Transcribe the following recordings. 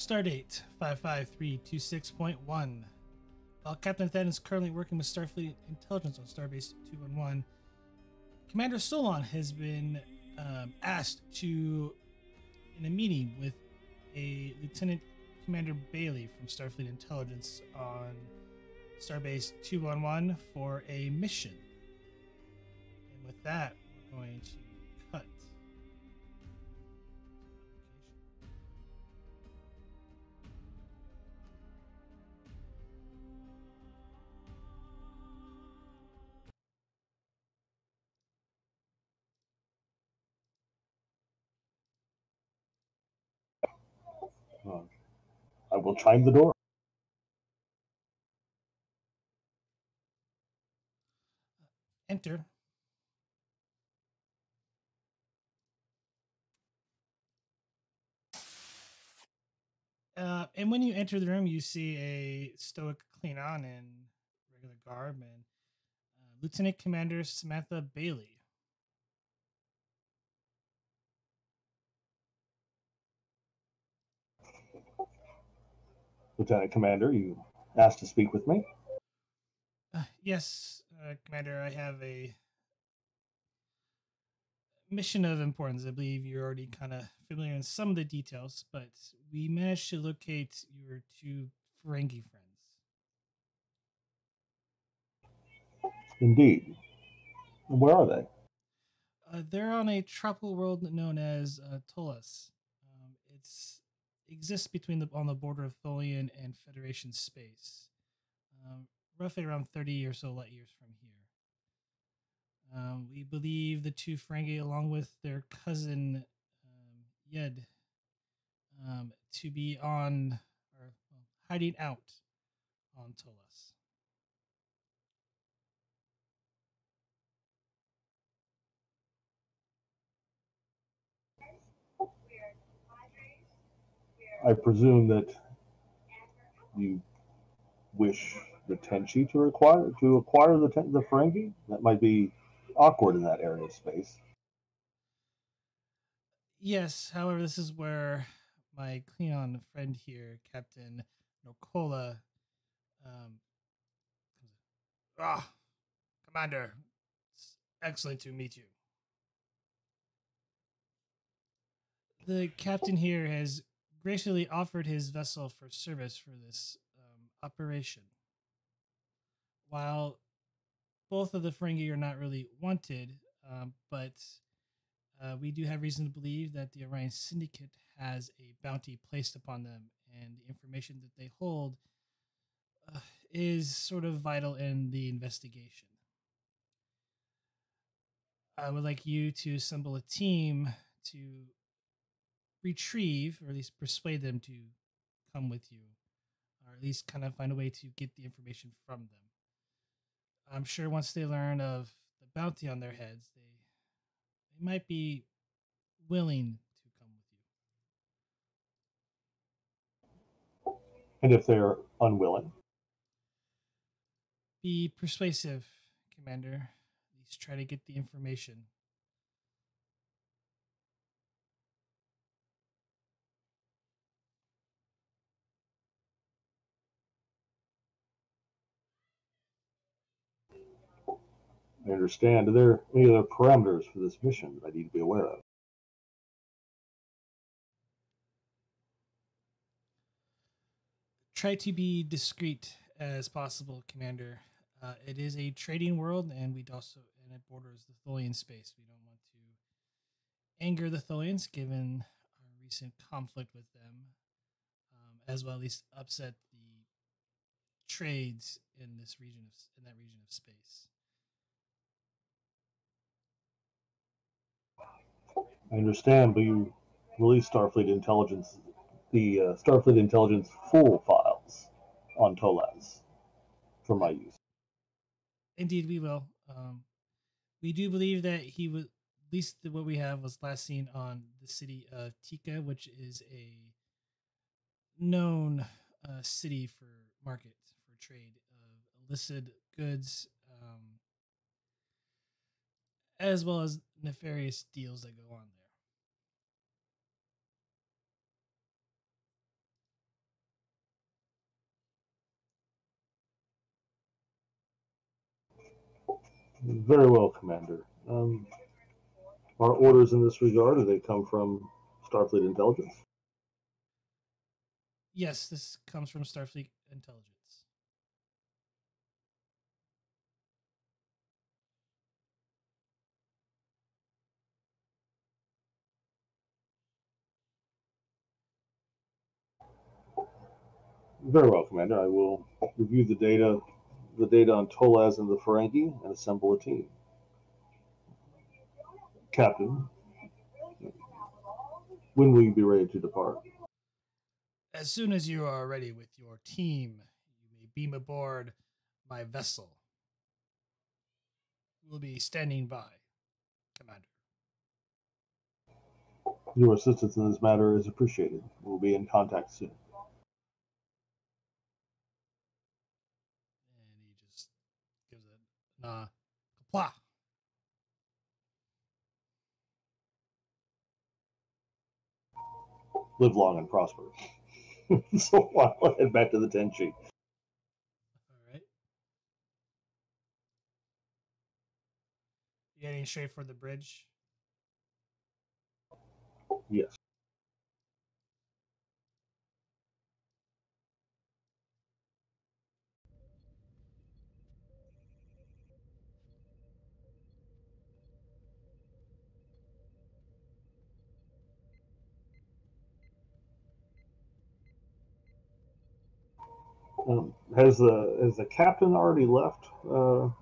Stardate 55326.1. While Captain Than is currently working with Starfleet Intelligence on Starbase 211, Commander Solon has been asked to, in a meeting with a Lieutenant Commander Bailey from Starfleet Intelligence on Starbase 211 for a mission. And with that, we're going to cut. I will chime the door. Enter. And when you enter the room, you see a stoic Klingon in regular garb and Lieutenant Commander Samantha Bailey. Lieutenant Commander, you asked to speak with me? Yes, Commander, I have a mission of importance. I believe you're already kind of familiar in some of the details, but we managed to locate your two Ferengi friends. Indeed. Where are they? They're on a tropical world known as Tolas. It exists on the border of Tholian and Federation space, roughly around 30 or so light years from here. We believe the two Ferengi, along with their cousin Yed, to be hiding out on Tolas. I presume that you wish the Tenshi to acquire the Ferengi? That might be awkward in that area of space. Yes, however, this is where my Klingon friend here, Captain Nokola, Commander, it's excellent to meet you. The captain here has graciously offered his vessel for service for this operation. While both of the Ferengi are not really wanted, but we do have reason to believe that the Orion Syndicate has a bounty placed upon them, and the information that they hold is sort of vital in the investigation. I would like you to assemble a team to retrieve, or at least persuade them to come with you, or at least kind of find a way to get the information from them. I'm sure once they learn of the bounty on their heads, they might be willing to come with you. And if they're unwilling? Be persuasive, Commander. At least try to get the information. I understand. Are there any other parameters for this mission that I need to be aware of? Try to be discreet as possible, Commander. It is a trading world, and it borders the Tholian space. We don't want to anger the Tholians, given our recent conflict with them, as well, at least upset the trades in that region of space. I understand, but you released Starfleet Intelligence, the Starfleet Intelligence full files on Tolas for my use. Indeed, we will. We do believe that he was, at least what we have, was last seen on the city of Tika, which is a known city for market for trade of illicit goods, as well as nefarious deals that go on there. Very well, Commander. Our orders in this regard, do they come from Starfleet Intelligence? Yes, this comes from Starfleet Intelligence. Very well, Commander. I will review the data on Tolaz and the Ferengi, and assemble a team. Captain, when will you be ready to depart? As soon as you are ready with your team, you may beam aboard my vessel. We'll be standing by, Commander. Your assistance in this matter is appreciated. We'll be in contact soon. And he just gives a kapla. Live long and prosper. So I'll head back to the Tenshi. All right. You heading straight for the bridge? Yes. Has the captain already left?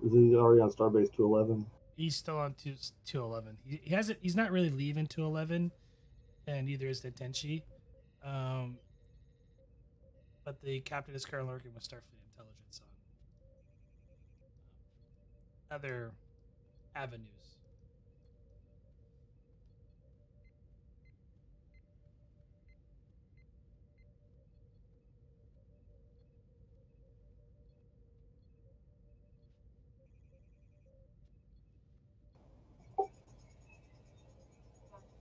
Is he already on Starbase 211? He's still on 211. He hasn't. He's not really leaving 211, and neither is the Tenshi. But the captain is currently working with Starfleet Intelligence on other avenues.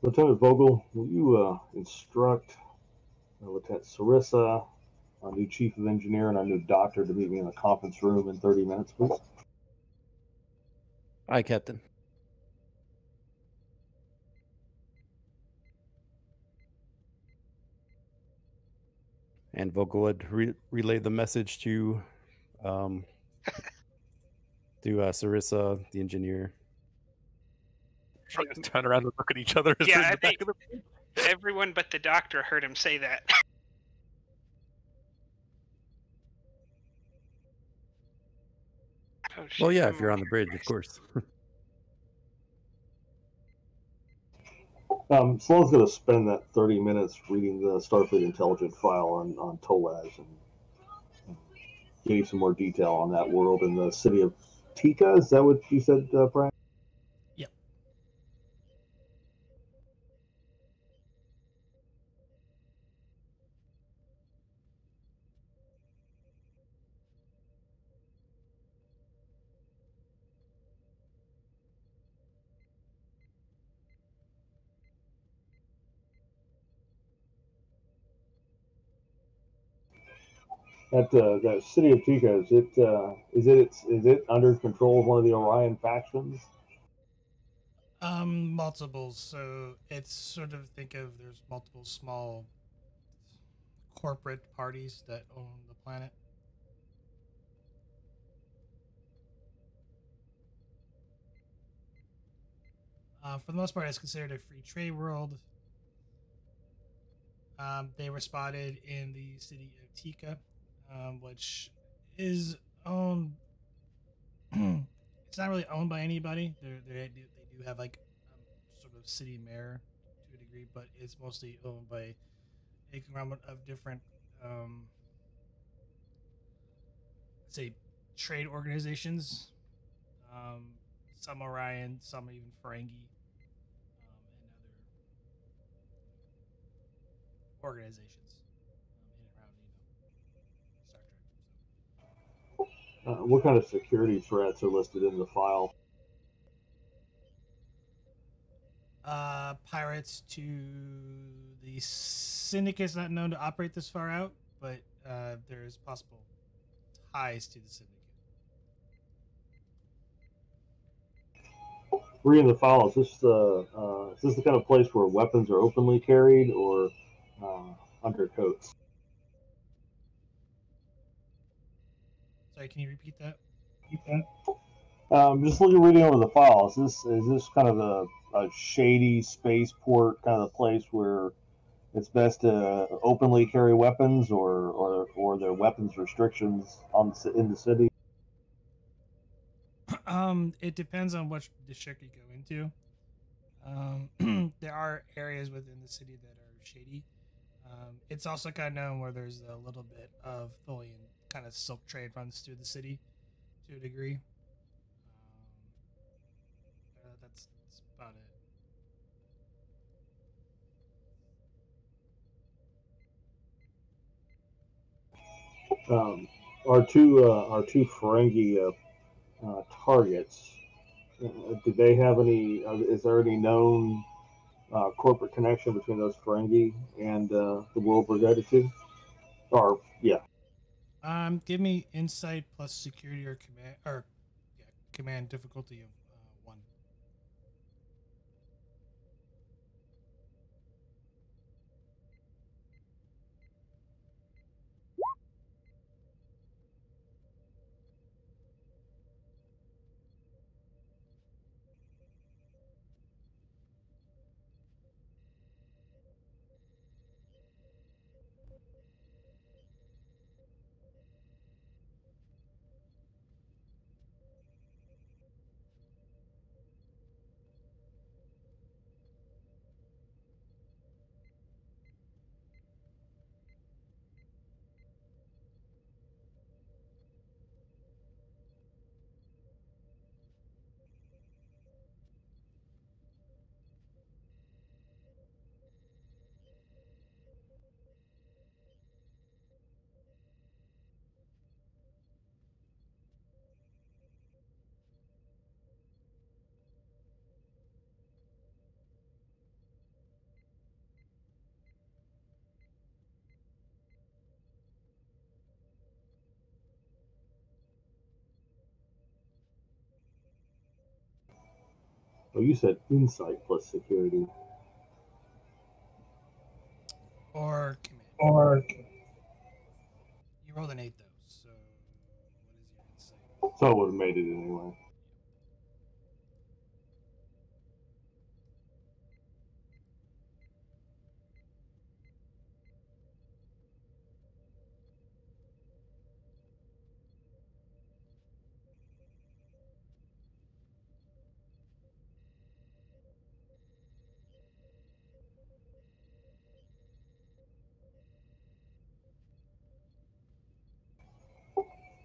Lieutenant Vogel, will you instruct Lieutenant Sarissa, our new chief of engineer, and our new doctor to meet me in the conference room in 30 minutes, please? Aye, Captain. And Vogel would relay the message to Sarissa, the engineer. Just turn around and look at each other. Yeah, I think everyone but the doctor heard him say that. Oh, shit, Well, yeah, if you're on the bridge, of course. Sloan's going to spend that 30 minutes reading the Starfleet Intelligence file on Tolaz and getting some more detail on that world in the city of Tika. Is that what you said, Brian? Yep. That city of Tika, is it under control of one of the Orion factions? Multiples. So it's sort of, think of, there's multiple small corporate parties that own the planet. For the most part, it's considered a free trade world. They were spotted in the city of Tika, which is owned. It's not really owned by anybody. They do have like sort of city mayor to a degree, but it's mostly owned by a conglomerate of different, say, trade organizations. Some Orion, some even Ferengi, and other organizations in and around, Star Trek. What kind of security threats are listed in the file? Pirates to the Syndicate is not known to operate this far out, but there's possible ties to the Syndicate. reading the file, is this the kind of place where weapons are openly carried or under coats? Sorry, can you repeat that? Just reading over the file. Is this kind of a shady spaceport kind of place where it's best to openly carry weapons, or there are weapons restrictions in the city? It depends on which district you go into. There are areas within the city that are shady. It's also kind of known where there's a little bit of Tholian kind of silk trade runs through the city to a degree. That's about it. Our two Ferengi targets. Do they have any? Is there any known corporate connection between those Ferengi and the world we're guided to? Or yeah. Give me insight plus security or command difficulty of 1. Oh, you said insight plus security. Or command. Or You rolled an 8 though, so what is your insight? so I would have made it anyway.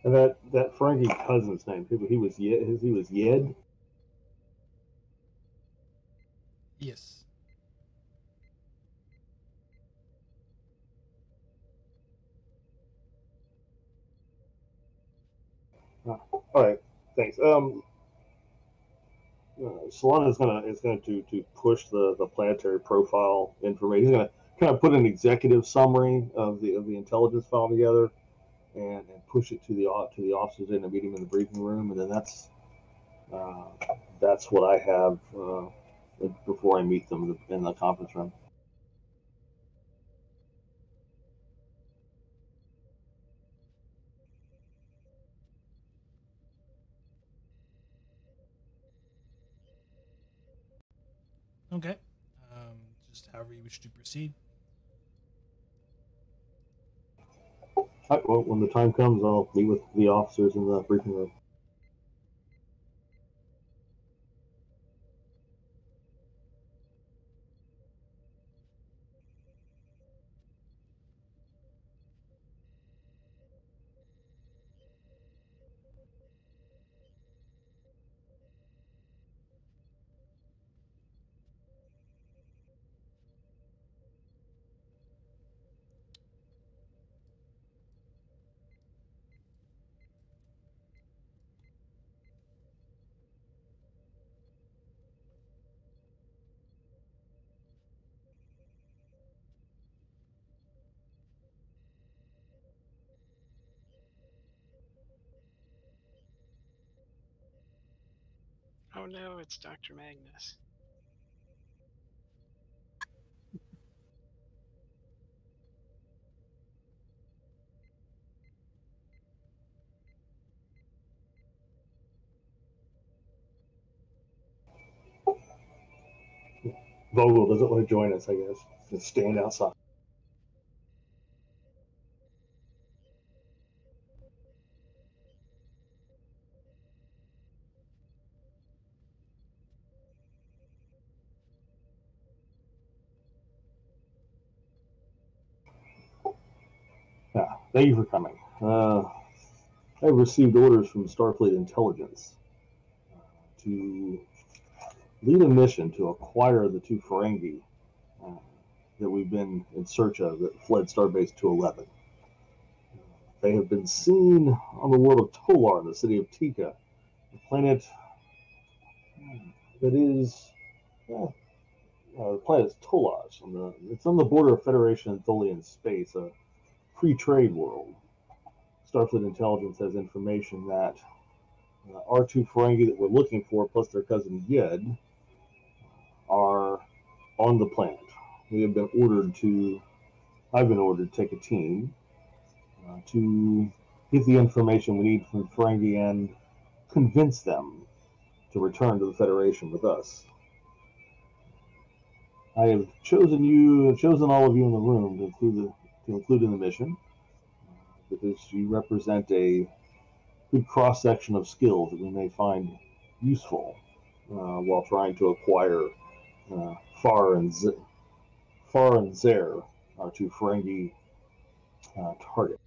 And that Ferengi cousin's name, he was Yed. Yes. All right, thanks. Solana is going to push the planetary profile information. He's going to kind of put an executive summary of the intelligence file together and push it to the officers in the meeting in the briefing room, and then that's what I have before I meet them in the conference room. Okay. Just however you wish to proceed. All right, well, when the time comes, I'll meet with the officers in the briefing room. Oh no, it's Dr. Magnus. Vogel doesn't want to join us, I guess. Just stand outside. Yeah, thank you for coming. I've received orders from Starfleet Intelligence to lead a mission to acquire the two Ferengi that we've been in search of that fled Starbase 211. They have been seen on the world of Tolar in the city of Tika, a planet that is, the planet is Tolaj. It's on the border of Federation and Tholian space, a free trade world. Starfleet Intelligence has information that our two Ferengi that we're looking for, plus their cousin Yed, are on the planet. I've been ordered to take a team to get the information we need from Ferengi and convince them to return to the Federation with us. I have chosen all of you in the room to include in the mission because you represent a good cross section of skills that we may find useful while trying to acquire Far and Zer, our two Ferengi targets.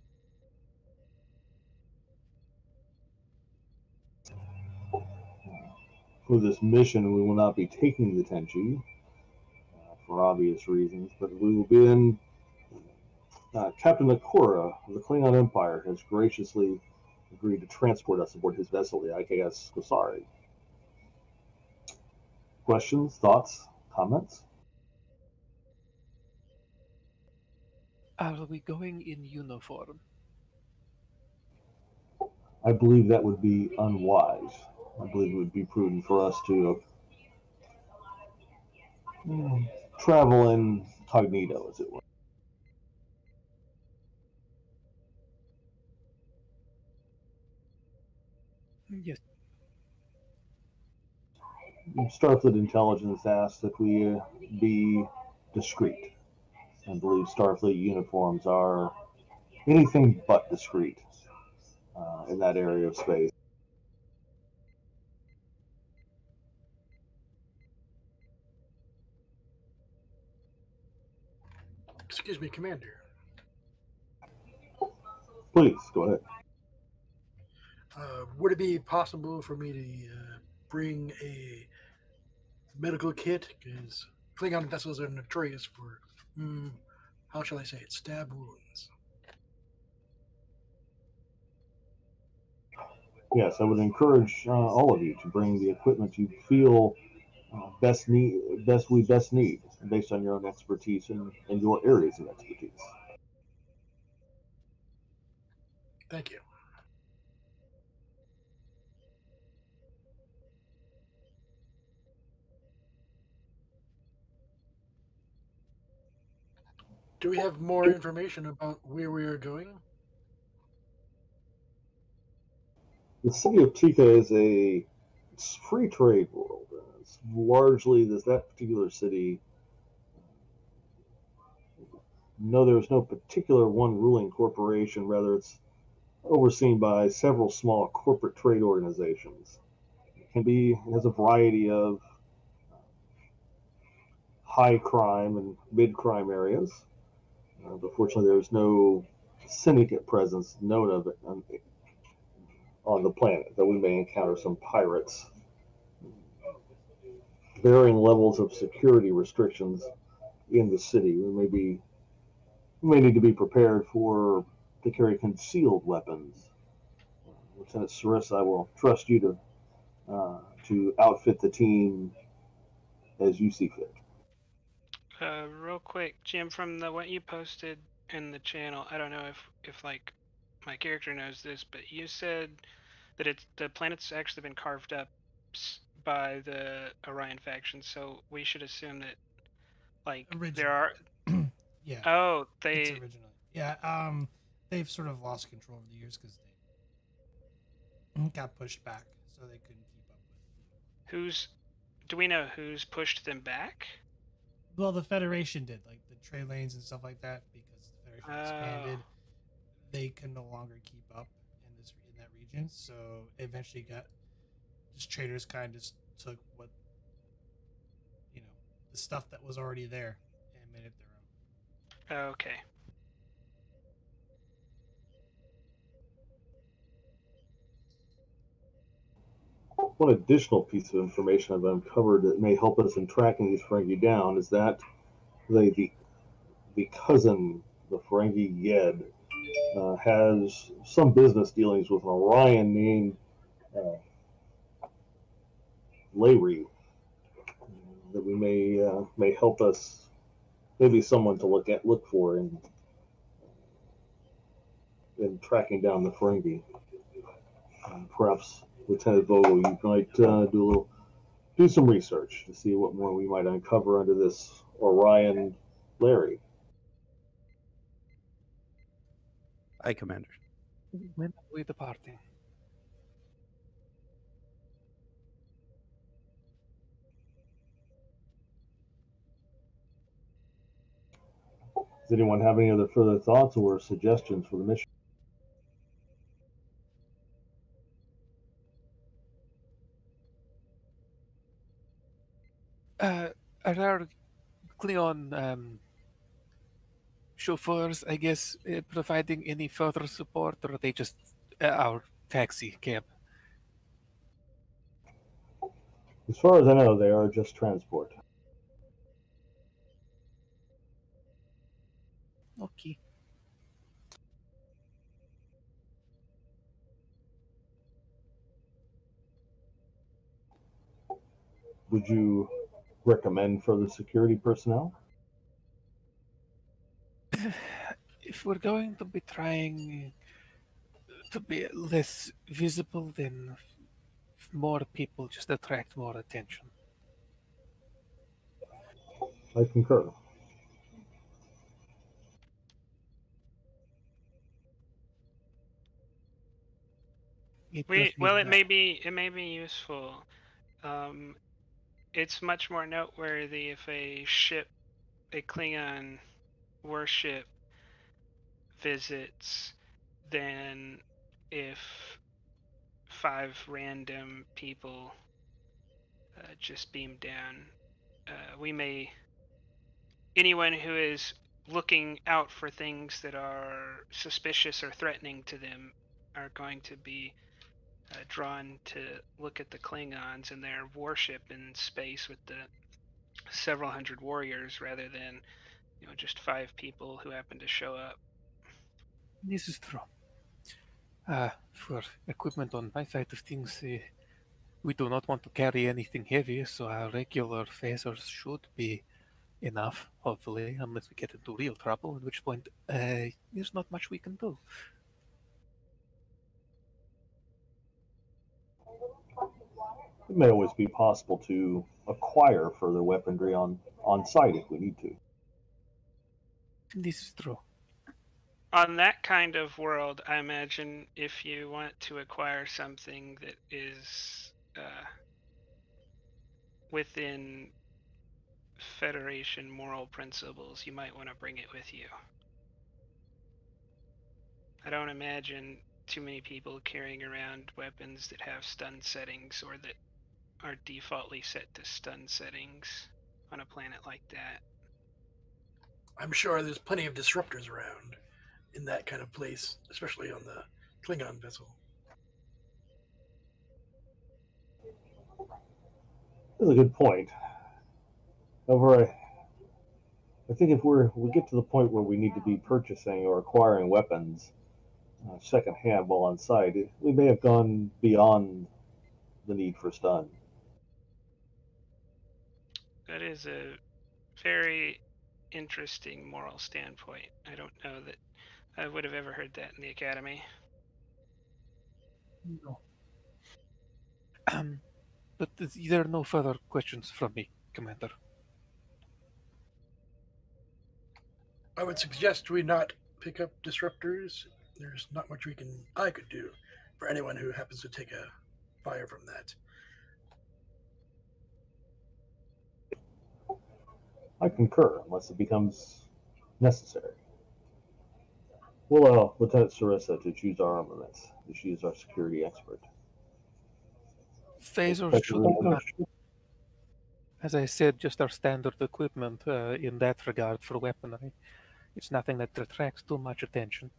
For this mission, we will not be taking the Tenshi for obvious reasons, but we will be in. Captain Akura of the Klingon Empire has graciously agreed to transport us aboard his vessel, the IKS Skosari. Questions, thoughts, comments? Are we going in uniform? I believe that would be unwise. I believe it would be prudent for us to travel incognito, as it were. Yes. Starfleet Intelligence asked that we be discreet. I believe Starfleet uniforms are anything but discreet in that area of space. Excuse me, Commander. Please, go ahead. Would it be possible for me to bring a medical kit? Because Klingon vessels are notorious for, how shall I say it, stab wounds. Yes, I would encourage all of you to bring the equipment you feel best need based on your own expertise and your areas of expertise. Thank you. Do we have more information about where we are going? The city of Tika is a free trade world. It's largely that particular city. No, there's no particular one ruling corporation. Rather, it's overseen by several small corporate trade organizations. It has a variety of high crime and mid crime areas. But fortunately, there's no syndicate presence known of it on the planet, though we may encounter some pirates. Varying levels of security restrictions in the city. We may need to be prepared to carry concealed weapons. Lieutenant Sarissa, I will trust you to outfit the team as you see fit. Real quick, Jim, from what you posted in the channel, I don't know if like my character knows this, but you said that the planet's actually been carved up by the Orion faction, so we should assume that, like, Originally. there are. Yeah. Oh, It's they. originally. Yeah. They've sort of lost control over the years because they got pushed back, so they couldn't keep up with. Who's? Do we know who's pushed them back? Well, the Federation did, like the trade lanes and stuff like that, because the Federation expanded. They could no longer keep up in that region, so eventually got just traders kind of just took what the stuff that was already there and made it their own. Okay. One additional piece of information I've uncovered that may help us in tracking these Ferengi down is that the cousin, the Ferengi Yed, has some business dealings with an Orion named Layri that we may help us, maybe someone to look for in tracking down the Ferengi. Perhaps Lieutenant Vogel, you might do some research to see what more we might uncover under this Orion Larry. Aye, Commander. When are we departing? Does anyone have any other further thoughts or suggestions for the mission? Are our Klingon chauffeurs, I guess, providing any further support, or are they just our taxi cab? As far as I know, they are just transport. Okay. Would you recommend further security personnel? If we're going to be trying to be less visible, then more people just attract more attention. I concur. It may be useful. It's much more noteworthy if a Klingon warship visits than if 5 random people just beam down. Anyone who is looking out for things that are suspicious or threatening to them are going to be drawn to look at the Klingons and their warship in space with the several hundred warriors rather than just 5 people who happen to show up. This is true. For equipment on my side of things, we do not want to carry anything heavy, so our regular phasers should be enough, hopefully, unless we get into real trouble, at which point there's not much we can do. It may always be possible to acquire further weaponry on site if we need to. This is true. On that kind of world, I imagine if you want to acquire something that is within Federation moral principles, you might want to bring it with you. I don't imagine too many people carrying around weapons that have stun settings or that are defaultly set to stun settings on a planet like that. I'm sure there's plenty of disruptors around in that kind of place, especially on the Klingon vessel. That's a good point. However, I think if we get to the point where we need to be purchasing or acquiring weapons secondhand while on site, we may have gone beyond the need for stun. That is a very interesting moral standpoint. I don't know that I would have ever heard that in the Academy. No. But there are no further questions from me, Commander. I would suggest we not pick up disruptors. There's not much I could do for anyone who happens to take a fire from that. I concur, unless it becomes necessary. We'll allow Lieutenant Sarissa to choose our armaments. She is our security expert. Phasers should be, as I said, just our standard equipment in that regard for weaponry. It's nothing that attracts too much attention.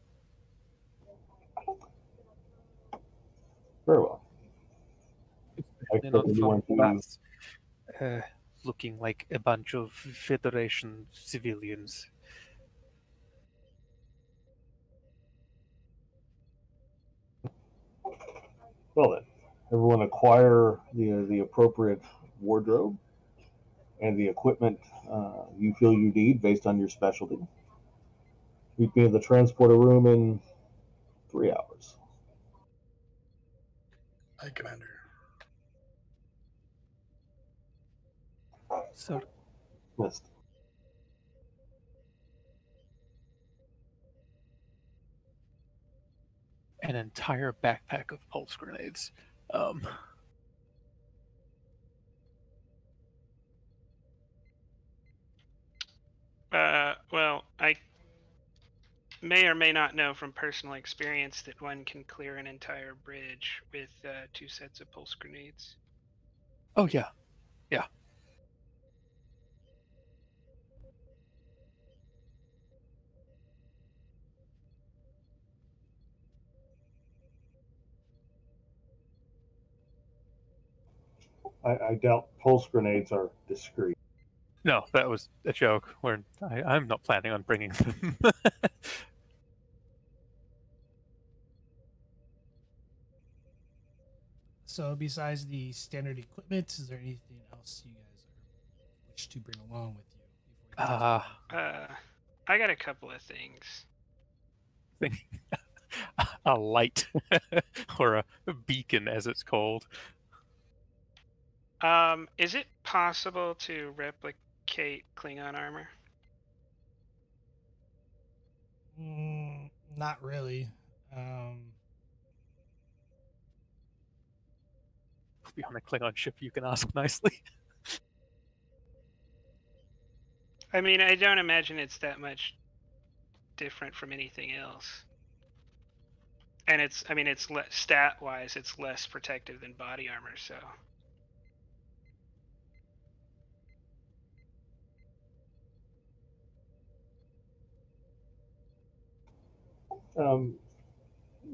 Very well. Not from us, looking like a bunch of Federation civilians. Well then, everyone acquire the appropriate wardrobe and the equipment you feel you need based on your specialty. Meet me in the transporter room in 3 hours. Aye, Commander. Sir. Missed. An entire backpack of pulse grenades. Well, I may or may not know from personal experience that one can clear an entire bridge with 2 sets of pulse grenades. Oh, yeah. Yeah. I doubt pulse grenades are discreet. No, that was a joke. I'm not planning on bringing them. So besides the standard equipment, is there anything else you guys wish to bring along with you? I got a couple of things. A light or a beacon, as it's called. Is it possible to replicate Klingon armor? Not really. Be on a Klingon ship, you can ask nicely. I mean, I don't imagine it's that much different from anything else. And it's stat-wise, it's less protective than body armor, so.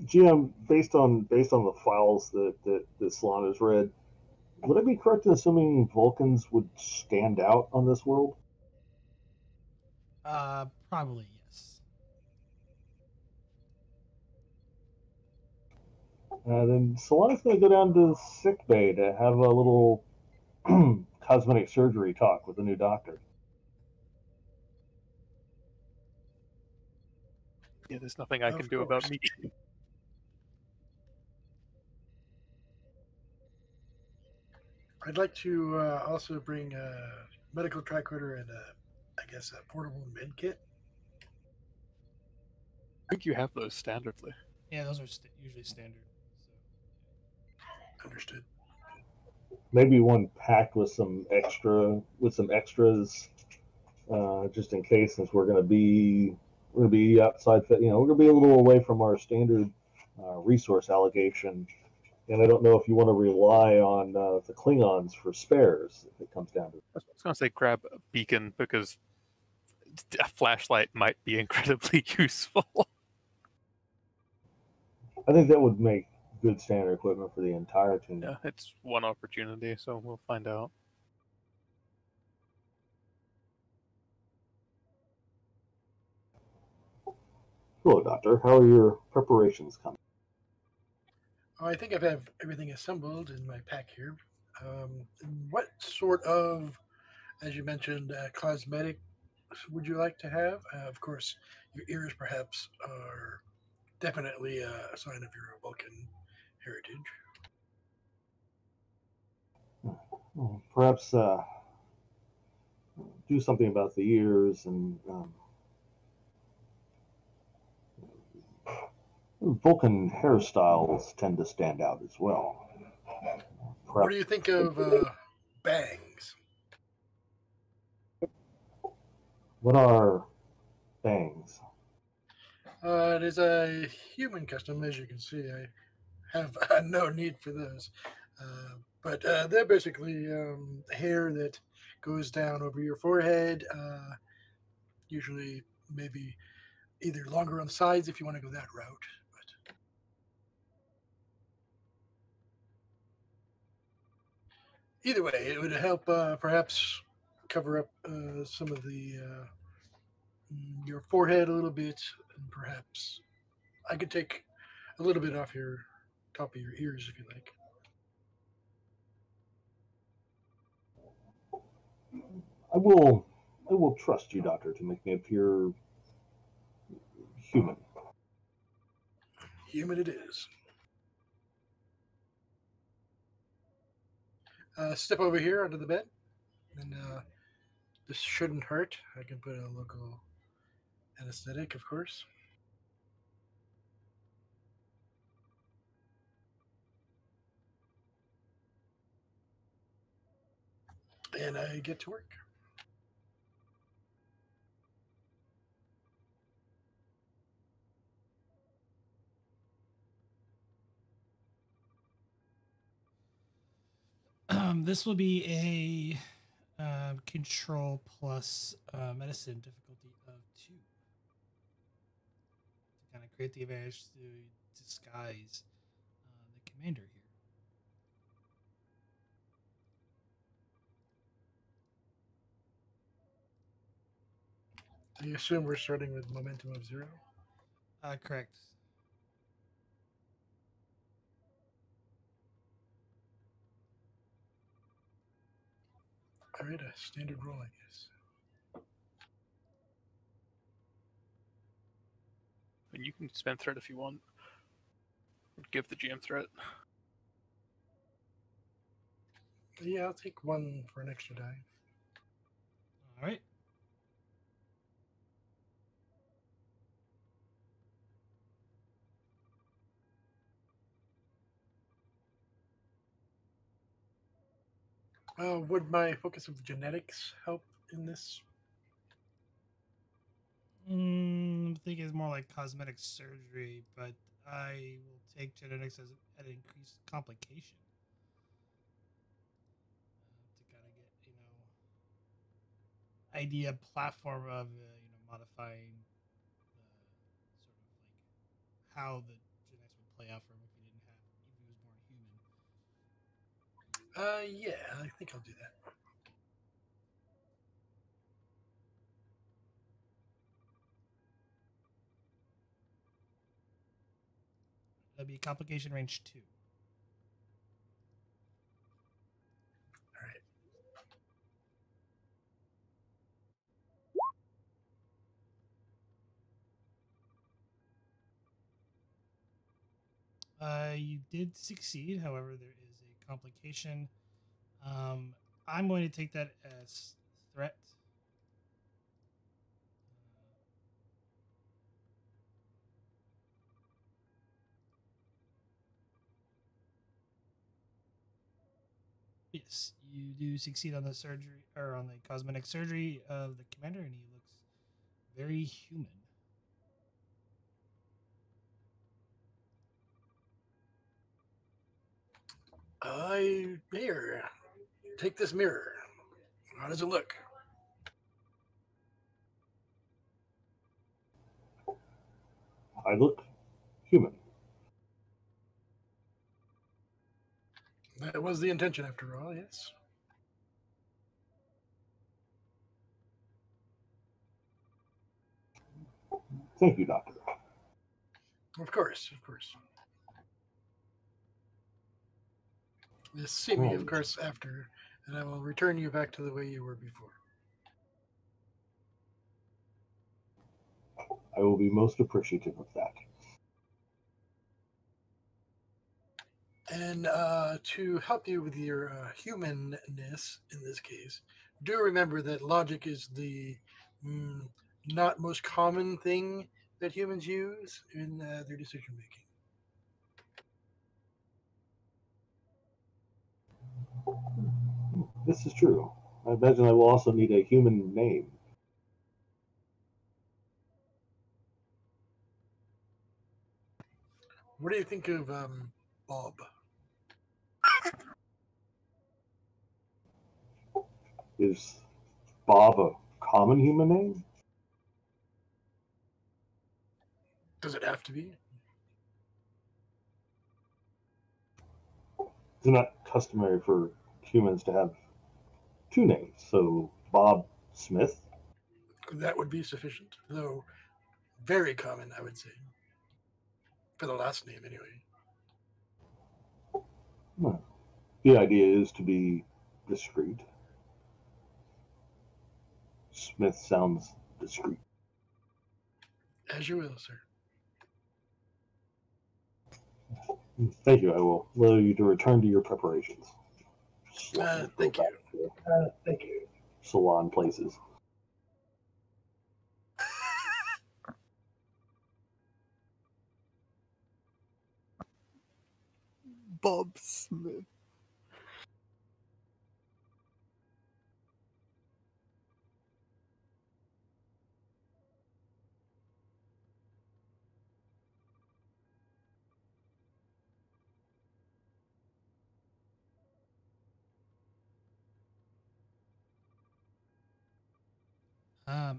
GM, based on the files that Salon has read, would I be correct in assuming Vulcans would stand out on this world? Probably yes. Then Salon is going to go down to sick bay to have a little cosmetic surgery talk with the new doctor. Yeah, there's nothing I can do about me. I'd like to also bring a medical tricorder and a portable med kit. I think you have those standardly. Yeah, those are usually standard. So. Understood. Maybe one packed with some extras, just in case, since we're going to be outside. We're going to be a little away from our standard resource allocation. And I don't know if you want to rely on the Klingons for spares if it comes down to it. I was going to say grab a beacon because a flashlight might be incredibly useful. I think that would make good standard equipment for the entire team. Yeah, it's one opportunity, so we'll find out. Hello, Doctor. How are your preparations coming? I think I have everything assembled in my pack here. What sort of, as you mentioned, cosmetic would you like to have? Of course, your ears perhaps are definitely a sign of your Vulcan heritage. Well, perhaps do something about the ears and Vulcan hairstyles tend to stand out as well. What do you think of bangs? What are bangs? It is a human custom, as you can see. I have no need for those. But they're basically hair that goes down over your forehead, usually maybe either longer on the sides if you want to go that route. But either way, it would help perhaps cover up some of the your forehead a little bit, and perhaps I could take a little bit off your top of your ears if you like. I will trust you, Doctor, to make me appear human. Human it is. Step over here under the bed, and this shouldn't hurt. I can put a local anesthetic, of course. And I get to work. This will be a control plus medicine difficulty of 2 to kind of create the advantage to disguise the commander here. I assume we're starting with momentum of 0. Correct. All right, a standard roll, I guess. And you can spend threat if you want. Give the GM threat. Yeah, I'll take 1 for an extra die. All right. Would my focus of genetics help in this? I think it's more like cosmetic surgery, but I will take genetics as an increased complication to kind of get idea platform of modifying sort of like how the genetics would play out for him if he was born human. Yeah, I think I'll do that. That'd be complication range 2. All right. You did succeed. However, there is a complication. I'm going to take that as threat. Yes, you do succeed on the surgery or on the cosmetic surgery of the commander, and he looks very human. Here, take this mirror. How does it look? I look human. That was the intention, after all, yes. Thank you, Doctor. Of course, of course. You see me, of course, after, and I will return you back to the way you were before. I will be most appreciative of that. And to help you with your humanness in this case, do remember that logic is the mm, not most common thing that humans use in their decision making. This is true. I imagine I will also need a human name. What do you think of Bob? Is Bob a common human name? Does it have to be? It's not customary for humans to have two names. So Bob Smith. That would be sufficient, though very common, I would say, for the last name anyway. Well, the idea is to be discreet. Smith sounds discreet. As you will, sir. Thank you. I will allow you to return to your preparations. Thank you. Thank you. Salon places. Bob Smith.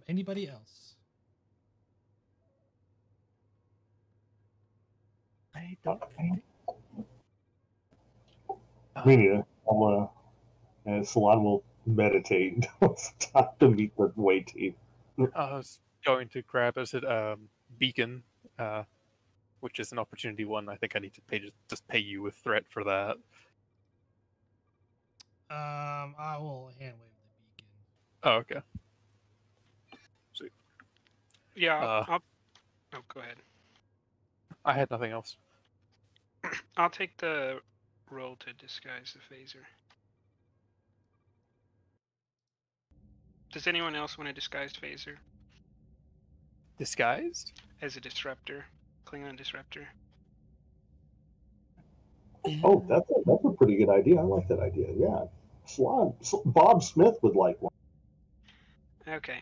Anybody else? I don't think. Media. Salon will meditate until it's time to meet the way team. I was going to grab as it beacon, which is an opportunity one. I think I need to just pay you with threat for that. I will hand wave the beacon. Oh, okay. Sweet. Yeah, I'll oh, go ahead. I had nothing else. I'll take the roll to disguise the phaser. Does anyone else want a disguised phaser Disguised? as a disruptor, Klingon disruptor? Oh, that's a pretty good idea. I like that idea. Yeah. Bob Smith would like one. Okay,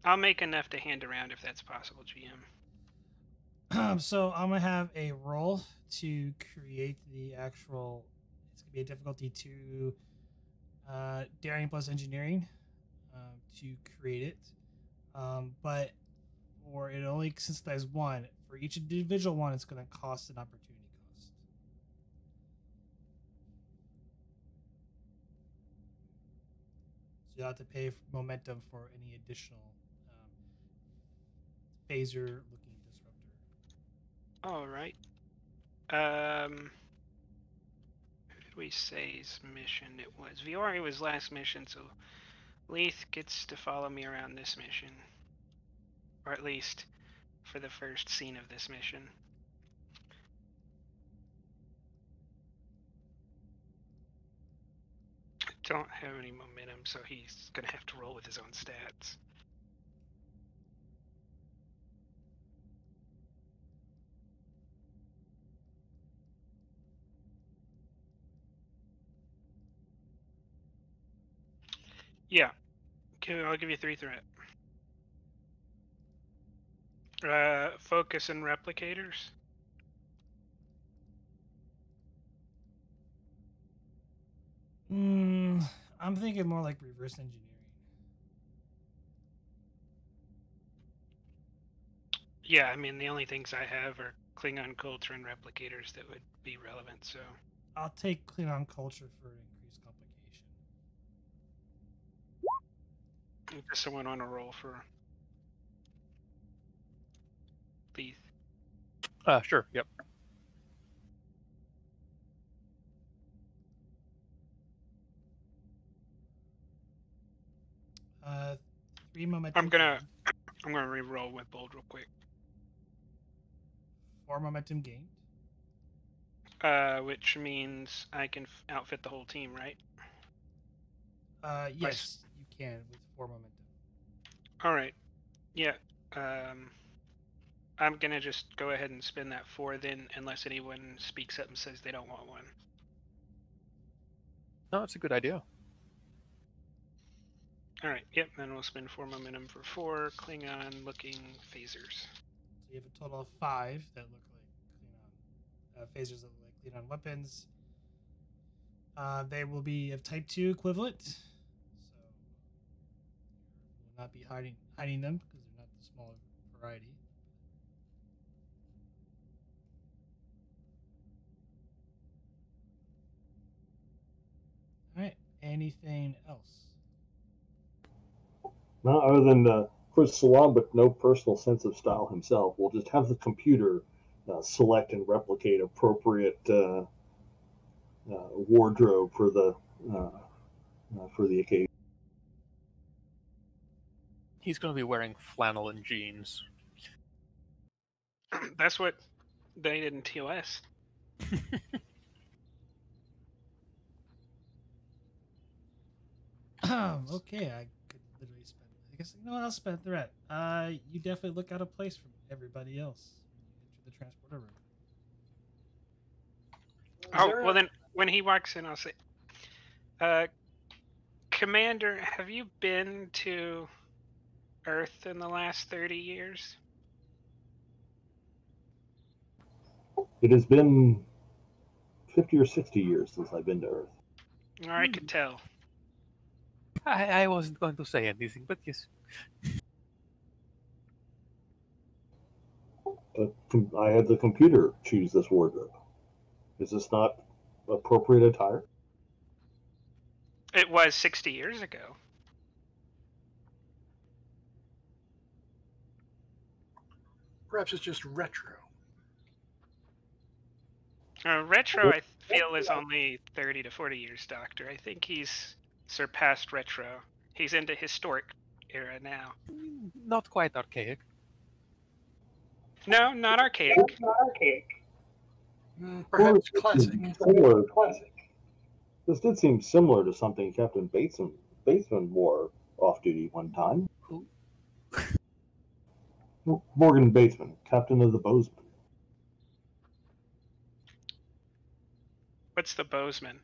I'll make enough to hand around if that's possible, GM. So I'm gonna have a roll to create the actual. It's gonna be a difficulty to daring plus engineering to create it. But for it only synthesize one. For each individual one, it's gonna cost an opportunity cost. So you'll have to pay momentum for any additional phaser looking disruptor. All right. Who did we say's mission it was? Viore was last mission, so Leith gets to follow me around this mission. Or at least for the first scene of this mission. Don't have any momentum, so he's gonna have to roll with his own stats. Yeah. Okay, I'll give you 3 threat. Focus and replicators. I'm thinking more like reverse engineering. Yeah, I mean the only things I have are Klingon culture and replicators that would be relevant, so I'll take Klingon culture for increased complication. just someone on a roll for Leith. Sure. Yep. Uh, 3 momentum. I'm gonna re-roll with bold real quick. 4 momentum gained. Which means I can outfit the whole team, right? Yes, you can with 4 momentum. All right. Yeah. I'm gonna just go ahead and spend that 4 then, unless anyone speaks up and says they don't want one. No, that's a good idea. All right. Yep. Then we'll spend 4 momentum for 4 Klingon-looking phasers. So you have a total of 5 that look like Klingon phasers that look like Klingon weapons. They will be of Type 2 equivalent, so you will not be hiding them because they're not the small variety. All right. Anything else? No, other than for Salam, but no personal sense of style himself. We'll just have the computer select and replicate appropriate wardrobe for the occasion. He's going to be wearing flannel and jeans. That's what they did in TOS. Okay, I could literally spend. I guess you know what? I'll spend threat. You definitely look out of place from everybody else when you enter the transporter room. Oh, well then, when he walks in, I'll say, Commander, have you been to Earth in the last 30 years? It has been 50 or 60 years since I've been to Earth. I could tell. I wasn't going to say anything, but yes. I had the computer choose this wardrobe. Is this not appropriate attire? It was 60 years ago. Perhaps it's just retro. Retro, I feel, is only 30 to 40 years, Doctor. I think he's surpassed retro. He's into historic era now. Not quite archaic. No, not archaic. Perhaps classic. Similar. This did seem similar to something Captain Bateman wore off-duty one time. Who? Morgan Bateman, captain of the Bozeman. What's the Bozeman?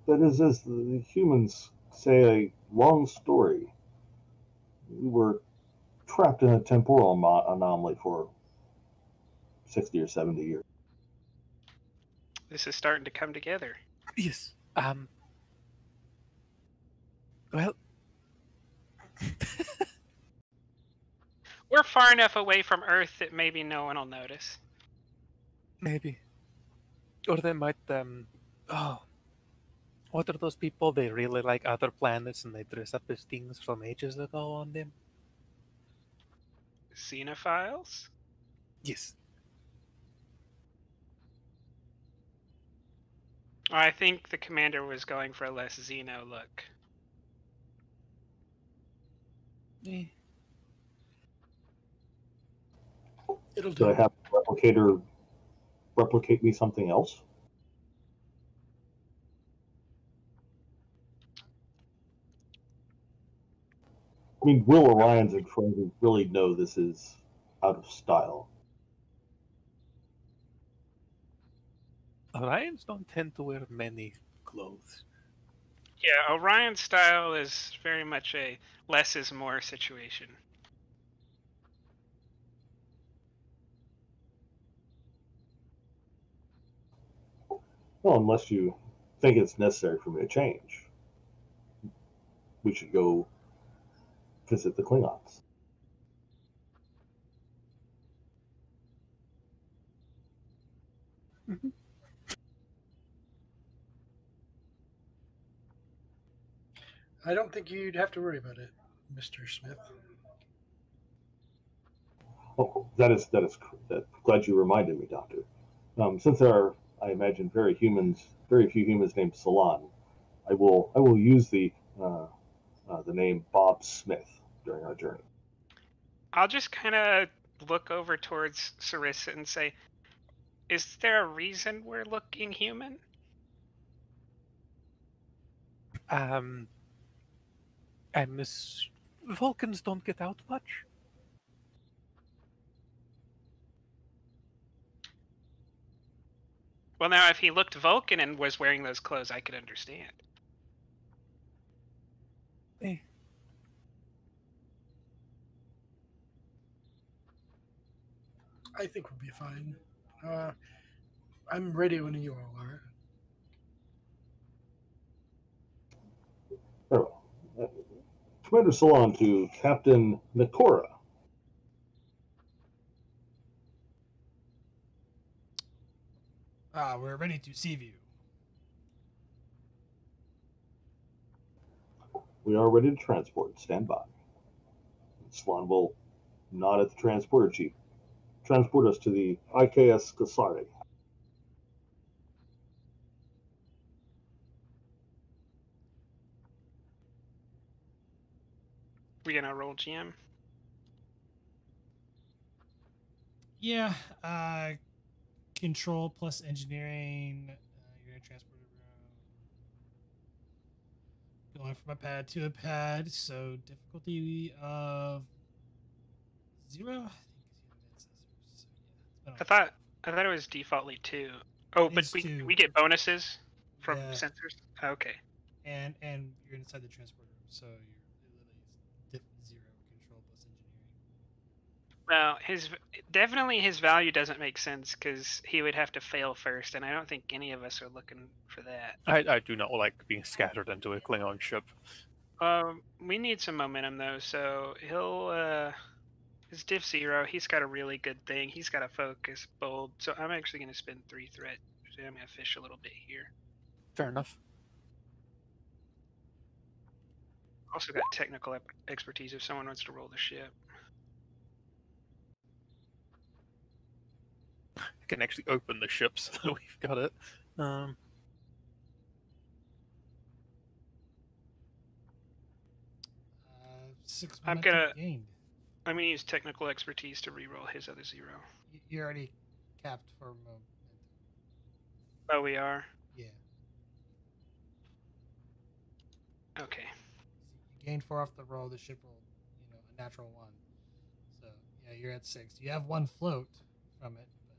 That is, as the humans say, a long story. We were trapped in a temporal anomaly for 60 or 70 years. This is starting to come together. Yes. Well, We're far enough away from Earth that maybe no one will notice. maybe. Or they might, oh. What are those people? They really like other planets and they dress up as things from ages ago on them? Xenophiles? Yes. I think the commander was going for a less Xeno look. It'll Do I do. have the replicator replicate me something else? I mean, will Orions and Ferengi really know this is out of style? Orions don't tend to wear many clothes. Yeah, Orion's style is very much a less is more situation. Well, unless you think it's necessary for me to change, we should go visit the Klingons. Mm-hmm. I don't think you'd have to worry about it, Mr. Smith. Oh, glad you reminded me, Doctor. Since there are, I imagine, very few humans named Salon, I will use the name Bob Smith during our journey. I'll just kind of look over towards Sarissa and say, "Is there a reason we're looking human?" And Miss Vulcans don't get out much. Well, now, if he looked Vulcan and was wearing those clothes, I could understand. Eh. I think we'll be fine. I'm ready when you all are. Very well. Commander Salon to Captain Nikora. We're ready to receive you. We are ready to transport. Stand by. Salon will nod at the transporter chief. Transport us to the IKS Kasari. We gonna roll GM? Yeah. Control plus engineering. You're gonna transport it around. Going from a pad to a pad. So difficulty of 0. I thought it was defaultly 2. Oh, but is we 2. get bonuses from Yeah. sensors. Okay. And you're inside the transporter room, so you're literally 0 control plus engineering. Well, definitely his value doesn't make sense because he would have to fail first, and I don't think any of us are looking for that. I do not like being scattered into a Klingon ship. We need some momentum though, so he'll his diff 0. He's got a really good thing. He's got a focus bold, so I'm actually going to spend 3 threat. So I'm going to fish a little bit here. Fair enough. Also got technical expertise if someone wants to roll the ship. I can actually open the ship so that we've got it. Six I'm momentum gained. I'm gonna use technical expertise to reroll his other 0. You're already capped for momentum. Oh, we are? Yeah. Okay. You gained 4 off the roll. The ship rolled, a natural 1. So yeah, you're at 6. You have 1 float from it, but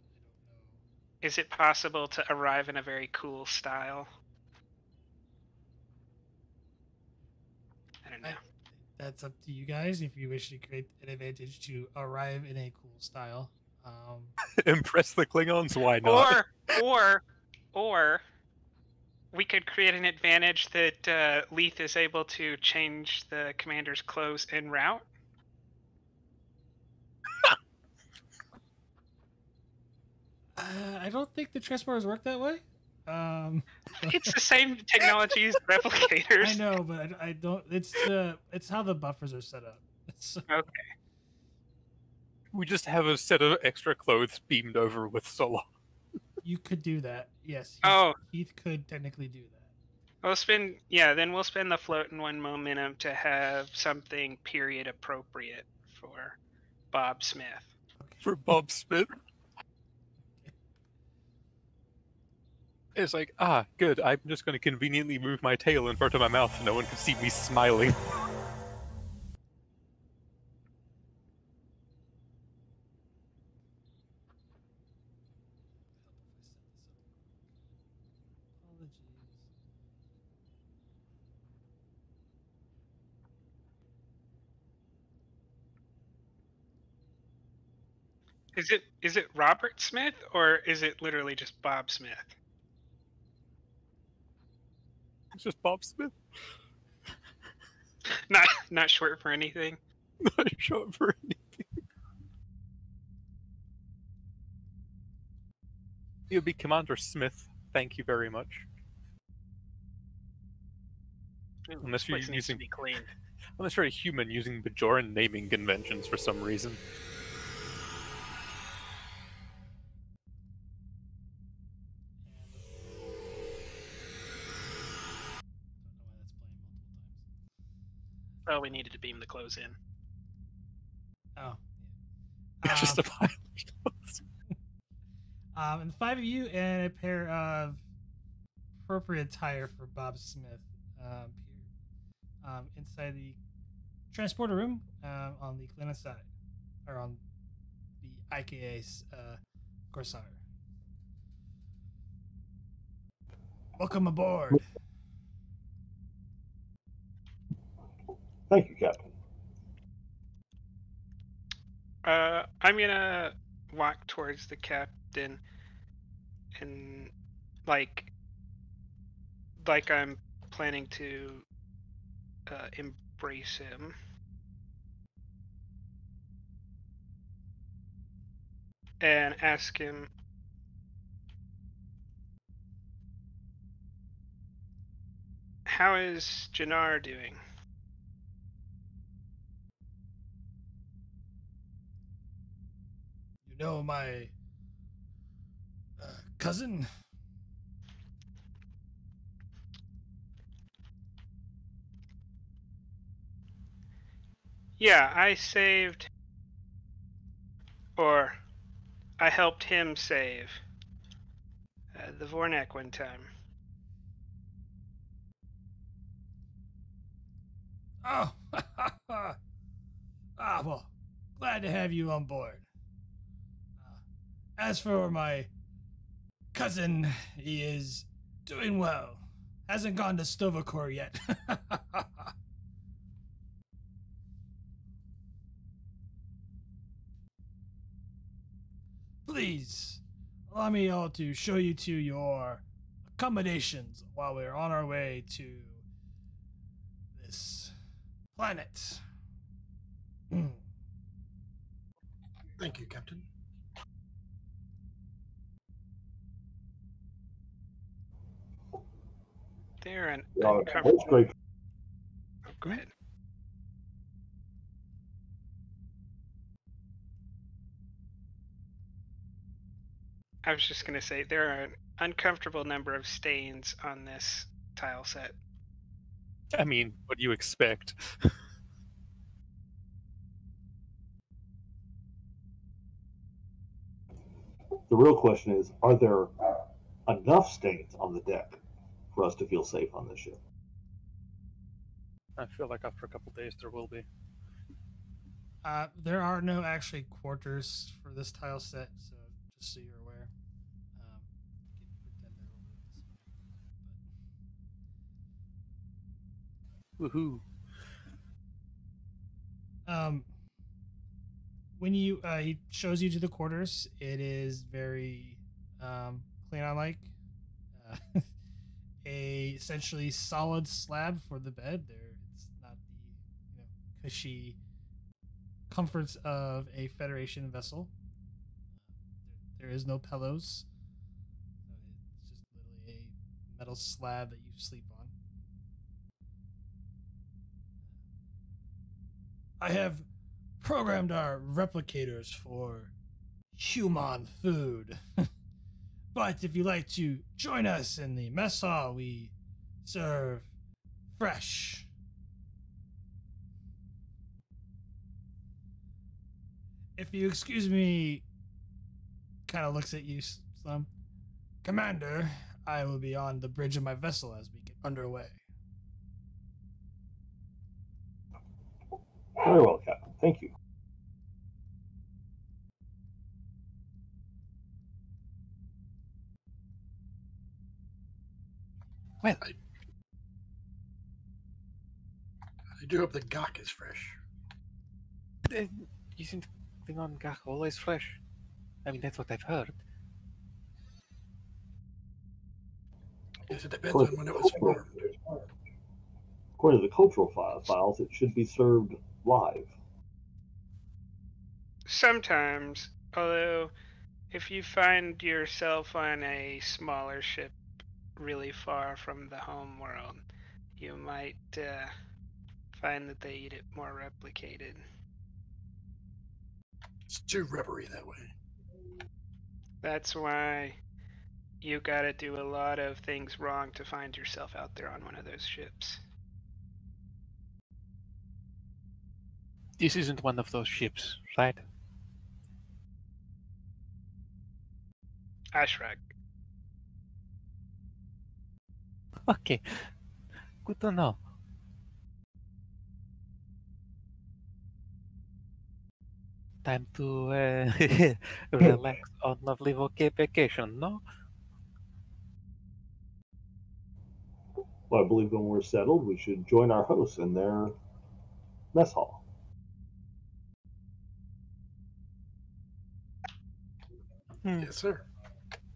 I don't know. Is it possible to arrive in a very cool style? I don't know. That's up to you guys if you wish to create an advantage to arrive in a cool style. Impress the Klingons? Why not? Or we could create an advantage that Leith is able to change the commander's clothes en route. I don't think the transporters work that way. It's the same technology as replicators. I know, but I don't. It's how the buffers are set up. So, Okay. We just have a set of extra clothes beamed over with Solar. you could do that. Yes. Heath could technically do that. We'll spend the float and 1 momentum to have something period appropriate for Bob Smith. Okay. For Bob Smith? It's like, good. I'm just going to conveniently move my tail in front of my mouth so no one can see me smiling. Is it Robert Smith or is it literally just Bob Smith? It's just Bob Smith. Not short for anything. Not short for anything. You'll be Commander Smith. Thank you very much. Unless you're needs to be cleaned. Unless you're a human using Bajoran naming conventions for some reason. Oh, we needed to beam the clothes in. Oh, Just a pile. And the 5 of you and a pair of appropriate attire for Bob Smith inside the transporter room on the Glenna side, or on the IKA's Corsair. Welcome aboard. Thank you, Captain. I'm gonna walk towards the captain and like I'm planning to embrace him. And ask him, how is Jannar doing? You know my cousin? Yeah, I saved, or I helped him save the Vornak one time. Oh, well, glad to have you on board. As for my cousin, he is doing well. Hasn't gone to Stovacor yet. Please, allow me all to show you to your accommodations while we're on our way to this planet. Thank you, Captain. They're an That's uncomfortable. great. Oh, go ahead. I was just gonna say there are an uncomfortable number of stains on this tile set. I mean, what do you expect? The real question is, are there enough stains on the deck for us to feel safe on this ship? I feel like after a couple days there will be. There are no actually quarters for this tile set, so just so you're aware. Woohoo! When you he shows you to the quarters, it is very Klingon-like. A essentially solid slab for the bed. It's not the cushy comforts of a Federation vessel. There is no pillows. It's just literally a metal slab that you sleep on. I have programmed our replicators for human food. But if you'd like to join us in the mess hall, we serve fresh. If you excuse me, kind of looks at you, Slim. Commander, I will be on the bridge of my vessel as we get underway. Very well, Captain. Thank you. Well, I do hope the gawk is fresh. Isn't Klingon gach always fresh? I mean, that's what I've heard. Yes, it depends on when it was formed. According to the cultural files, it should be served live. Sometimes, although if you find yourself on a smaller ship really far from the home world, you might find that they eat it more replicated. It's too rubbery that way. That's why you gotta do a lot of things wrong to find yourself out there on one of those ships. This isn't one of those ships, right? I shrug. Okay, good to know. Time to relax on lovely vacation, no? Well, I believe when we're settled, we should join our hosts in their mess hall. Yes, sir.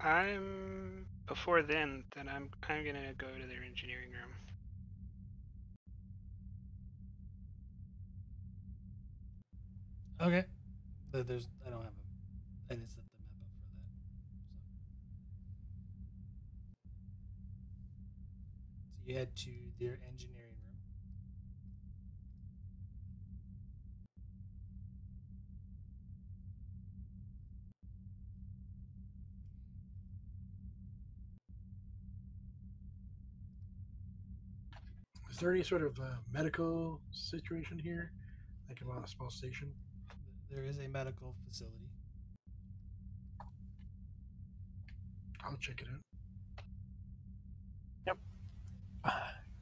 I'm before then I'm gonna go to their engineering room. Okay. There's I don't have a. I didn't set the map up for that. So you head to their engineering room. Is there any sort of medical situation here? Like I'm on a small station. There is a medical facility. I'll check it out.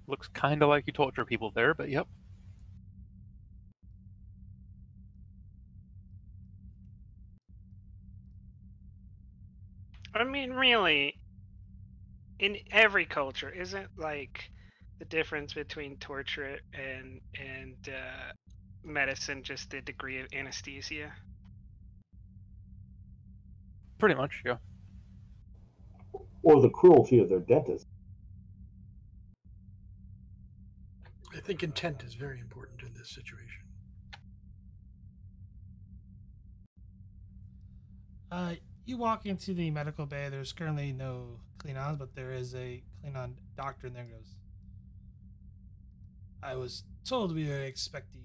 Looks kind of like you torture people there, but yep. I mean, really, in every culture, isn't like the difference between torture and medicine just the degree of anesthesia? Pretty much, yeah. Or the cruelty of their dentist. I think intent is very important in this situation. You walk into the medical bay. There's currently no Klingons, but there is a Klingon doctor in there. Goes. I was told we were expecting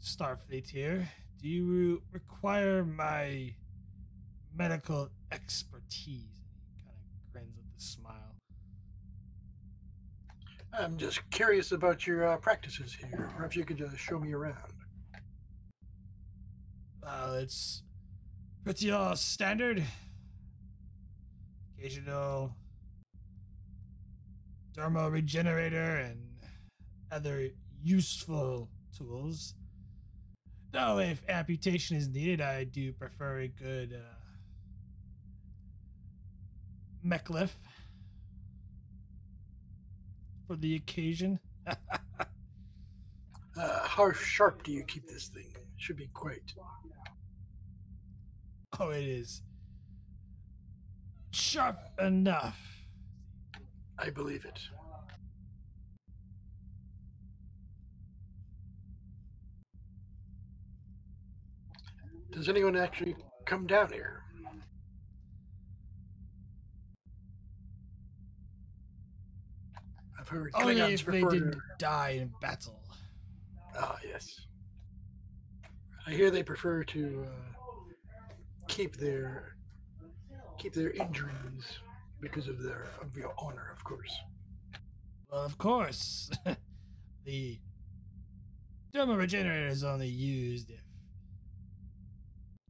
Starfleet here. Do you require my medical expertise? He kind of grins with a smile. I'm just curious about your practices here. Perhaps you could show me around. It's pretty all standard. Occasional dermal regenerator and other useful tools. Though if amputation is needed, I do prefer a good mech lift for the occasion. How sharp do you keep this thing? It should be quite. Oh, it is sharp enough. I believe it. Does anyone actually come down here? I've heard Only Klingons if they refer didn't to. die in battle. Ah, yes. I hear they prefer to keep their injuries because of their honor, of course. Well, of course. The dermal regenerator is only used if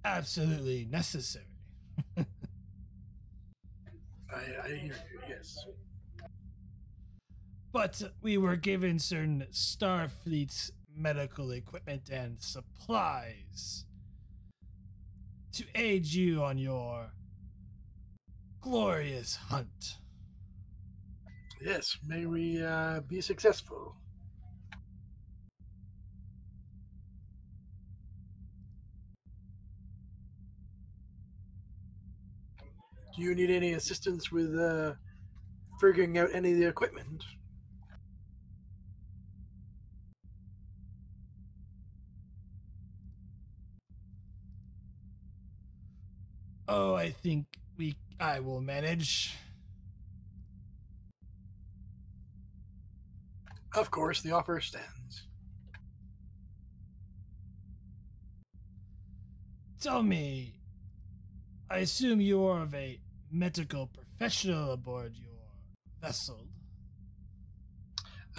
absolutely necessary. I hear you. Yes. But we were given certain Starfleet's medical equipment and supplies to aid you on your glorious hunt. Yes. May we be successful. Do you need any assistance with figuring out any of the equipment? Oh, I think I will manage. Of course, the offer stands. Tell me, I assume you are of a medical professional aboard your vessel.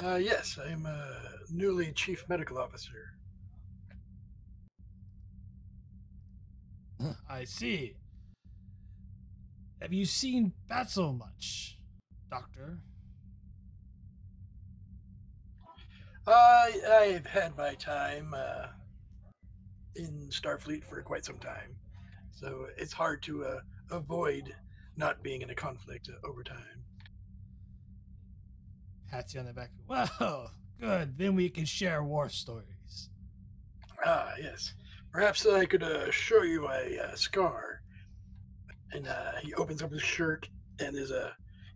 Yes, I'm a newly chief medical officer. I see. Have you seen battle much, Doctor? I've had my time in Starfleet for quite some time, so it's hard to avoid not being in a conflict over time. Pats you on the back. Well, good. Then we can share war stories. Ah, yes. Perhaps I could show you my scar. And he opens up his shirt, and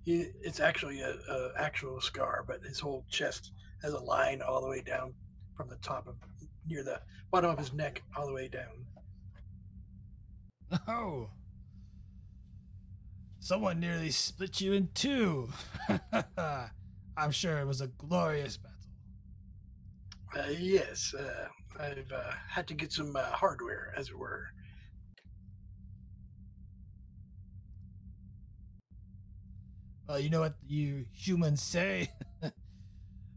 it's actually a actual scar, but his whole chest has a line all the way down from the top of near the bottom of his neck all the way down. Oh. Someone nearly split you in two. I'm sure it was a glorious battle. Yes, I've had to get some hardware, as it were. Well, you know what you humans say?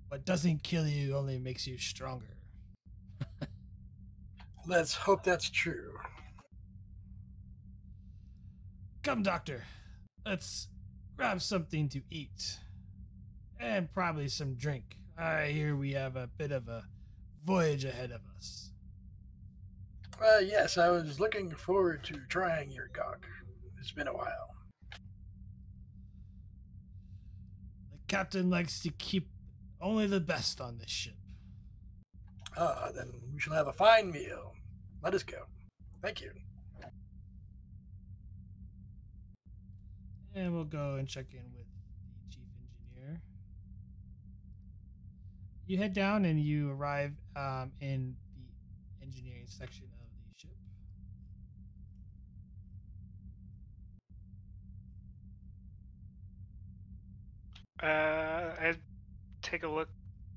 What doesn't kill you only makes you stronger. Let's hope that's true. Come, Doctor. Let's grab something to eat. And probably some drink. I hear we have a bit of a voyage ahead of us. Yes, I was looking forward to trying your cock. It's been a while. The captain likes to keep only the best on this ship. Then we shall have a fine meal. Let us go. Thank you. And we'll go and check in with the chief engineer. You head down and you arrive in the engineering section of the ship. I take a look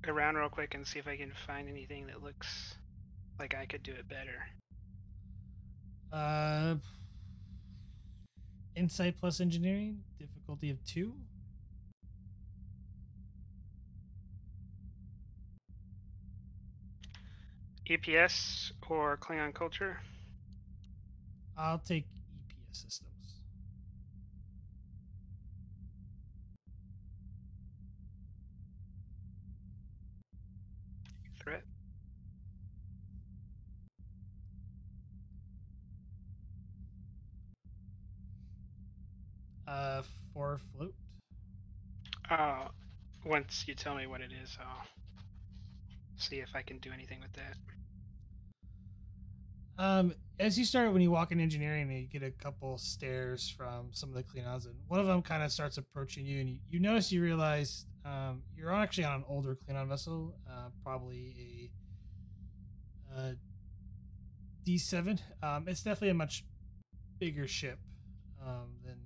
around real quick and see if I can find anything that looks like I could do it better. Insight plus engineering, difficulty of 2. EPS or Klingon culture? I'll take EPS systems. Threat. For float. Once you tell me what it is, I'll see if I can do anything with that. As you start, when you walk in engineering, you get a couple stares from some of the Klingons, and one of them kind of starts approaching you, and you notice, you realize you're actually on an older Klingon vessel, probably a D7. It's definitely a much bigger ship than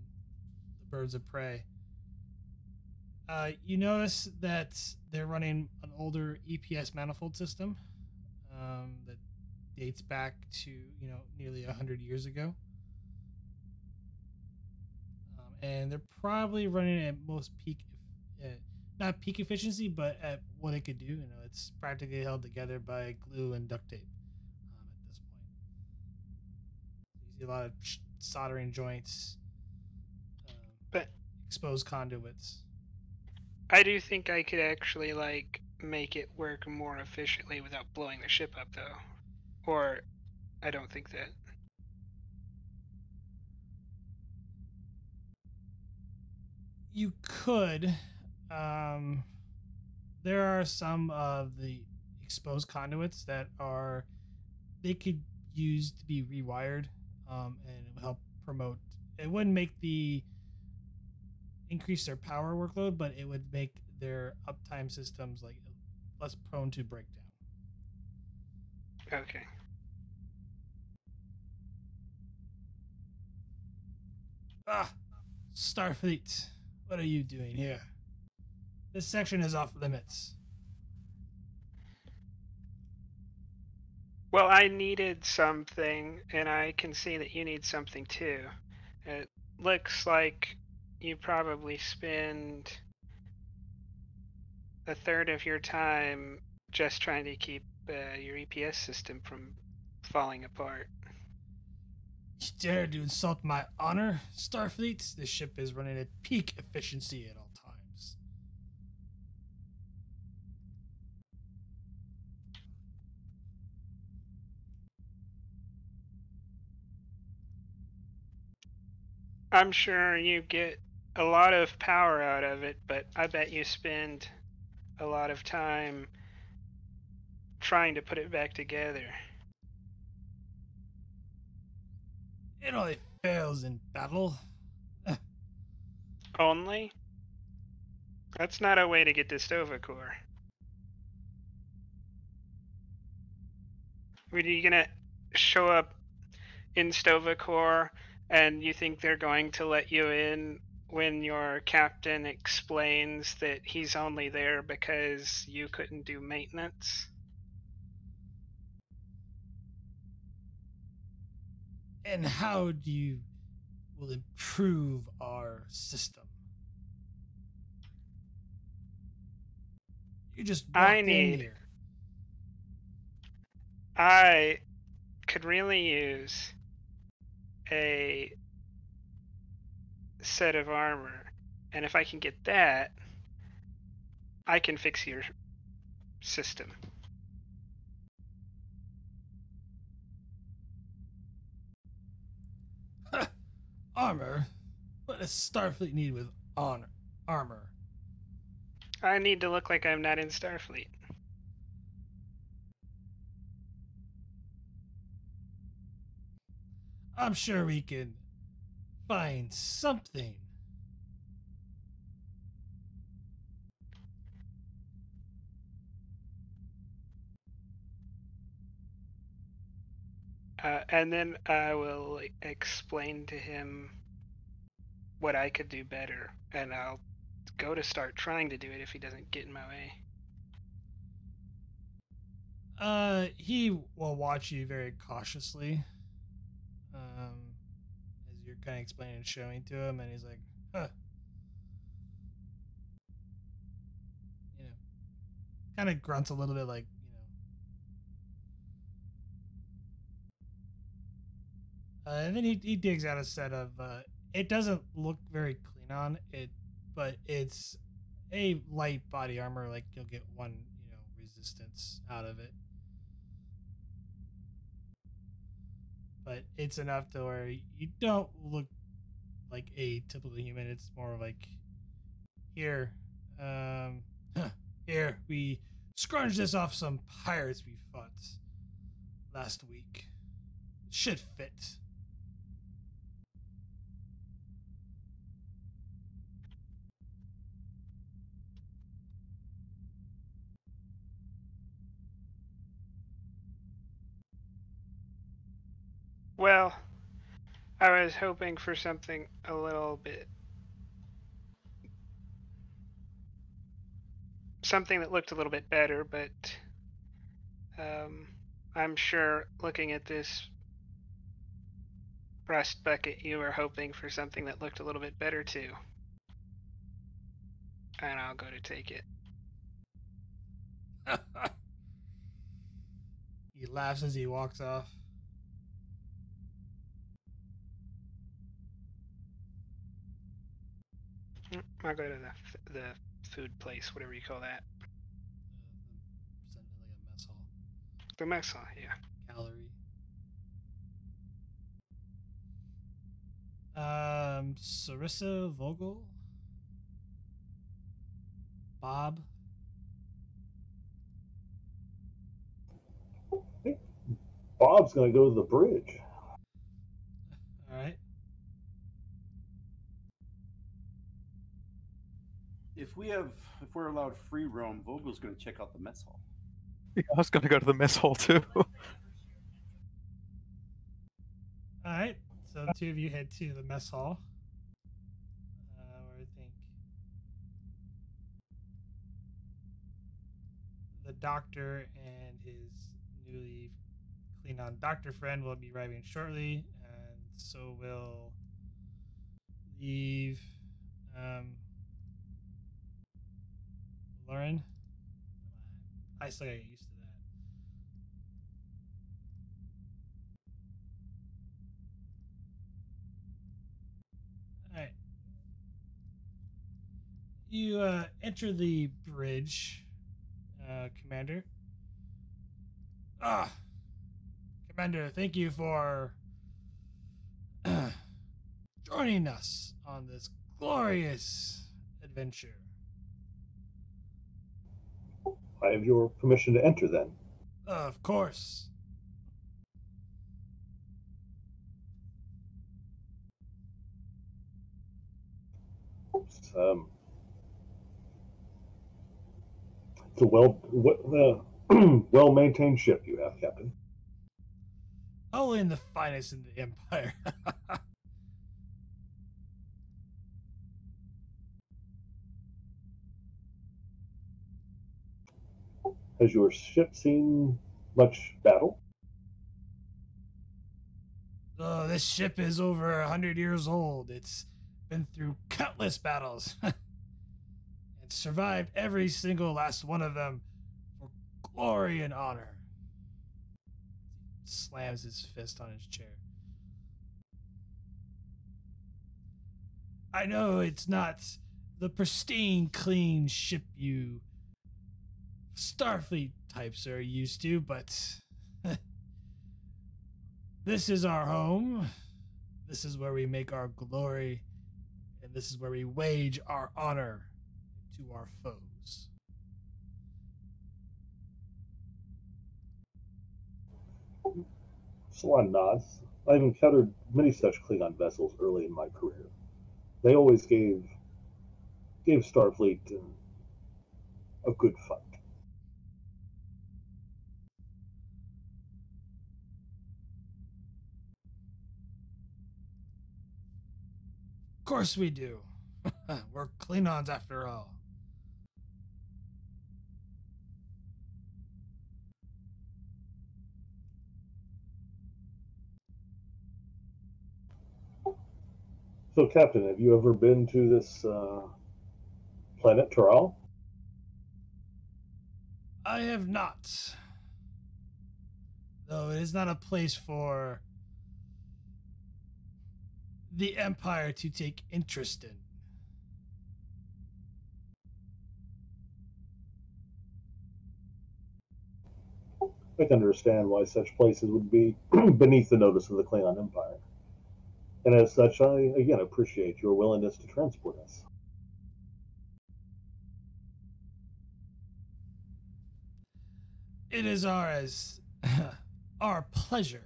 the Birds of Prey. You notice that they're running an older EPS manifold system that dates back to nearly 100 years ago, and they're probably running at most peak, not peak efficiency, but at what it could do. It's practically held together by glue and duct tape at this point. You see a lot of soldering joints, But exposed conduits. I do think I could actually make it work more efficiently without blowing the ship up, though. Or I don't think that. You could. There are some of the exposed conduits that they could use to be rewired, and it would help promote. It wouldn't make increase their power workload, but it would make their uptime systems less prone to breakdown. Okay. Starfleet, what are you doing here? This section is off limits. Well, I needed something, and I can see that you need something too. It looks like you probably spend a third of your time just trying to keep your EPS system from falling apart. You dare to insult my honor, Starfleet? This ship is running at peak efficiency at all times. I'm sure you get a lot of power out of it, but I bet you spend a lot of time trying to put it back together. It only fails in battle. Only? That's not a way to get to Stovacore. Are you gonna show up in Stovacore and you think they're going to let you in when your captain explains that he's only there because you couldn't do maintenance? And how do you will improve our system? You just walked in here. I could really use a set of armor, and if I can get that, I can fix your system. Armor? What does Starfleet need with armor? I need to look like I'm not in Starfleet. I'm sure we can find something. And then I will explain to him what I could do better, and I'll go to start trying to do it if he doesn't get in my way. He will watch you very cautiously. As you're kind of explaining and showing to him, and he's like, huh. You know, kind of grunts a little bit like, and then he digs out a set of, it doesn't look very clean on it, but it's a light body armor, like you'll get one, resistance out of it. But it's enough to where you don't look like a typical human. It's more like, here, here, we scrounged this off some pirates we fought last week. Should fit. Well, I was hoping for something a little bit... something that looked a little bit better, but I'm sure looking at this rust bucket, you were hoping for something that looked a little bit better too. And I'll go to take it. He laughs as he walks off. I'll go to the food place, whatever you call that. Like a mess hall. The mess hall, yeah. Gallery. Sarissa Vogel. Bob. Bob's gonna go to the bridge. All right. If we're allowed free roam, Vogel's going to check out the mess hall. Yeah, I was going to go to the mess hall too. All right. So the two of you head to the mess hall. Where I think the doctor and his newly cleaned on doctor friend will be arriving shortly, and so will leave Lauren. I still gotta get used to that. You enter the bridge, Commander. Commander, thank you for joining us on this glorious adventure. I have your permission to enter then. Of course. It's a well-maintained ship you have, Captain. Only in the finest in the Empire. Has your ship seen much battle? Oh, this ship is over 100 years old. It's been through countless battles. And survived every single last one of them for glory and honor. Slams his fist on his chair. I know it's not the pristine, clean ship you Starfleet types are used to, but this is our home. This is where we make our glory, and this is where we wage our honor to our foes. Salon nods. I've encountered many such Klingon vessels early in my career. They always gave Starfleet a good fight. Of course we do. We're Klingons after all. So, Captain, have you ever been to this planet Taral? I have not. Though it is not a place for the Empire to take interest in. I can understand why such places would be beneath the notice of the Klingon Empire. And as such, I again appreciate your willingness to transport us. It is our pleasure.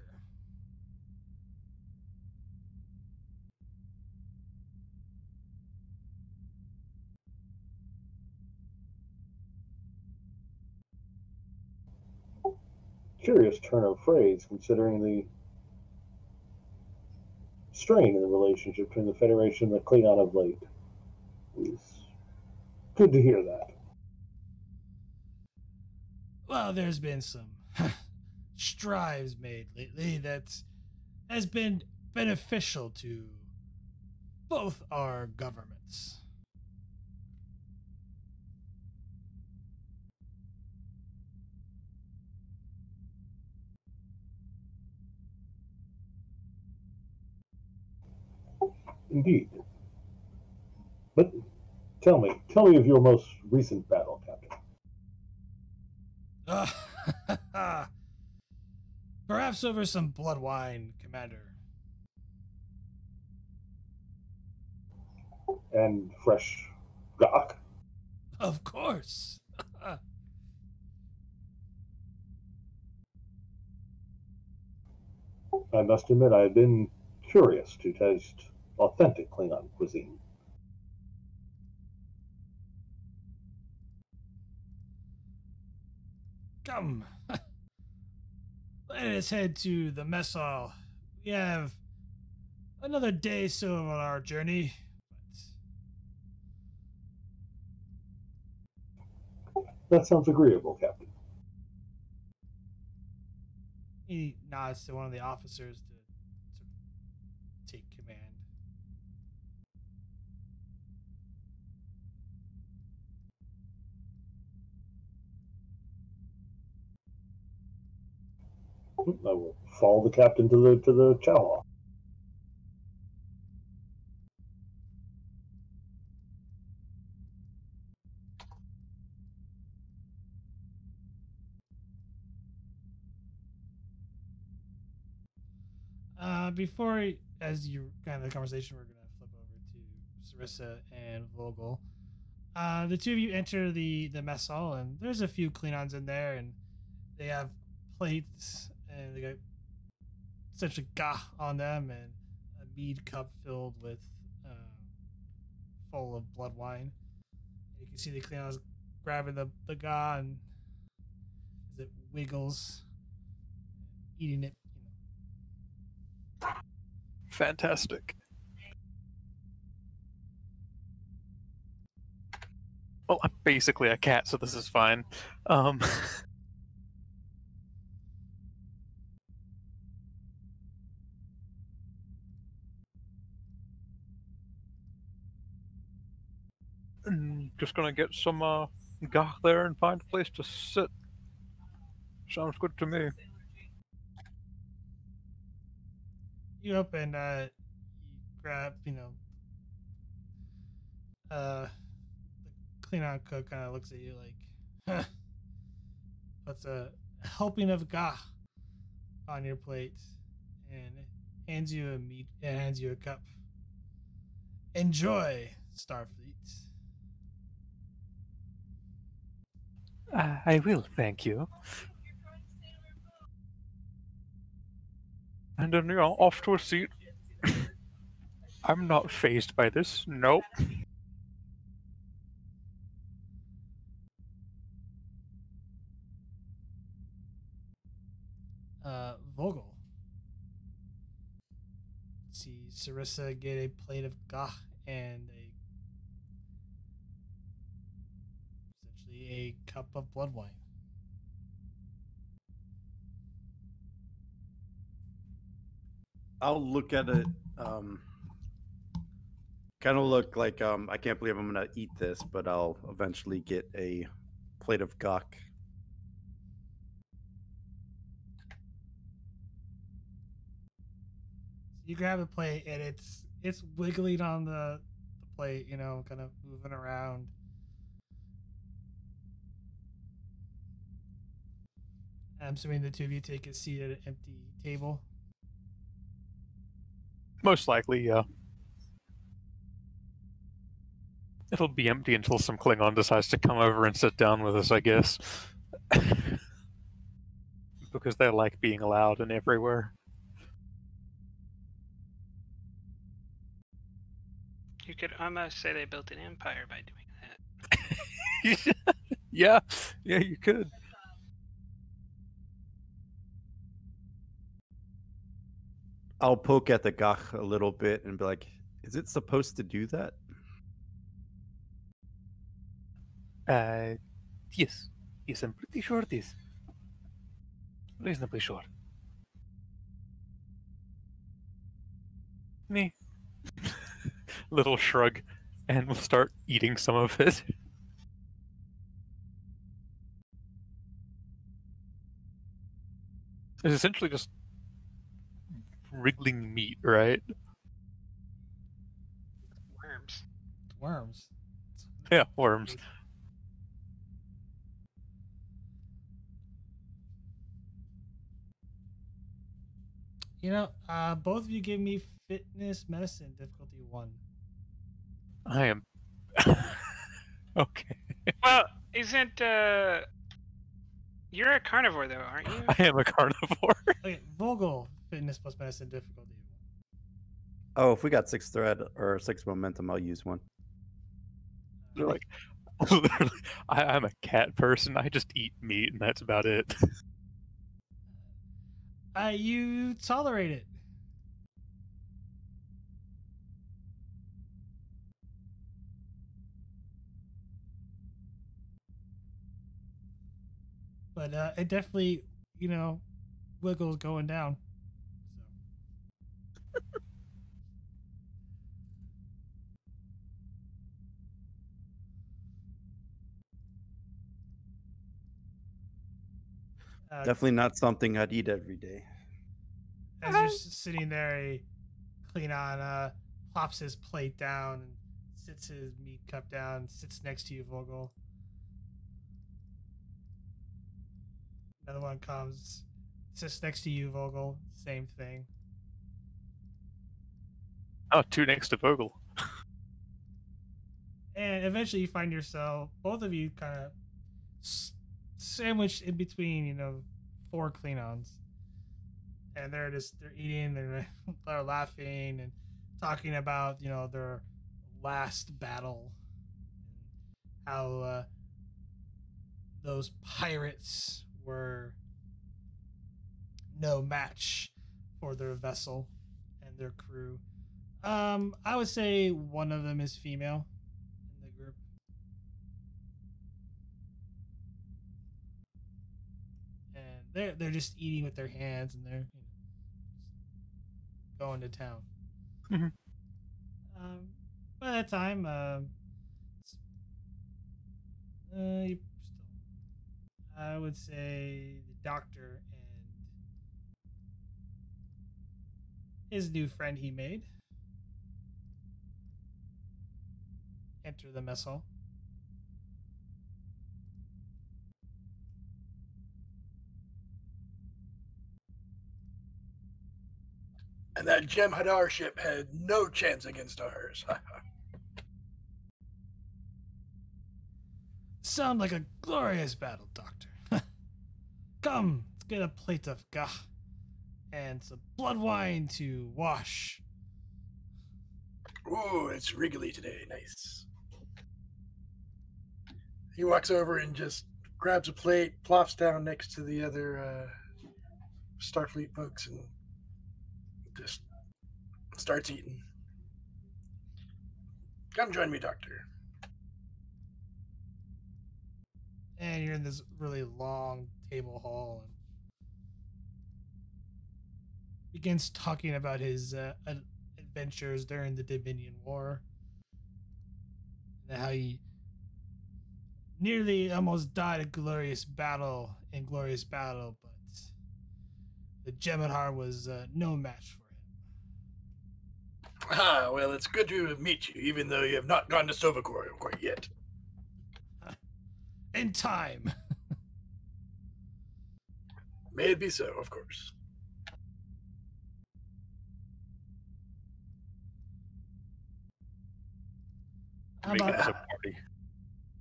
Curious turn of phrase, considering the strain in the relationship between the Federation and the Klingon of late. It's good to hear that. Well, there's been some strives made lately that has been beneficial to both our governments. Indeed. But tell me of your most recent battle, Captain. Perhaps over some blood wine, Commander. And fresh Gok? Of course. I must admit I've been curious to taste authentic Klingon cuisine. Come. Let us head to the mess hall. We have another day so on our journey. That sounds agreeable, Captain. He nods to one of the officers to take command. I will follow the captain to the chow hall. Before, as you kind of the conversation, we're gonna flip over to Sarissa and Vogel. The two of you enter the mess hall, and there's a few Klingons in there, and they have plates, and they got essentially gah on them, and a mead cup filled with full of blood wine. And you can see the Klingons grabbing the gah, and as it wiggles, eating it. Fantastic. Well, I'm basically a cat, so this is fine. Just gonna get some gah there and find a place to sit. Sounds good to me. You open, you grab, the Klingon cook kind of looks at you like, huh, puts a helping of gah on your plate and hands you a cup. Enjoy, Starfleet. I will, thank you. And then, off to a seat. I'm not fazed by this. Nope. Vogel. See Sarissa get a plate of gah and essentially a cup of blood wine. I'll look at it. Kind of look like I can't believe I'm gonna eat this, but I'll eventually get a plate of gok. You grab the plate and it's wiggling on the plate, kind of moving around. I'm assuming the two of you take a seat at an empty table. Most likely, yeah. It'll be empty until some Klingon decides to come over and sit down with us, I guess. Because they like being allowed and everywhere. You could almost say they built an empire by doing that. Yeah, you could. I'll poke at the gach a little bit and be like, "Is it supposed to do that?" Yes. Yes, I'm pretty sure it is. Reasonably sure. Me. Little shrug, and we'll start eating some of it. It's essentially just wriggling meat, right? Worms. Worms. Yeah, worms. Both of you give me fitness medicine difficulty 1. I am. Okay. Well, isn't you're a carnivore though, aren't you? I am a carnivore. Okay, Vogel, fitness plus medicine difficulty 1. Oh, if we got 6 thread or 6 momentum, I'll use one. They're like, literally, I'm a cat person. I just eat meat, and that's about it. You tolerate it. But it definitely, wiggles going down. So. Definitely not something I'd eat every day. As you're sitting there, a Klingon plops his plate down and sits his meat cup down, sits next to you, Vogel. Another one comes, sits next to you, Vogel. Same thing. Oh, two next to Vogel. And eventually you find yourself, both of you kind of sandwiched in between, 4 Klingons. And they're eating, they're laughing and talking about, their last battle. How those pirates were no match for their vessel and their crew. I would say one of them is female in the group. And they're just eating with their hands, and they're going to town. Mm-hmm. By that time, I would say the doctor and his new friend he made enter the mess hall. And that Gem Hadar ship had no chance against ours. Sound like a glorious battle, Doctor. Come, let's get a plate of gah and some blood wine to wash. Ooh, it's wriggly today. Nice. He walks over and just grabs a plate, plops down next to the other Starfleet folks, and just starts eating. Come join me, Doctor. And you're in this really long table hall and begins talking about his adventures during the Dominion War and how he nearly almost died a glorious battle, but the Jem'Hadar was no match for him. Ah, well, it's good to meet you, even though you have not gone to Sovacor quite yet. In time. May it be so, of course. Making this a party.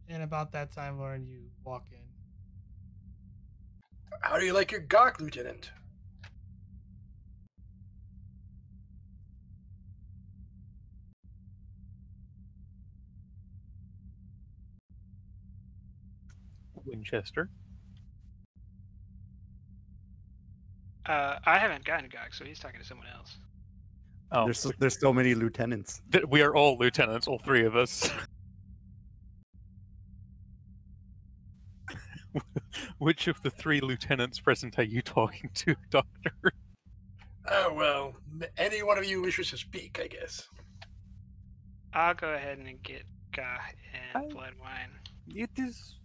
And about that time, Lauren, you walk in. How do you like your gawk, Lieutenant? Winchester. I haven't gotten Gog, so he's talking to someone else. Oh, There's so many lieutenants. We are all lieutenants, all three of us. Which of the 3 lieutenants present are you talking to, Doctor? Oh, well, any one of you wishes to speak, I guess. I'll go ahead and get Gah and blood wine. It is...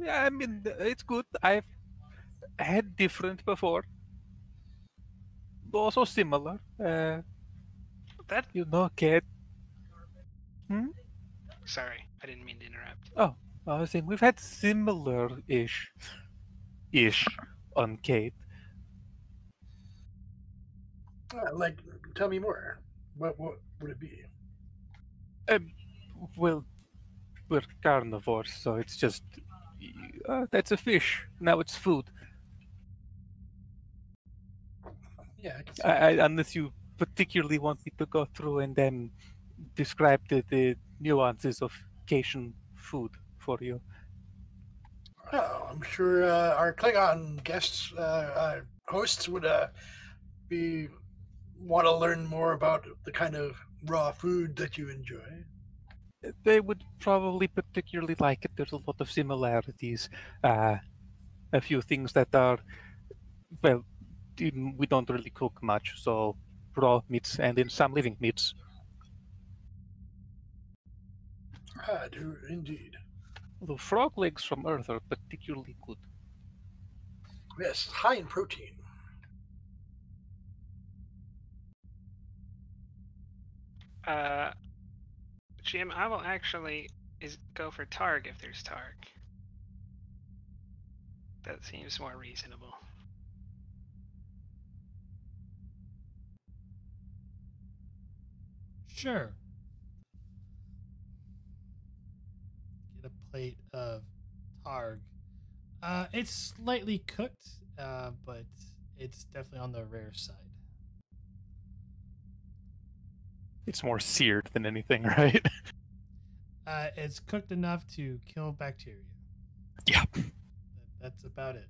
I mean, it's good. I've had different before. Also similar. That... Cat. Sorry, I didn't mean to interrupt. Oh, I was saying we've had similar-ish on Kate. Tell me more. What would it be? Well, we're carnivores, so it's just that's a fish. Now it's food. Yeah, I can see unless you particularly want me to go through and then describe the nuances of Cation food for you. Oh, I'm sure our Klingon guests, hosts would want to learn more about the kind of raw food that you enjoy. They would probably particularly like it. There's a lot of similarities. A few things that are, well, we don't really cook much, so raw meats and in some living meats. Ah, do indeed. Although frog legs from Earth are particularly good. Yes, high in protein. Jim, I will actually go for Targ if there's Targ. That seems more reasonable. Sure. Get a plate of targ. It's slightly cooked, but it's definitely on the rare side. It's more seared than anything, right? It's cooked enough to kill bacteria. Yeah. That's about it.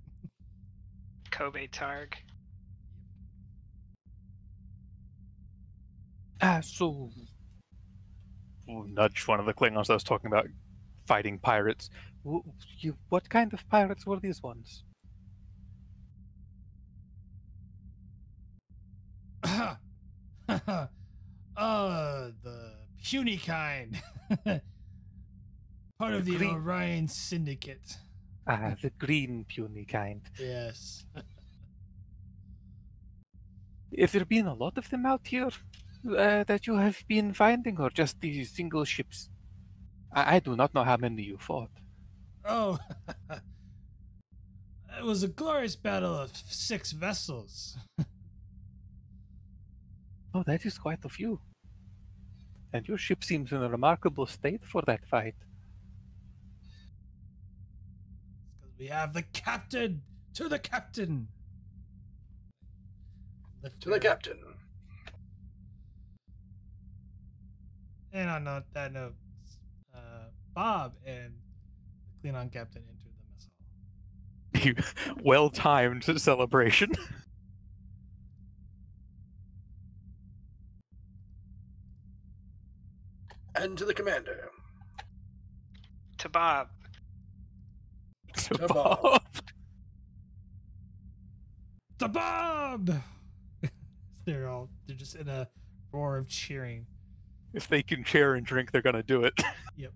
Kobe Targ. So we'll nudge one of the Klingons I was talking about fighting pirates. What kind of pirates were these ones? The puny kind. Part of The the green- Orion Syndicate. The green puny kind. Yes. Have there been a lot of them out here that you have been finding, or just these single ships? I do not know how many you fought. Oh, it was a glorious battle of 6 vessels. Oh, that is quite a few. And your ship seems in a remarkable state for that fight. Because we have the captain. To the captain. To the captain. And on that note, Bob and the Klingon captain entered the mess hall. Well-timed celebration. And to the commander. To Bob. To Bob. To Bob! they're just in a roar of cheering. If they can share and drink, they're gonna do it. Yep.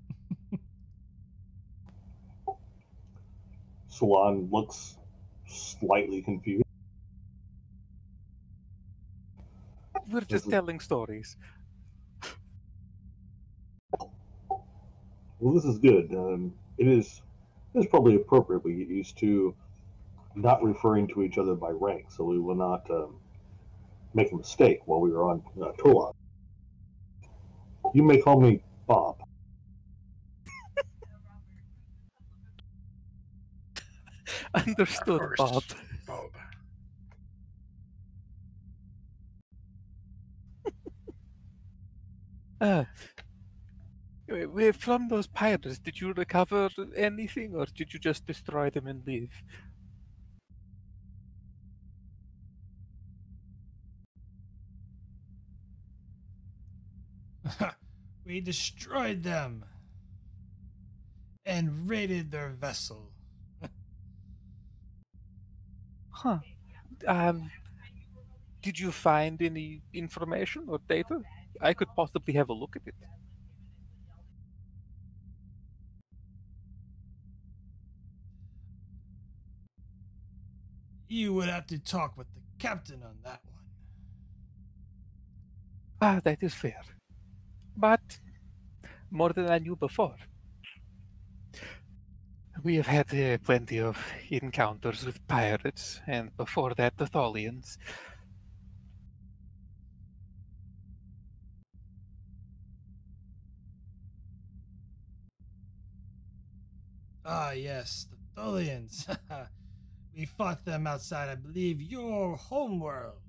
Salon looks slightly confused. We're just telling stories. Well, this is good. It's probably appropriate we get used to not referring to each other by rank, so we will not make a mistake while we are on Tola. You may call me Bob. Understood, Bob. Bob. From those pirates, did you recover anything, or did you just destroy them and leave? We destroyed them and raided their vessel. Huh. Did you find any information or data? I could possibly have a look at it. You would have to talk with the captain on that one. That is fair. But more than I knew before. We have had plenty of encounters with pirates, and before that, the Tholians. Ah, yes, the Tholians. We fought them outside, I believe, your homeworld.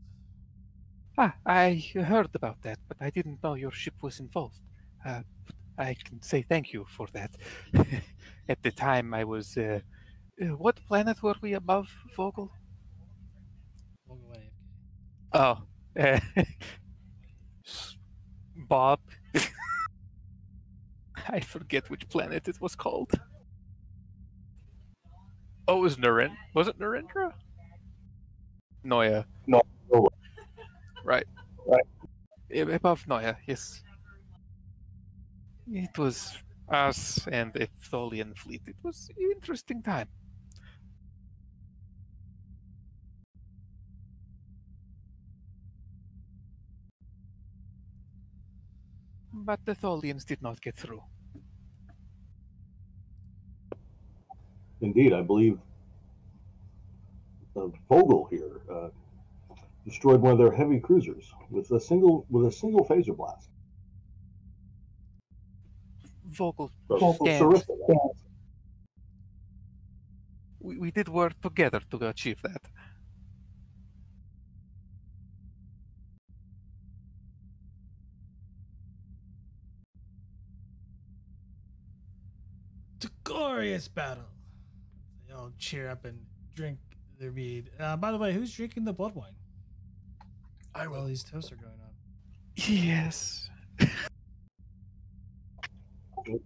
I heard about that, but I didn't know your ship was involved. I can say thank you for that. At the time, I was... what planet were we above, Vogel? Vogel AFK. Oh. Bob. I forget which planet it was called. Oh, it was Naren. Was it Narendra? Noya. No. Right. Above Noya, yes. It was us and a Tholian fleet. It was an interesting time. But the Tholians did not get through. Indeed, I believe Vogel here destroyed one of their heavy cruisers with a single phaser blast. Vogel, Vogel, stand. We did work together to achieve that. It's a glorious battle. They all cheer up and drink their mead. By the way, who's drinking the blood wine? I will. All these toasts are going on. Yes.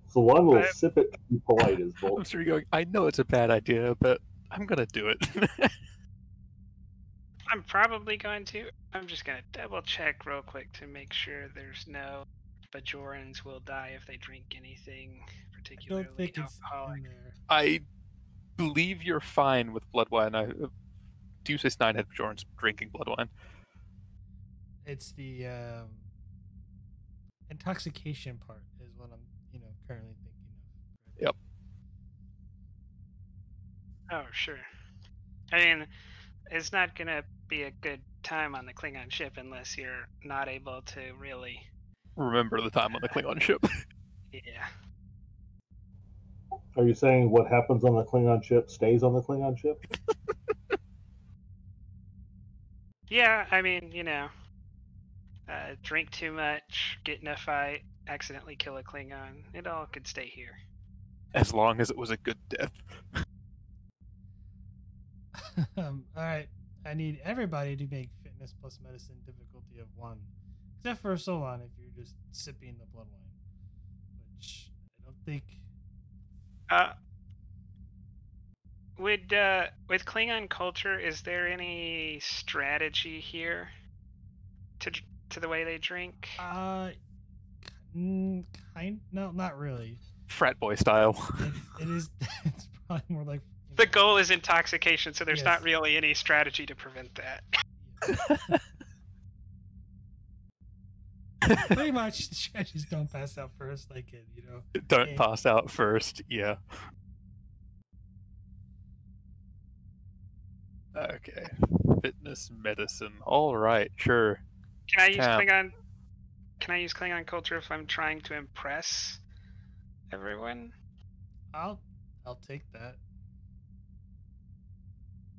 So one will I- sip it to be polite as I'm Volk. sure you're going, I know it's a bad idea, but I'm going to do it. I'm probably going to. I'm just going to double check real quick to make sure there's no Bajorans will die if they drink anything I particularly don't think it's alcoholic. in there. I believe you're fine with blood wine. Deuce's 9 had Bjorn's drinking blood wine. It's the intoxication part is what I'm, currently thinking of. Yep. Oh, sure. I mean, it's not going to be a good time on the Klingon ship unless you're not able to really. Remember the time on the Klingon ship. Yeah. Are you saying what happens on the Klingon ship stays on the Klingon ship? Yeah, I mean, drink too much, get in a fight, accidentally kill a Klingon. It all could stay here. As long as it was a good death. All right. I need everybody to make fitness plus medicine difficulty of 1. Except for Solon if you're just sipping the blood wine. Which I don't think. With Klingon culture, is there any strategy here to the way they drink? No, not really. Frat boy style. It is. It's probably more like. The goal is intoxication, so there's Yes. not really any strategy to prevent that. Pretty much, the strategies don't pass out first, like it, Don't And- pass out first, yeah. Okay. Fitness medicine. Alright, sure. Can I use Champ. Klingon? Can I use Klingon culture if I'm trying to impress everyone? I'll take that.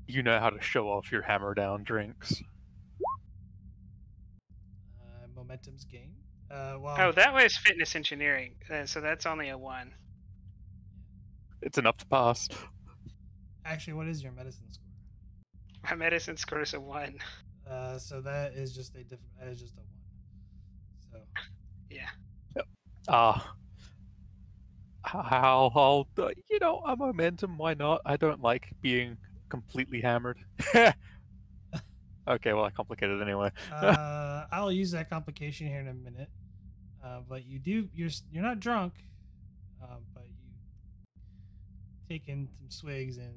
You know how to show off your hammer down drinks. Momentum's gained. Well. Oh, that was fitness engineering, so that's only a 1. It's enough to pass. Actually, what is your medicine score? My medicine score is a 1. So that is just a different. That is just a 1. So. Yeah. I'll a momentum, why not? I don't like being completely hammered. Okay, well, I complicated it anyway. I'll use that complication here in a minute. But you're not drunk, but you taken some swigs and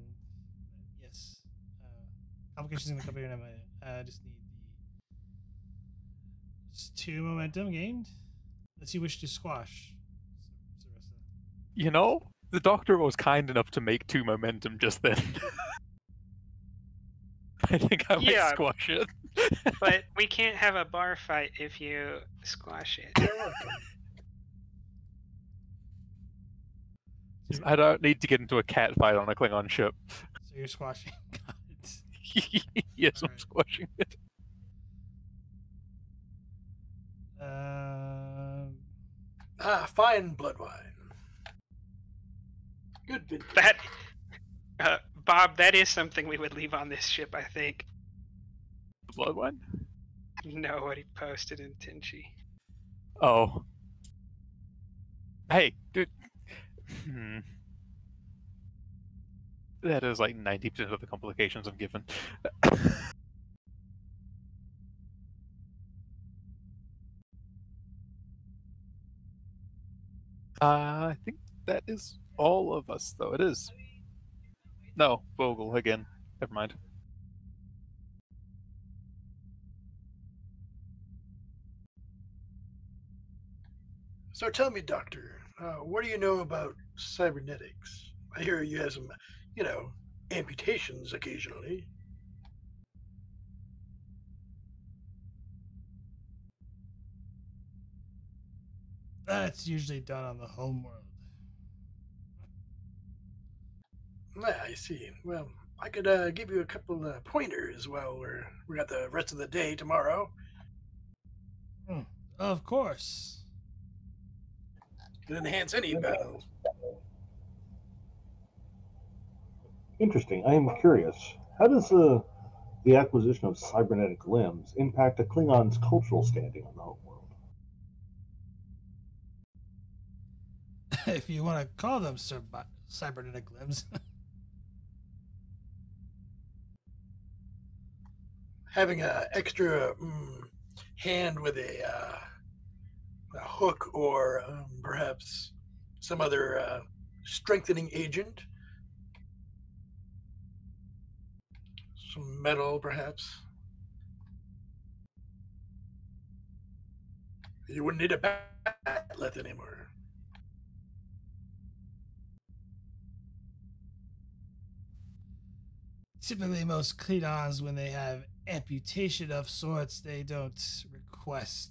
yes, complication's gonna come here in a minute. I just need just 2 momentum gained. Unless you wish to squash, Sarissa. The doctor was kind enough to make 2 momentum just then. I think I might Yeah. squash it. But we can't have a bar fight if you squash it. I don't need to get into a cat fight on a Klingon ship. So you're squashing. Got it. Yes, I'm Alright. squashing it. Fine blood wine. Good vintage. That, Bob, that is something we would leave on this ship, I think. The blood wine? No, what he posted in Tenshi. Oh. Hey, dude. That is like 90% of the complications I'm given. I think that is all of us, though. It is. No, Vogel again. Never mind. So tell me, Doctor, what do you know about cybernetics? I hear you have some, amputations occasionally. That's usually done on the home world. Yeah, I see. Well, I could give you a couple pointers while we got the rest of the day tomorrow. Of course. Could enhance any battle. Interesting. I am curious. How does the acquisition of cybernetic limbs impact a Klingon's cultural standing on the homeworld? If you want to call them cybernetic limbs. Having an extra hand with a hook or perhaps some other strengthening agent. Some metal, perhaps. You wouldn't need a bat'leth anymore. Typically, most Klingons, when they have amputation of sorts, they don't request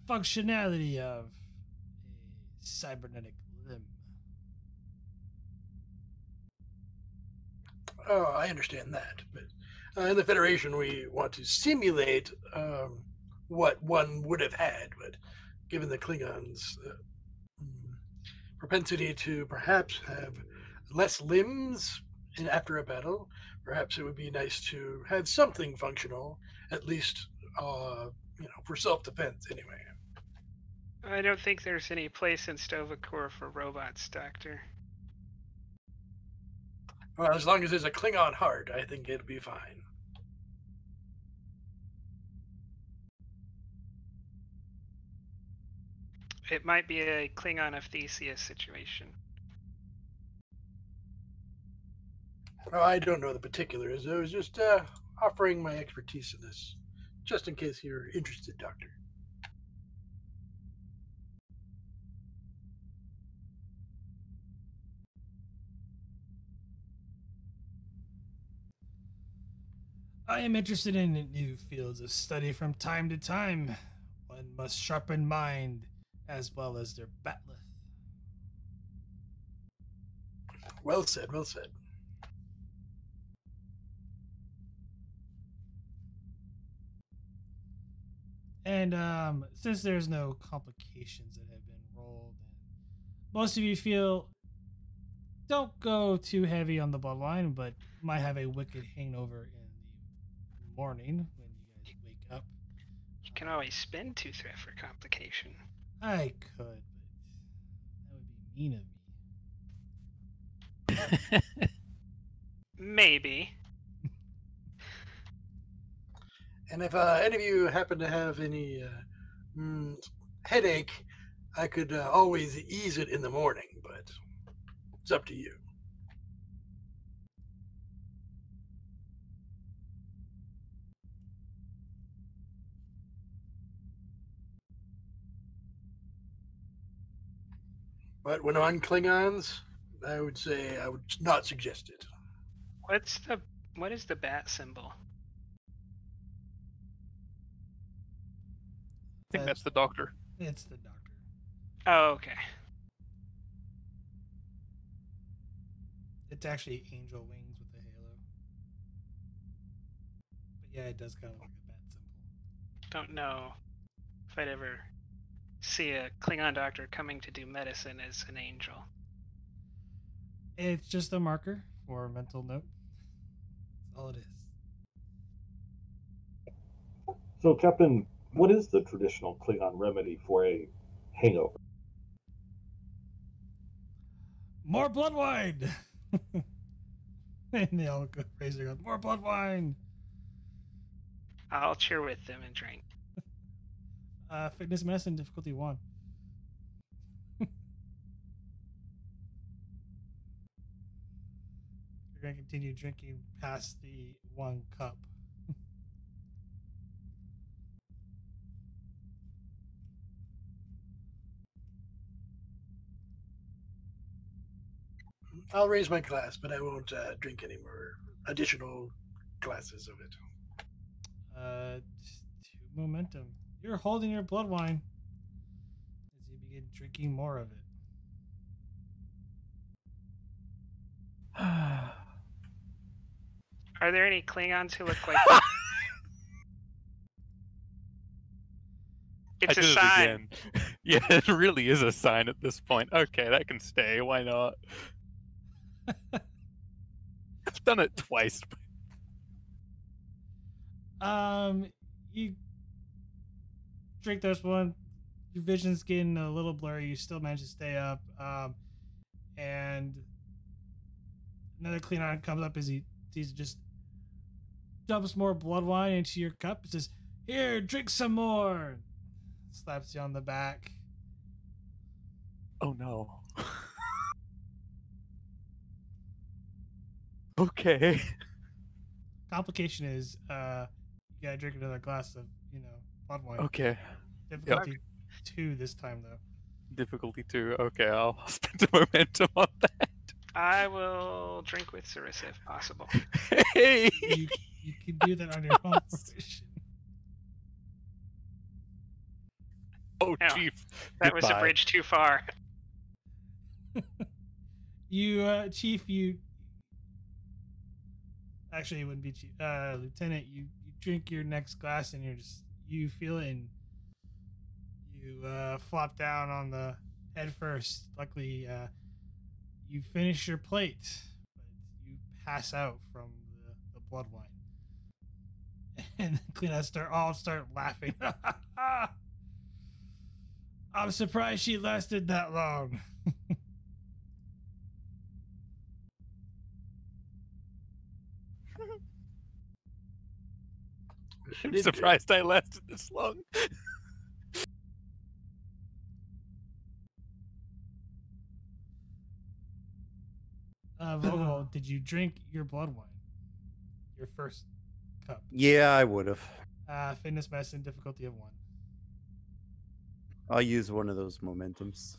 the functionality of a cybernetic limb. Oh, I understand that. But in the Federation, we want to simulate what one would have had. But given the Klingons' propensity to perhaps have less limbs after a battle, perhaps it would be nice to have something functional, at least for self-defense anyway. I don't think there's any place in Stovacor for robots, Doctor. Well, as long as there's a Klingon heart, I think it'll be fine. It might be a Klingon of Theseus situation. Oh, I don't know the particulars. I was just offering my expertise in this, just in case you're interested, Doctor. I am interested in new fields of study from time to time. One must sharpen mind as well as their bat'leth. Well said, well said. And since there's no complications that have been rolled, and most of you feel don't go too heavy on the bloodline, but might have a wicked hangover in the morning when you guys wake up. You can always spend 2 threat for complication. I could, but that would be mean of me. Maybe. And if any of you happen to have any headache, I could always ease it in the morning, but it's up to you. But when on Klingons, I would say I would not suggest it. What is the bat symbol? I think that's the Doctor. It's the Doctor. Oh, okay. It's actually angel wings with a halo. But yeah, it does kind of look like a bat symbol. Don't know if I'd ever see a Klingon doctor coming to do medicine as an angel. It's just a marker for a mental note. That's all it is. So, Captain, what is the traditional Klingon remedy for a hangover? More blood wine! And they all go crazy. Go, more blood wine! I'll cheer with them and drink. Fitness medicine difficulty 1. You're going to continue drinking past the 1 cup. I'll raise my glass, but I won't drink any more additional glasses of it. 2 momentum. You're holding your blood wine. begin drinking more of it. Are there any Klingons who look like? I It's a did it sign. again. Yeah, it really is a sign at this point. Okay, that can stay. Why not? I've done it twice. You drink this one. Your vision's getting a little blurry. You still manage to stay up. And another Klingon comes up as he just dumps more blood wine into your cup. It says, "Here, drink some more." Slaps you on the back. Oh no. Okay. Complication is, you gotta drink another glass of, blood wine. Okay. Difficulty 2 this time, though. Difficulty 2. Okay, I'll spend a momentum on that. I will drink with Sarissa if possible. Hey! You can do that on your own fruition. Oh, No, Chief. That was a goodbye. bridge too far. Chief, actually, it wouldn't be Chief. Lieutenant, you drink your next glass and you feel it and you flop down on the head first. Luckily, you finish your plate, but you pass out from the blood wine. And the Klingons all start laughing. I'm surprised she lasted that long. I'm surprised I lasted this long. Vogel, did you drink your blood wine? Your first cup? Yeah, I would have. Fitness medicine, difficulty of 1. I'll use one of those momentums.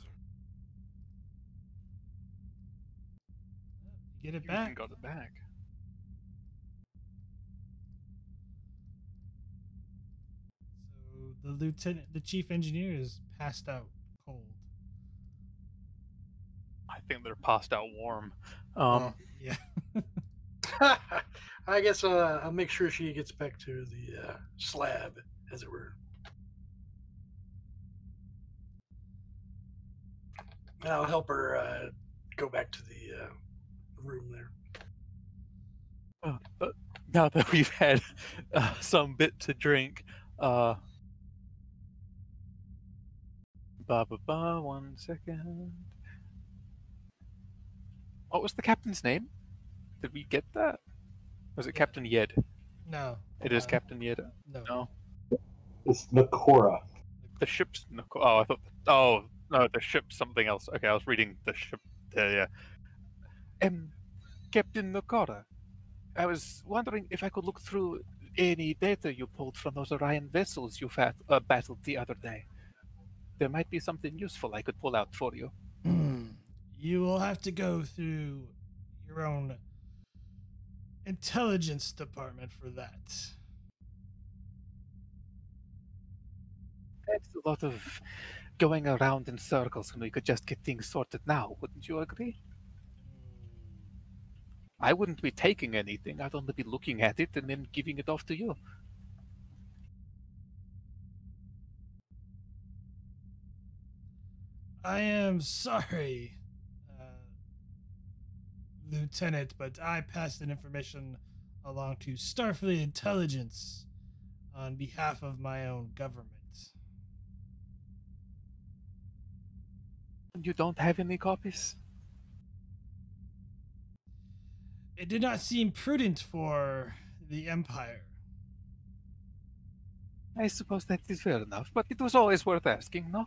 Get it You back. even got it back. So the chief engineer is passed out cold. I think they're passed out warm. Yeah. I guess I'll make sure she gets back to the slab, as it were. And I'll help her go back to the room there. But now that we've had some bit to drink, one second. What was the captain's name? Did we get that? Was it Captain Yed? No. It is Captain Yed. No. No. It's Nakora. The ship's oh, I thought. Oh no, the ship's something else. Okay, I was reading the ship. Yeah. Captain Nakora, I was wondering if I could look through any data you pulled from those Orion vessels you battled the other day. There might be something useful I could pull out for you. You will have to go through your own intelligence department for that. That's a lot of going around in circles when we could just get things sorted now, wouldn't you agree? I wouldn't be taking anything. I'd only be looking at it and then giving it off to you. I am sorry, Lieutenant, but I passed that information along to Starfleet Intelligence on behalf of my own government. You don't have any copies? It did not seem prudent for the Empire. I suppose that is fair enough, but it was always worth asking, no?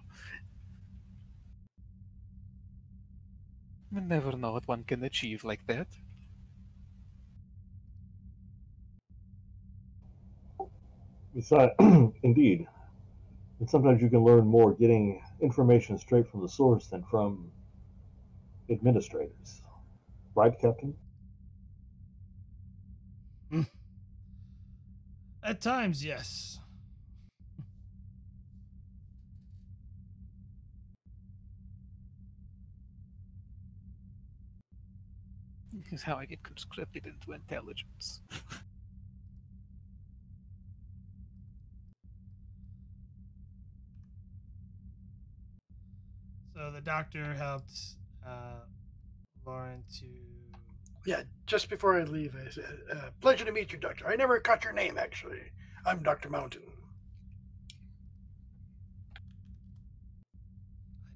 You never know what one can achieve like that. Besides, indeed. And sometimes you can learn more getting information straight from the source than from administrators. Right, Captain? At times, yes. is how I get conscripted into intelligence. So the doctor helped Lauren to. Yeah, just before I leave, I said, pleasure to meet you, Doctor. I never caught your name, actually. I'm Dr. Mountain. I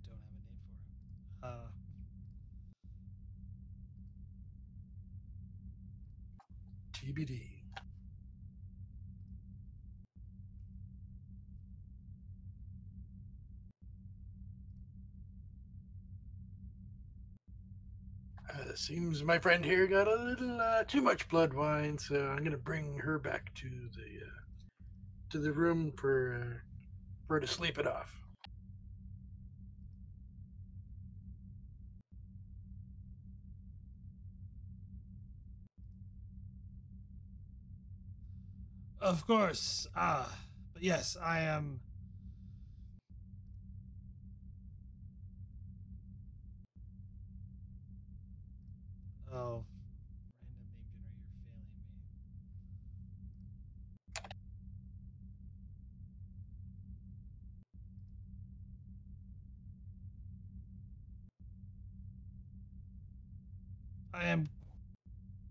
don't have a name for him. TBD. Seems my friend here got a little too much blood wine, so I'm gonna bring her back to the room for her to sleep it off. Of course. But yes, I am. Oh, random name generator failing me. I am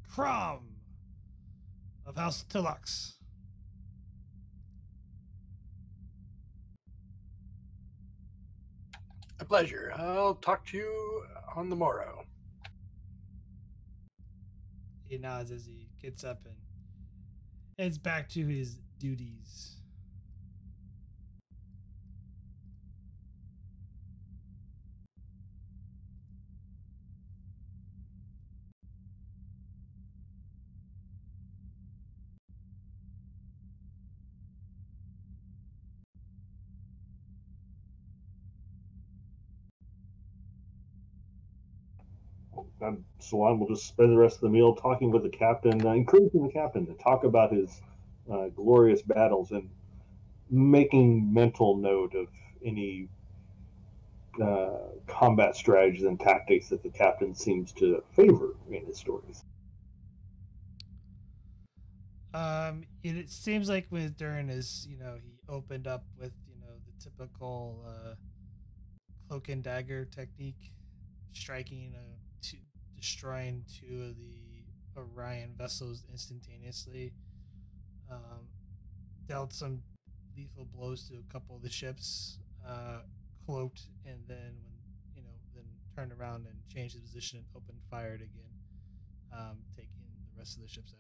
Crom of House Tilux. A pleasure. I'll talk to you on the morrow. He nods as he gets up and heads back to his duties. Salon will just spend the rest of the meal talking with the captain, encouraging the captain to talk about his glorious battles and making mental note of any combat strategies and tactics that the captain seems to favor in his stories. It seems like during his, he opened up with, the typical cloak and dagger technique, striking, destroying two of the Orion vessels instantaneously. Dealt some lethal blows to a couple of the ships, cloaked, and then then turned around and changed his position and opened fire again, taking the rest of the ships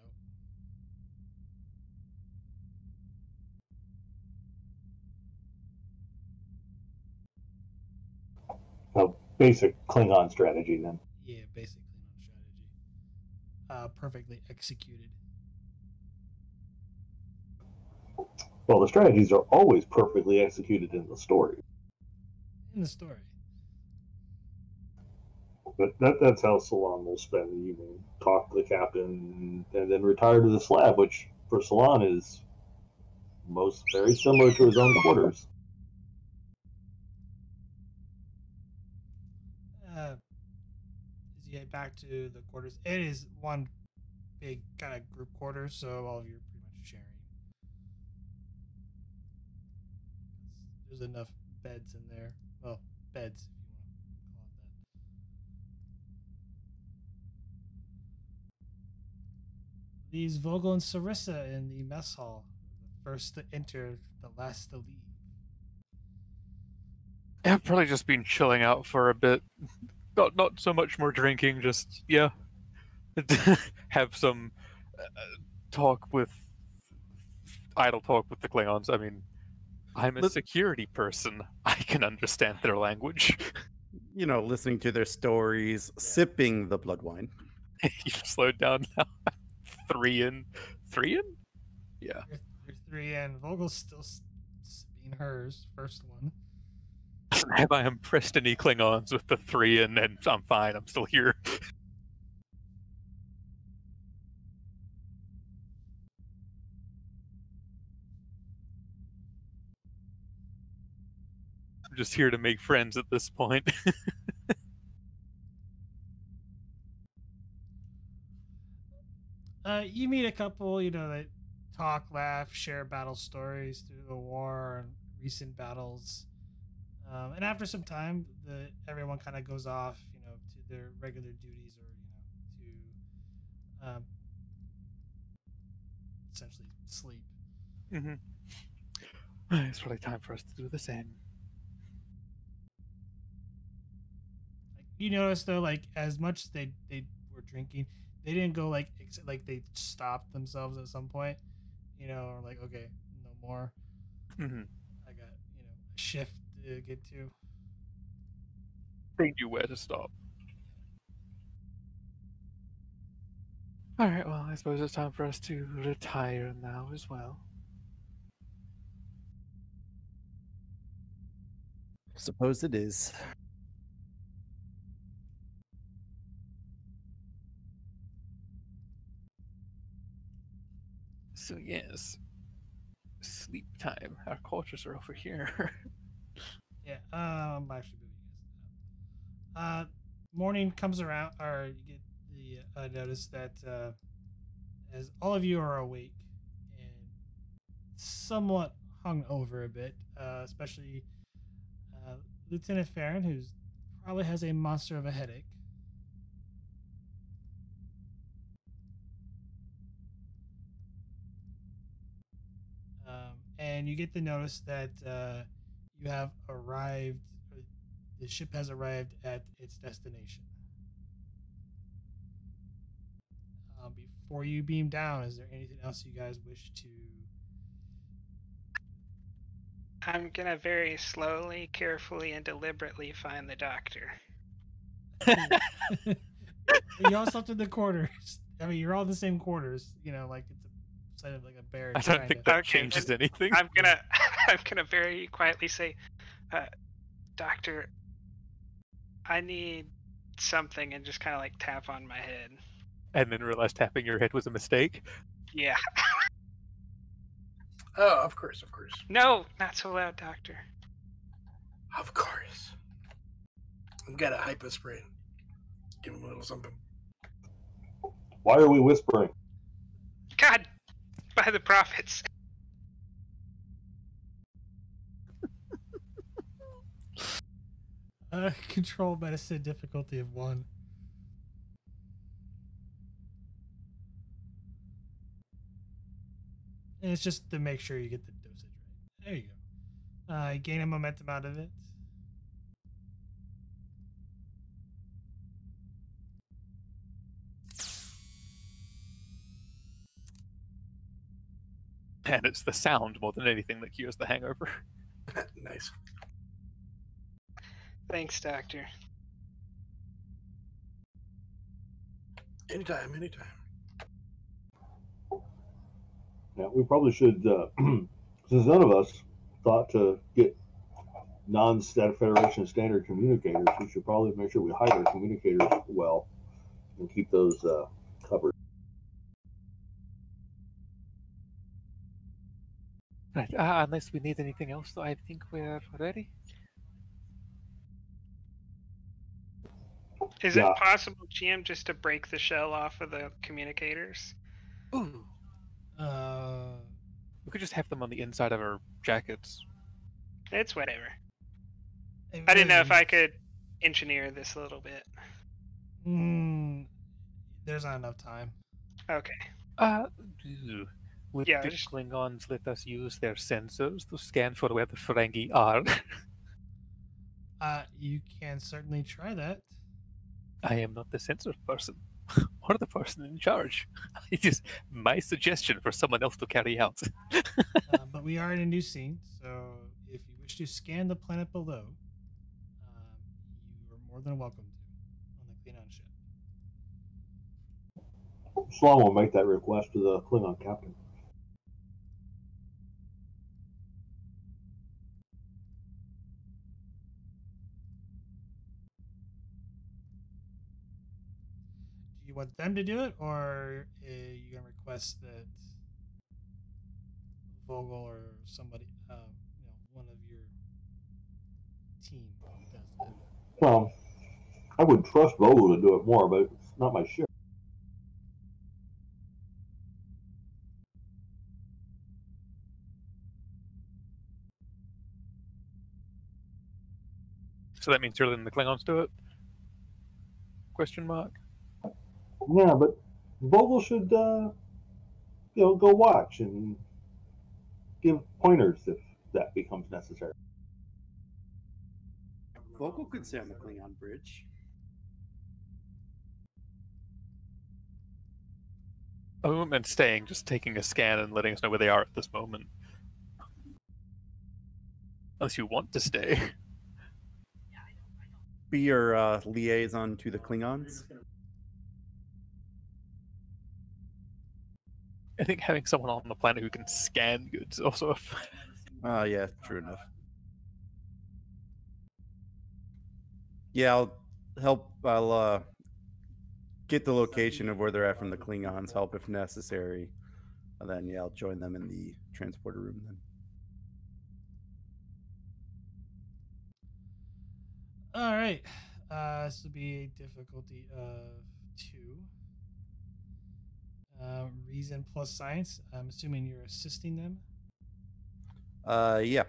out. Basic Klingon strategy, then. Yeah, basic Klingon strategy. Perfectly executed. Well, the strategies are always perfectly executed in the story. In the story. But that's how Salon will spend the evening. Talk to the captain and then retire to the slab, which for Salon is very similar to his own quarters. As you head back to the quarters, it is one big kind of group quarters, so all of you are pretty much sharing. There's enough beds in there. Well, beds, if you want to call it that. Leaves Vogel and Sarissa in the mess hall. The first to enter, the last to leave. I've probably just been chilling out for a bit. Not so much more drinking, just, have some idle talk with the Klingons. I mean, I'm a security person. I can understand their language. Listening to their stories, sipping the blood wine. You've slowed down now. Three in? Yeah. You're 3 in. Vogel's still sipping hers, first one. Have I impressed any Klingons with the 3 in, and I'm fine, I'm still here. I'm just here to make friends at this point. You meet a couple, that talk, laugh, share battle stories through the war and recent battles. And after some time, everyone kind of goes off, to their regular duties or, to essentially sleep. Mm-hmm. It's probably time for us to do the same. Like, you notice though, like as much as they were drinking, they didn't go like they stopped themselves at some point, or like, okay, no more. Mm-hmm. I got a shift to get to. They knew where to stop. All right, well, I suppose it's time for us to retire now as well. Suppose it is. So yes, sleep time. Our quarters are over here. Yeah, I'm actually moving you guys up. Morning comes around, or you get the notice that as all of you are awake and somewhat hung over a bit, especially Lieutenant Farron, who's probably has a monster of a headache. And you get the notice that you have arrived, or the ship has arrived at its destination. Before you beam down, is there anything else you guys wish to? I'm gonna very slowly, carefully, and deliberately find the doctor. You all slept in the quarters. I mean, you're all in the same quarters. Like it's a side of like a barracks. I don't think that Okay, changes anything. I'm gonna very quietly say, Doctor, I need something, and just kind of like tap on my head. And then realize tapping your head was a mistake. Yeah. Oh, of course. No, not so loud, Doctor. Of course. I've got a hypospray. Give him a little something. Why are we whispering? God, by the prophets. Control medicine difficulty of 1. And it's just to make sure you get the dosage right. There you go. You gain a momentum out of it. And it's the sound more than anything that cures the hangover. Nice. Thanks, Doctor. Anytime. Yeah, we probably should, since none of us thought to get non-Stat Federation standard communicators, we should probably make sure we hide our communicators well and keep those covered. Right, unless we need anything else, so I think we're ready. Is it possible, GM, just to break the shell off of the communicators? Ooh. We could just have them on the inside of our jackets. It's whatever. I didn't know if I could engineer this a little bit. There's not enough time. Okay. Would Yeah, the just- Klingons let us use their sensors to scan for where the Ferengi are? You can certainly try that. I am not the sensor person or the person in charge. It is my suggestion for someone else to carry out. But we are in a new scene, so if you wish to scan the planet below, you are more than welcome to on the Klingon ship. Sloan will make that request to the Klingon captain. Do you want them to do it, or are you gonna request that Vogel or somebody, one of your team does it? Well, I would trust Vogel to do it more, but it's not my ship. So that means you're letting the Klingons do it? Question mark. Yeah, but Vogel should, go watch and give pointers if that becomes necessary. Vogel could stay on the Klingon bridge. I wouldn't meant staying, just taking a scan and letting us know where they are at this moment. Unless you want to stay. Be your liaison to the Klingons. I think having someone on the planet who can scan goods also. Yeah, true enough. Yeah, I'll help. I'll get the location of where they're at from the Klingons. Help if necessary, and then I'll join them in the transporter room. Then. All right. This will be a difficulty of 2. Reason plus science. I'm assuming you're assisting them. Yeah.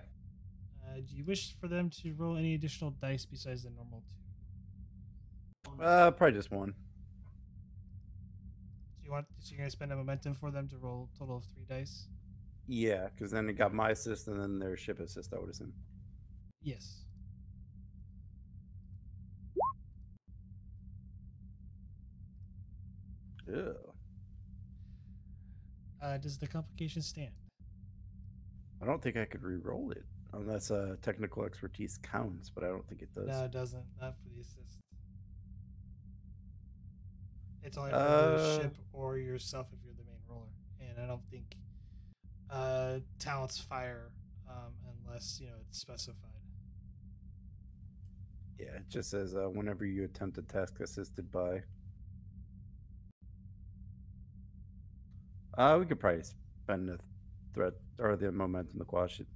Do you wish for them to roll any additional dice besides the normal 2? Probably just one. So you're gonna spend a momentum for them to roll a total of 3 dice? Yeah, because then it got my assist and then their ship assist, I would assume. Yes. Ew. Does the complication stand? I don't think I could re-roll it unless technical expertise counts, but I don't think it does. No, it doesn't. Not for the assist. It's only for the ship or yourself if you're the main roller, and I don't think talents fire unless it's specified. Yeah, it just says whenever you attempt a task assisted by. We could probably spend the threat or the momentum to quash it.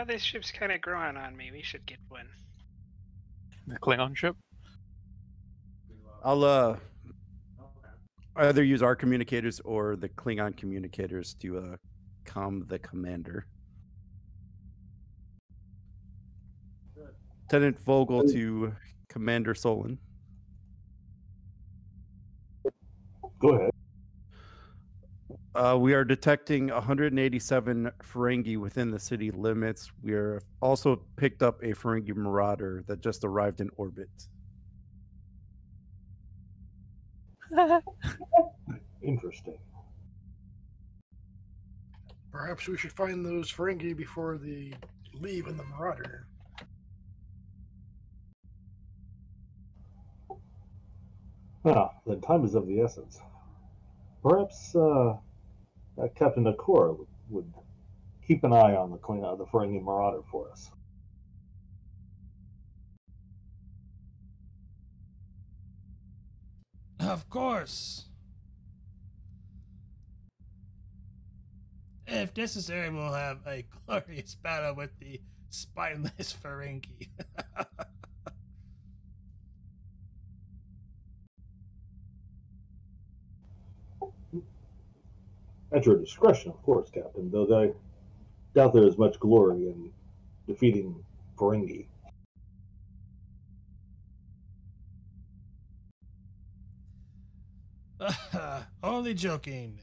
This ship's kind of growing on me. We should get one. The Klingon ship? I'll either use our communicators or the Klingon communicators to calm the commander. Lieutenant Vogel to Commander Solon. Go ahead. We are detecting 187 Ferengi within the city limits. We are also picked up a Ferengi marauder that just arrived in orbit. Interesting. Perhaps we should find those Ferengi before they leave in the Marauder. Then time is of the essence. Perhaps Captain Nakora would keep an eye on the Ferengi Marauder for us. Of course. If necessary, we'll have a glorious battle with the spineless Ferengi. At your discretion, of course, Captain, though I doubt there is much glory in defeating Ferengi. Only joking,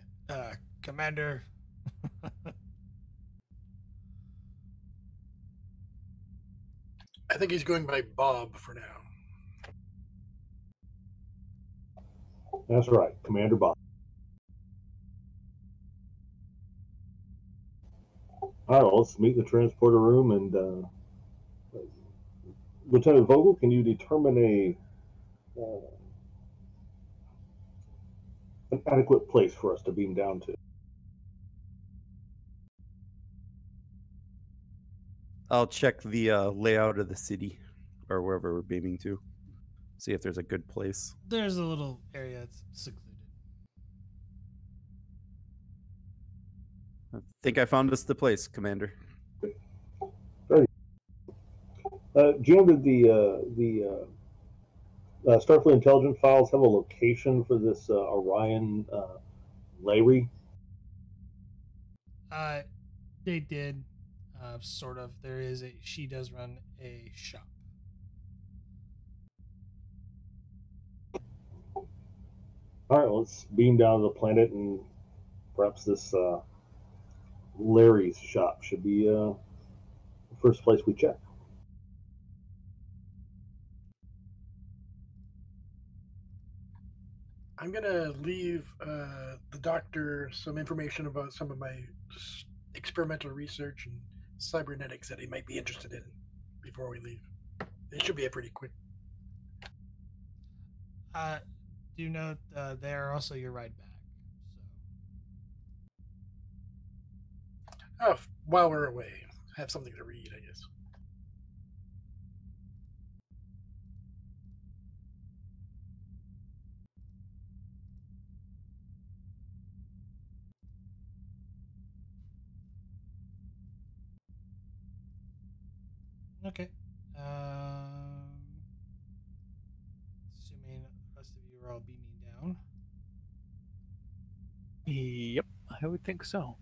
Commander. I think he's going by Bob for now. That's right, Commander Bob. All right, well, let's meet in the transporter room. And Lieutenant Vogel, can you determine an adequate place for us to beam down to? I'll check the layout of the city or wherever we're beaming to. See if there's a good place. There's a little area that's secluded. I think I found us the place, Commander. Jim, did the Starfleet intelligence files have a location for this Orion Larry? They did, sort of. She does run a shop. All right, let's beam down to the planet, and perhaps this Larry's shop should be the first place we check. I'm going to leave the doctor some information about some of my experimental research and cybernetics that he might be interested in before we leave. It should be a pretty quick. Do note they are also your ride back. Oh, while we're away, have something to read, I guess. Okay. Assuming the rest of you are all beaming down. Yep, I would think so.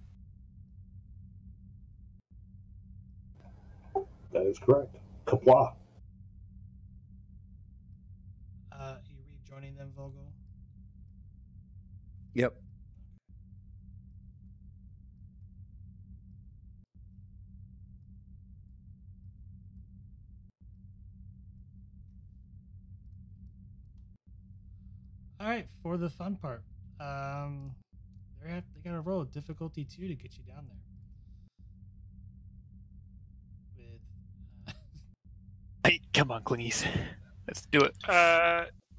That is correct. Kapla. You rejoining them, Vogel? Yep. All right, for the fun part, they got to roll difficulty 2 to get you down there. With Hey, come on, Clingies. Let's do it.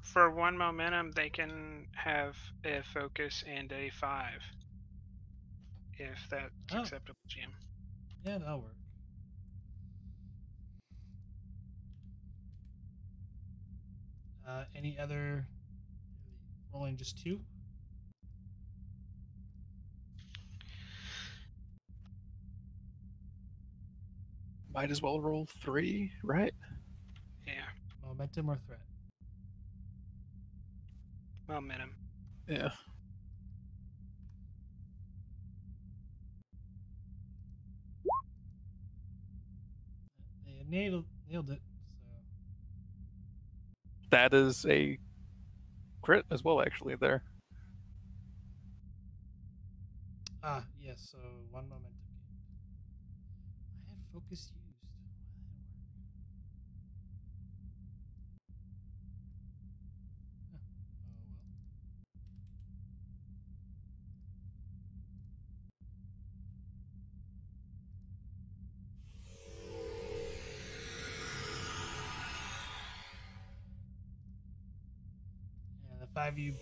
For 1 momentum, they can have a focus and a 5. If that's acceptable, Jim. Yeah, that'll work. Any other rolling just 2? Might as well roll 3, right? Yeah. Momentum or threat? Momentum. Yeah. They nailed it. So That is a crit as well, actually, there. Yes. So 1 momentum gained. I had focus used. Huh. Oh well. And the 5 you.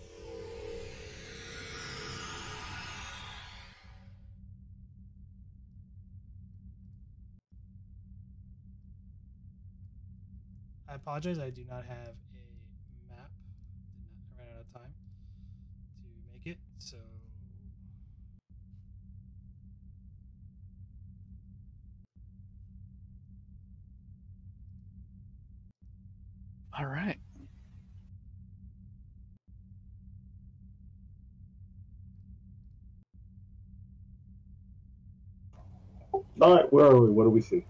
I apologize. I do not have a map. I ran out of time to make it. So All right. All right, where are we? What do we see?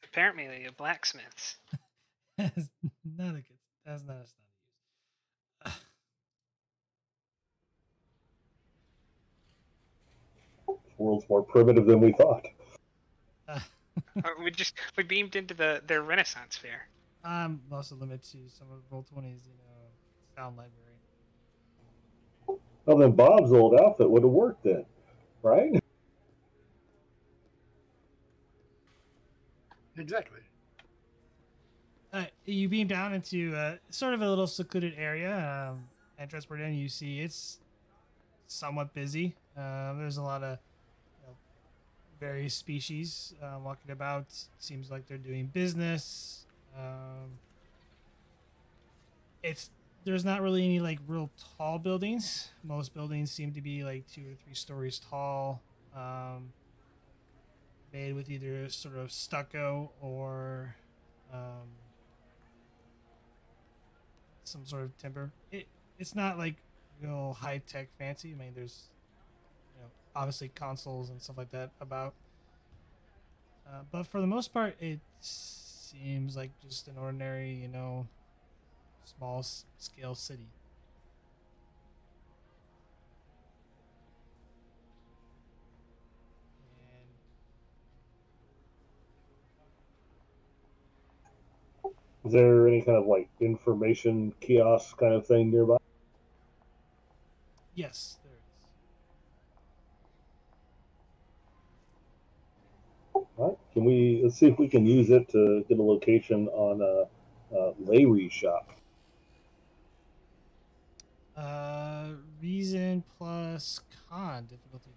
Apparently, a blacksmith's. that's not a good. That's not a stun to use. world's more primitive than we thought. We beamed into their Renaissance fair. Also limit to some of Roll20's, sound library. Well, then Bob's old outfit would have worked then, right? Exactly. You beam down into sort of a little secluded area. And transport in, you see it's somewhat busy. There's a lot of various species walking about. Seems like they're doing business. There's not really any like real tall buildings. Most buildings seem to be like 2 or 3 stories tall, made with either sort of stucco or some sort of timber. It's not like real high tech fancy. I mean, there's obviously consoles and stuff like that about, but for the most part, it seems like just an ordinary, small scale city. Is there any kind of like information kiosk kind of thing nearby? Yes, there is. All right. Let's see if we can use it to get a location on a Larry shop. Reason plus con difficulty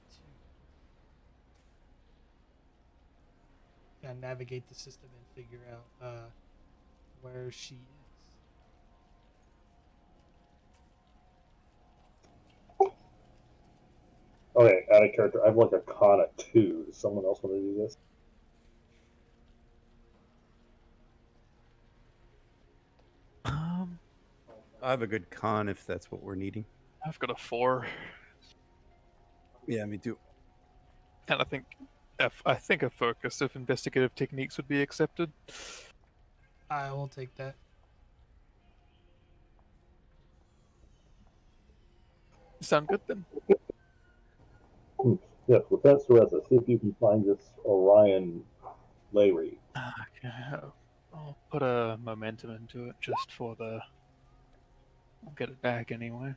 2. Gotta navigate the system and figure out where she is. Okay, out of character. I have like a con at 2. Does someone else want to do this? I have a good con if that's what we're needing. I've got a 4. Yeah, me too. And I think a focus of investigative techniques would be accepted. I will take that. Sound good then? Yes, with that, Sarasa, see if you can find this Orion Larry. Okay, I'll put a momentum into it just for the... I'll get it back anyway.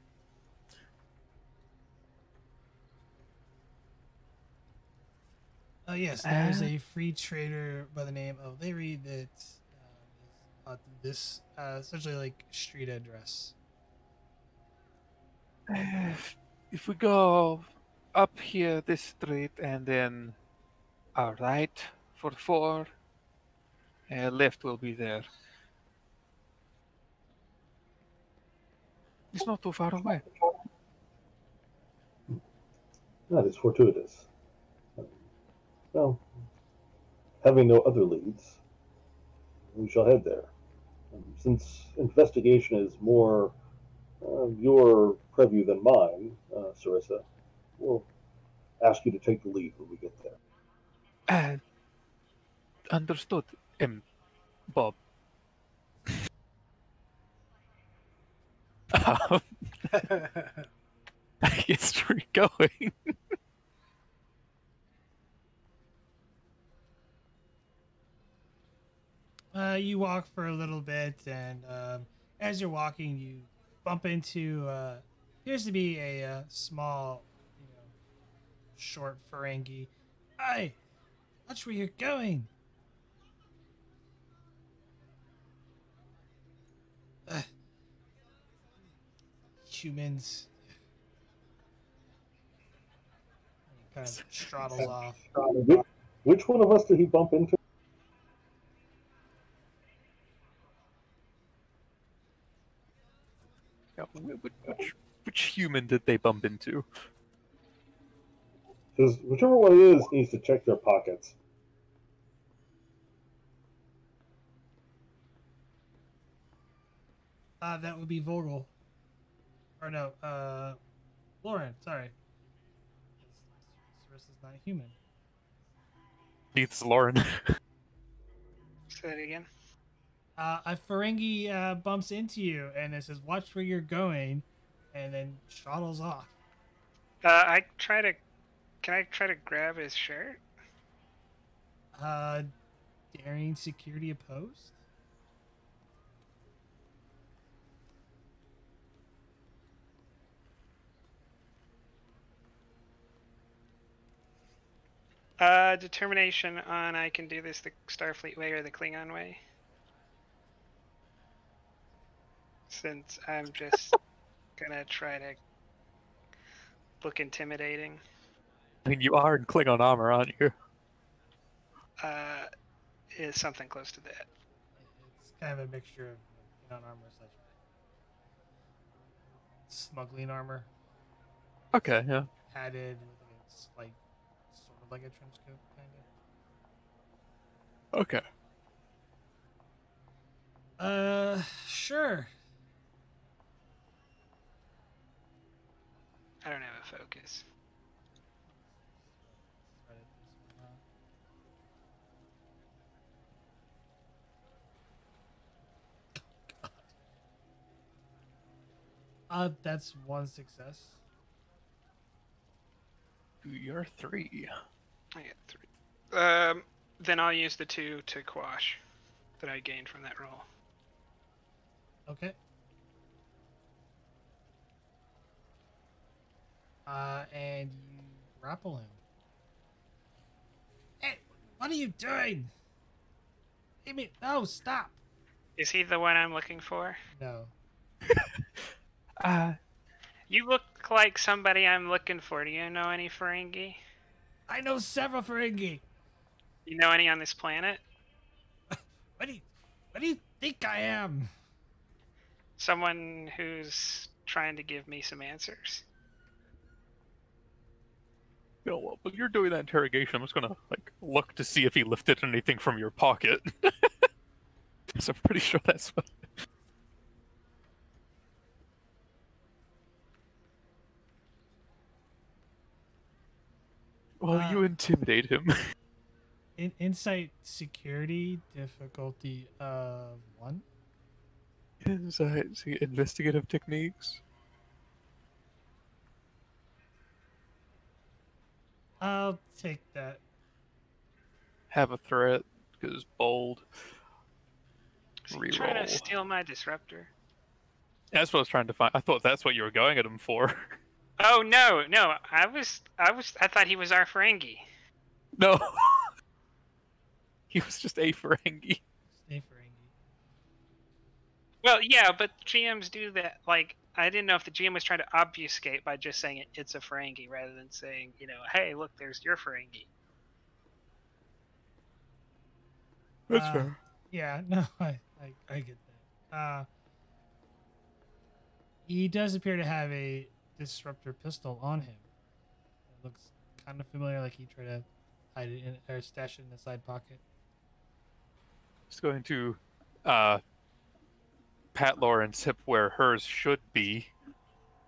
Yes, there's a free trader by the name of Larry that is this essentially like street address. If we go up here this street and then our right for 4, left will be there. It's not too far away. That is fortuitous. Well, having no other leads, we shall head there. Since investigation is more your purview than mine, Sarissa, we'll ask you to take the lead when we get there. Understood, Bob. I guess we're going. You walk for a little bit, and as you're walking, you bump into appears to be a small, short Ferengi. Hey, watch where you're going. Humans. He kind of straddles off. Which one of us did he bump into? Yeah, which human did they bump into? Because whichever one it is needs to check their pockets. That would be Vogel. Or no, Lauren, sorry. Sarissa's not human. Neither's Lauren. Say that again. A Ferengi bumps into you and it says, "Watch where you're going," and then straddles off. I try to Can I try to grab his shirt? Daring security opposed? Determination on I can do this the Starfleet way or the Klingon way. Since I'm just gonna try to look intimidating. I mean, you are in Klingon armor, aren't you? Is something close to that. It's kind of a mixture of Klingon armor slash smuggling armor. Okay, yeah. Padded with like a slight, sort of like a trench coat, kind of. Okay. Sure. I don't have a focus. That's one success. You're 3. I got 3. Then I'll use the 2 to quash that I gained from that roll. Okay. And you grapple him. Hey, what are you doing? Amy, no, stop. Is he the one I'm looking for? No. You look like somebody I'm looking for. Do you know any Ferengi? I know several Ferengi. You know any on this planet? What do you think I am? Someone who's trying to give me some answers. You know, well, when you're doing that interrogation, I'm just gonna look to see if he lifted anything from your pocket. So I'm pretty sure that's what. Well, you intimidate him. Insight security difficulty of 1. Insight, investigative techniques. I'll take that. Have a threat, because bold. Is he trying to steal my disruptor? That's what I was trying to find. I thought that's what you were going at him for. Oh no! I thought he was our Ferengi. No. He was just a Ferengi. A Ferengi. Well, yeah, but GMs do that. Like, I didn't know if the GM was trying to obfuscate by just saying it's a Ferengi rather than saying, hey, look, there's your Ferengi. That's fair. Yeah, no, I get that. He does appear to have a disruptor pistol on him. It looks kind of familiar, like he tried to hide it in or stash it in the side pocket. Just going to pat Lauren's hip where hers should be,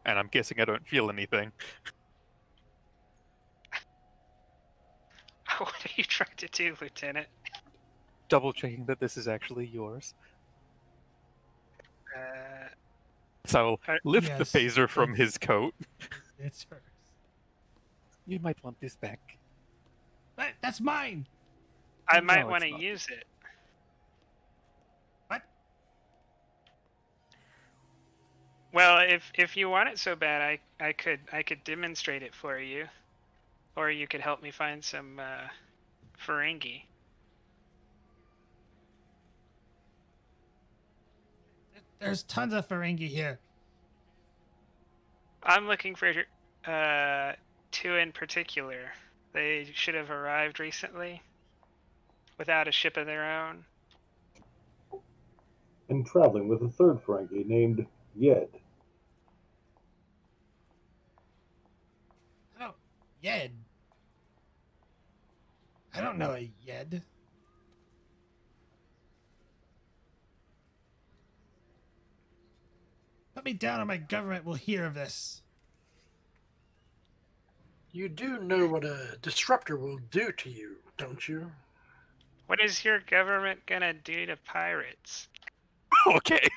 and I'm guessing I don't feel anything. What are you trying to do, Lieutenant? Double checking that this is actually yours. So I'll lift the phaser from his coat. It's hers. You might want this back. But that's mine! I might want to use it. What? Well, if you want it so bad, I could demonstrate it for you. Or you could help me find some Ferengi. There's tons of Ferengi here. I'm looking for 2 in particular. They should have arrived recently without a ship of their own. And traveling with a third Ferengi named Yed. Oh, Yed. I don't know a Yed. Put me down or my government will hear of this. You do know what a disruptor will do to you, don't you? What is your government gonna do to pirates? Okay.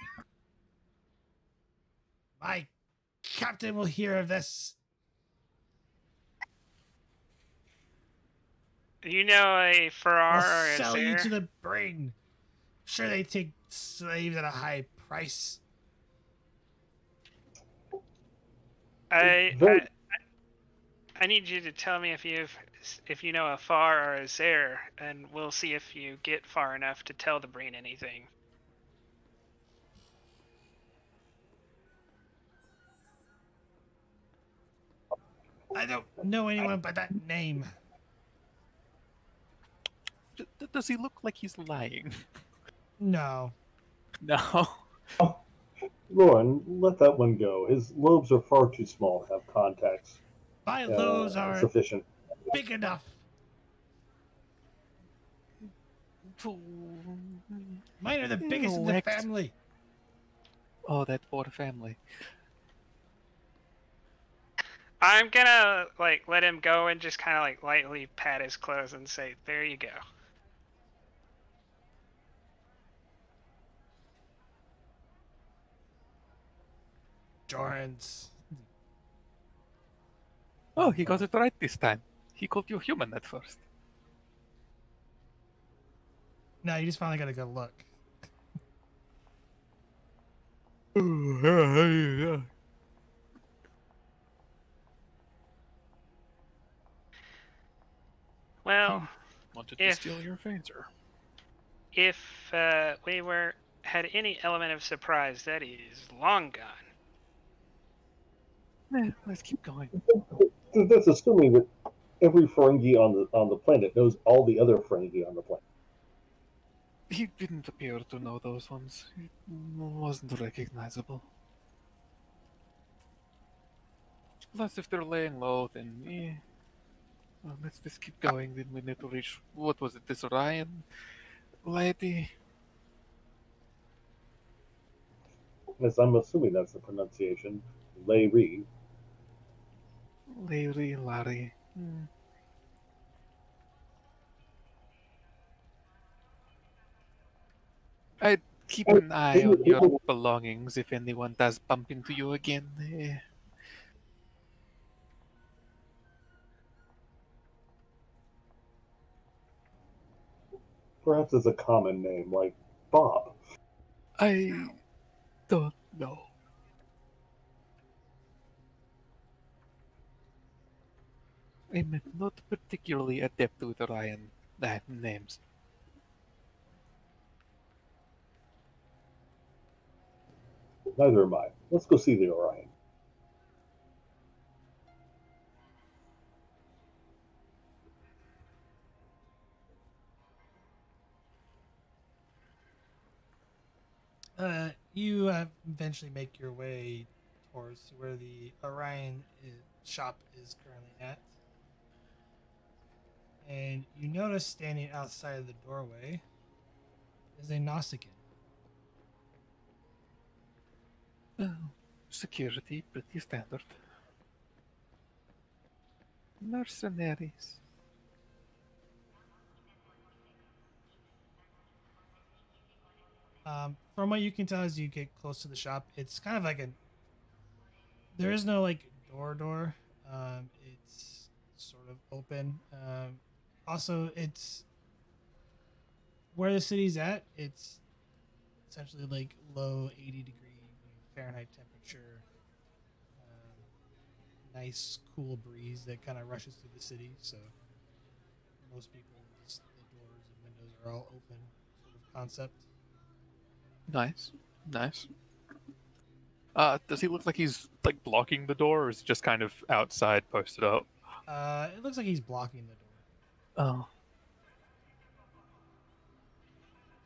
My captain will hear of this. You know a Farrar I'll or a sell you Zare? to the brain. Sure, they take slaves at a high price. I, Very, I I need you to tell me if you know a Far or a Zare, and we'll see if you get far enough to tell the brain anything. I don't know anyone by that name. Does he look like he's lying? No. No. Lauren, let that one go. His lobes are far too small to have contacts My lobes aren't sufficient. big enough. Mine are the biggest in the Elect. family. Oh, that poor family. I'm gonna like let him go and just kind of like lightly pat his clothes and say, "There you go." Jorans. Oh, he got it right this time. He called you human at first. No, you just finally got a good look. Well, Wanted to if steal your phaser. if we had any element of surprise, that is long gone. Let's keep going. That's assuming that every Ferengi on the planet knows all the other Ferengi on the planet. He didn't appear to know those ones. He wasn't recognizable. Plus, if they're laying low, then well, let's just keep going. Then we need to reach, what was it, this Orion lady? As I'm assuming that's the pronunciation, Layri. Larry. I'd keep an eye on your belongings if anyone does bump into you again. Perhaps it's a common name like Bob. I don't know. I'm not particularly adept with Orion names. Neither am I. Let's go see the Orion. You eventually make your way towards where the Orion shop is currently at. And you notice standing outside of the doorway is a Nausicaan. Oh, security, pretty standard. Mercenaries. From what you can tell as you get close to the shop, it's kind of like there is no like door. It's sort of open. Also, it's where the city's at. It's essentially like low 80-degree Fahrenheit temperature. Nice cool breeze that kind of rushes through the city. So most people, just the doors and windows are all open, sort of concept. Nice. Does he look like he's like blocking the door, or is he just kind of outside, posted up? It looks like he's blocking the door.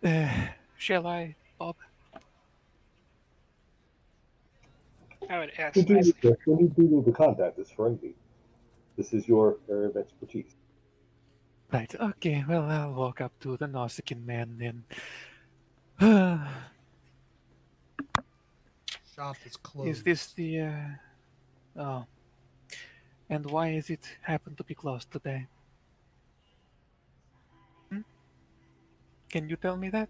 Oh. Shall I, Bob? I would ask We nicely. do need to contact this Ferengi. This is your area of expertise. Right, okay, well, I'll walk up to the Nausicaan man then. Shop is closed. Is this the, Oh. And why is it happen to be closed today? Can you tell me that?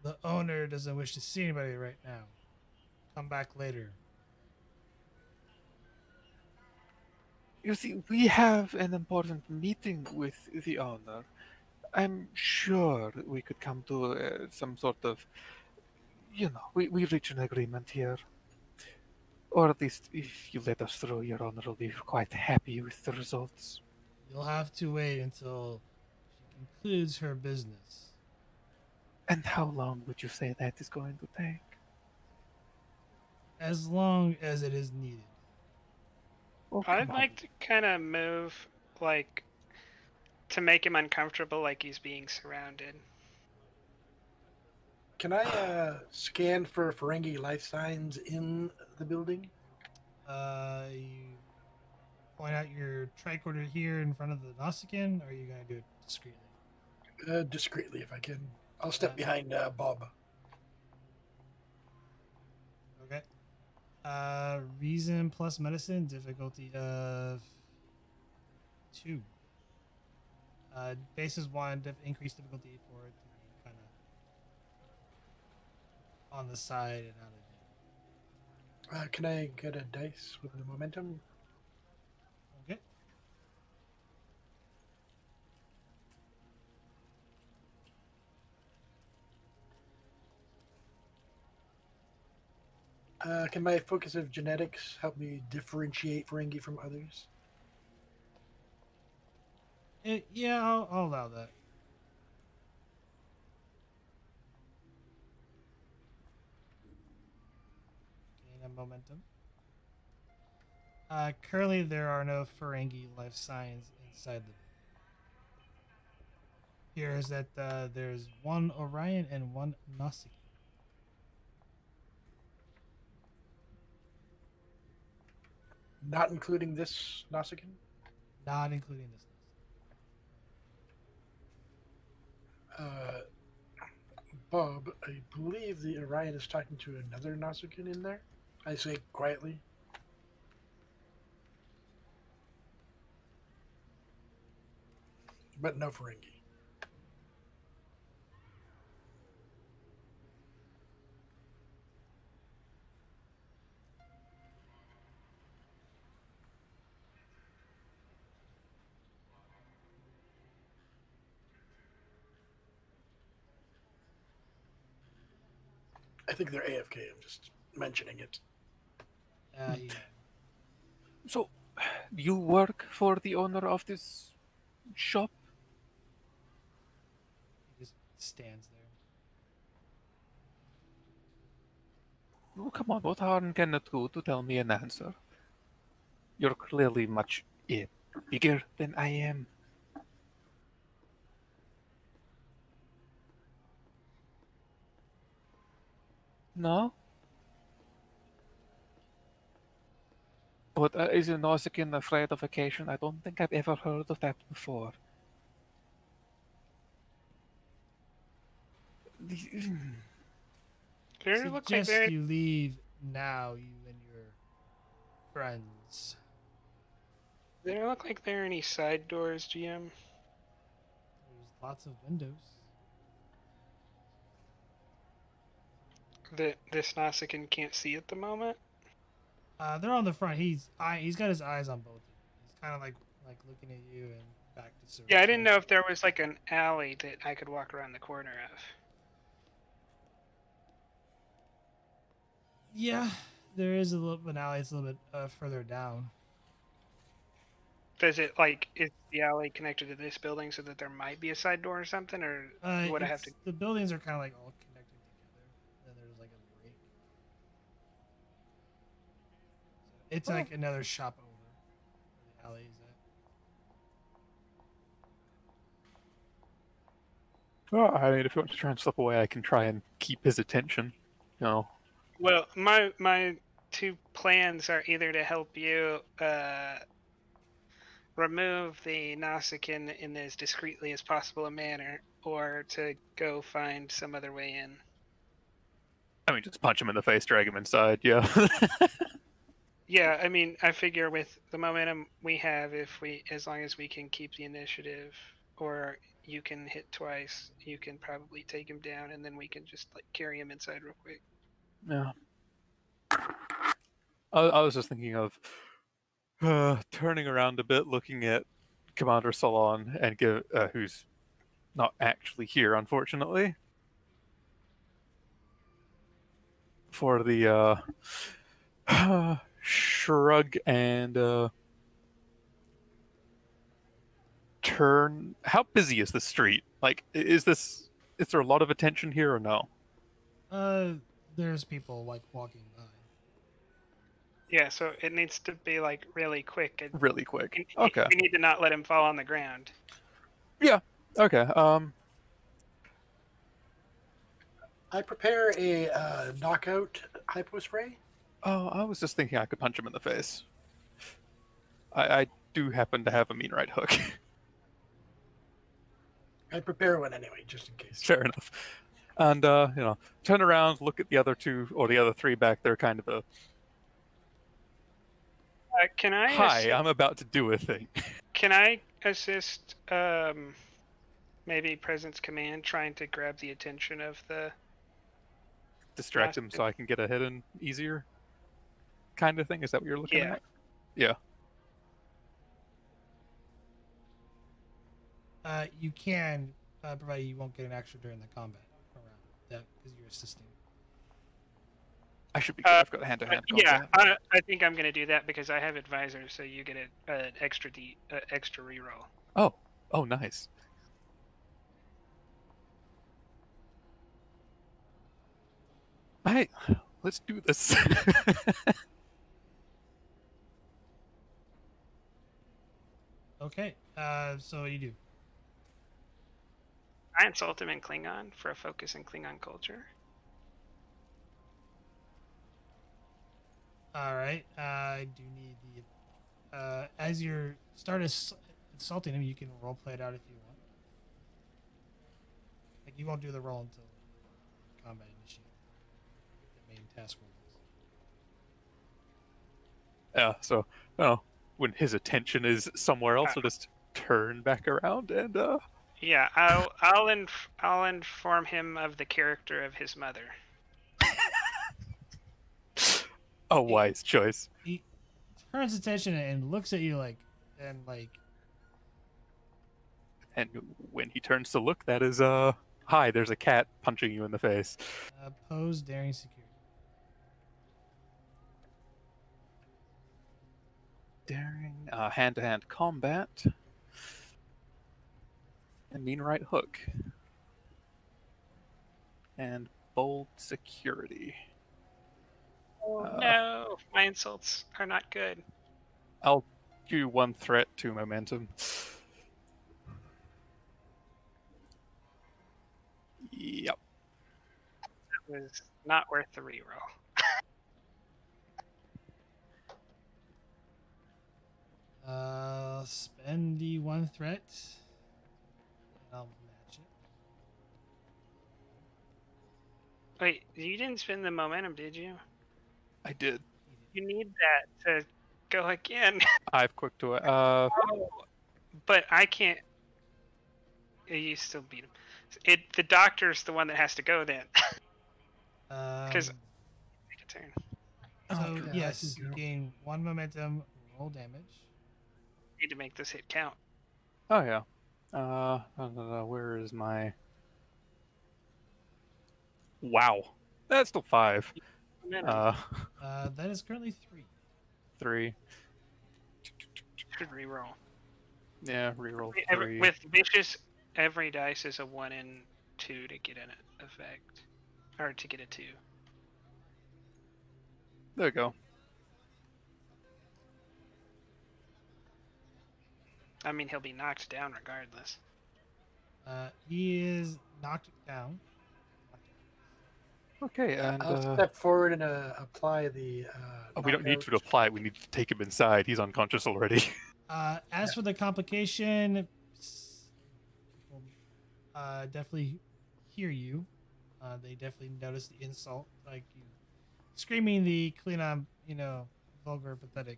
The owner doesn't wish to see anybody right now. Come back later. You see, we have an important meeting with the owner. I'm sure we could come to some sort of, we reach an agreement here. Or at least, if you let us through, Your Honor will be quite happy with the results. You'll have to wait until she concludes her business. And how long would you say that is going to take? As long as it is needed. Oh, I'd come on. like to kind of move, like, to make him uncomfortable, like he's being surrounded. Can I scan for Ferengi life signs in the building? You point out your tricorder here in front of the Nausicaan, or are you going to do it discreetly? Discreetly, if I can. I'll step Uh, behind Bob. Okay. Reason plus medicine, difficulty of 2. Basis 1, increased difficulty for it to be kind of on the side and out of view. Can I get a dice with the momentum? Okay. Can my focus of genetics help me differentiate Ferengi from others? Yeah, I'll allow that. Gain a momentum. Currently, there are no Ferengi life signs inside the building. Here is that there's 1 Orion and 1 Nausicaan. Not including this Nausicaan? Not including this Uh, Bob, I believe the Orion is talking to another Nausicaan in there. I say quietly. But no Ferengi. I think they're AFK. I'm just mentioning it. He So, you work for the owner of this shop? just stands there. Oh, come on, what harm can it do to tell me an answer? You're clearly much bigger than I am. No? But is a Nausicaan afraid of occasion? I don't think I've ever heard of that before. There look like Suggest there. you leave now, you and your friends. There look like there are any side doors, GM. There's lots of windows. That this Nausicaan can't see at the moment. They're on the front. He's got his eyes on both of you. He's kind of like looking at you and back to Sir. Yeah, I didn't know if there was like an alley that I could walk around the corner of. Yeah, there is a little bit alley. It's a little bit further down. Does it is the alley connected to this building so that there might be a side door or something, or would I have to? The buildings are kind of like all connected together. Then there's like a break. So it's like another shop over where the alley is at. Oh, I mean, if you want to try and slip away, I can try and keep his attention. No. Well, my 2 plans are either to help you remove the Nausicaan in as discreetly as possible a manner, or to go find some other way in. I mean, just punch him in the face, drag him inside, yeah. Yeah, I mean, I figure with the momentum we have, as long as we can keep the initiative, or you can hit twice, you can probably take him down, and then we can just carry him inside real quick. Yeah. I was just thinking of turning around a bit, looking at Commander Solon and who's not actually here, unfortunately, for the shrug and turn. How busy is the street? Like, is there a lot of attention here or no? There's people like walking by. Yeah, so it needs to be like really quick. Really quick. We Okay. need to not let him fall on the ground. Yeah. Okay. I prepare a knockout hypo spray. Oh, I was just thinking I could punch him in the face. I do happen to have a mean right hook. I prepare one anyway, just in case. Fair enough. And turn around, look at the other two or the other three back there, kind of a. Can I? Hi, I'm about to do a thing. Can I assist? Maybe Presence Command trying to grab the attention of the. Distract him so I can get a hit in easier. Kind of thing. Is that what you're looking at? Yeah. You can, provided you won't get an action during the combat around that because you're assisting. I should be good. I've got a hand-to-hand combat. Yeah, I think I'm going to do that because I have advisors, so you get an extra extra reroll. Oh, nice. Alright, let's do this. Okay, so you do. I insult him in Klingon for a focus in Klingon culture. All right, I do need the. As you're insulting him, you can role play it out if you want. Like you won't do the roll until combat initiates. The main task roll is. Yeah, so when his attention is somewhere else, he'll just turn back around and Yeah, I'll inform him of the character of his mother. a wise choice. He turns attention and looks at you And when he turns to look, that is hi, there's a cat punching you in the face. Pose daring security. Daring hand-to-hand combat. And mean right hook. And bold security. Oh, no, my insults are not good. I'll do one threat to momentum. Yep. That was not worth the reroll. Spend the one threat. And I'll match it. Wait, you didn't spend the momentum, did you? I did. You need that to go again. I've quick to it. But I can't. You still beat him. The doctor's the one that has to go then. Because take a turn. So yeah, yes, you gain one momentum. Roll damage. Need to make this hit count. Oh yeah. Where is my? Wow, that's still 5. Momentum. That is currently 3. 3. Should reroll. Yeah, reroll 3. With vicious, every dice is a 1 and 2 to get an effect, or to get a 2. There we go. I mean, he'll be knocked down regardless. He is knocked down. Okay, and I'll step forward and apply the. we don't need knockout. to apply it. We need to take him inside. He's unconscious already. As for the complication, people definitely hear you. They definitely notice the insult, like you screaming the Klingon, vulgar, pathetic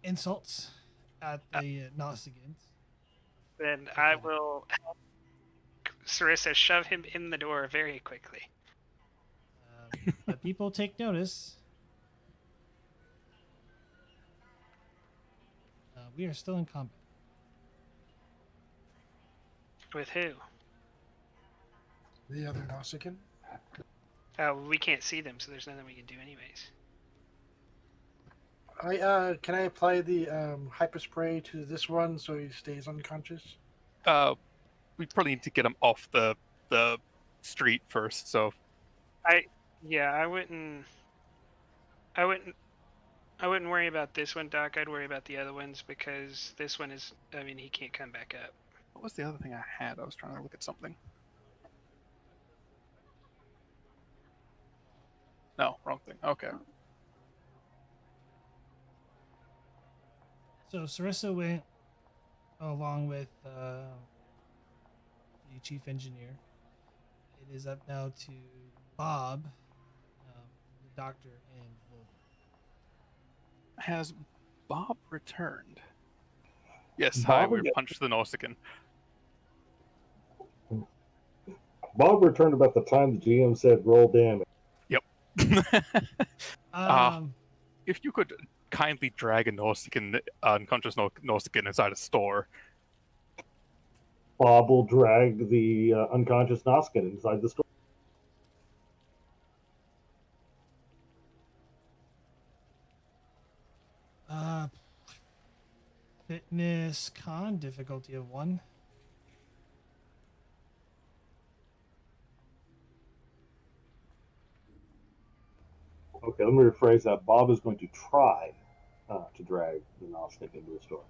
insults at the Nausigans. Then I will help Sarissa shove him in the door very quickly. But people take notice. we are still in combat. With who? The other Nausicaan. We can't see them, so there's nothing we can do anyways. Can I apply the hyper spray to this one so he stays unconscious? We probably need to get him off the street first. So I wouldn't worry about this one, Doc. I'd worry about the other ones because this one is. I mean, he can't come back up. what was the other thing I had? I was trying to look at something. No, wrong thing. Okay. So Sarissa went along with the chief engineer. It is up now to Bob, the doctor, and Vogel. Has Bob returned? Yes, Bob hi, we again. punched the Nausicaan. Bob returned about the time the GM said roll damage. If you could kindly drag a Nausicaan, unconscious Nausicaan inside a store. Bob will drag the unconscious Nausicaan inside the store. Fitness con difficulty of 1. Okay, let me rephrase that. Bob is going to try to drag the Nausicaan into the store.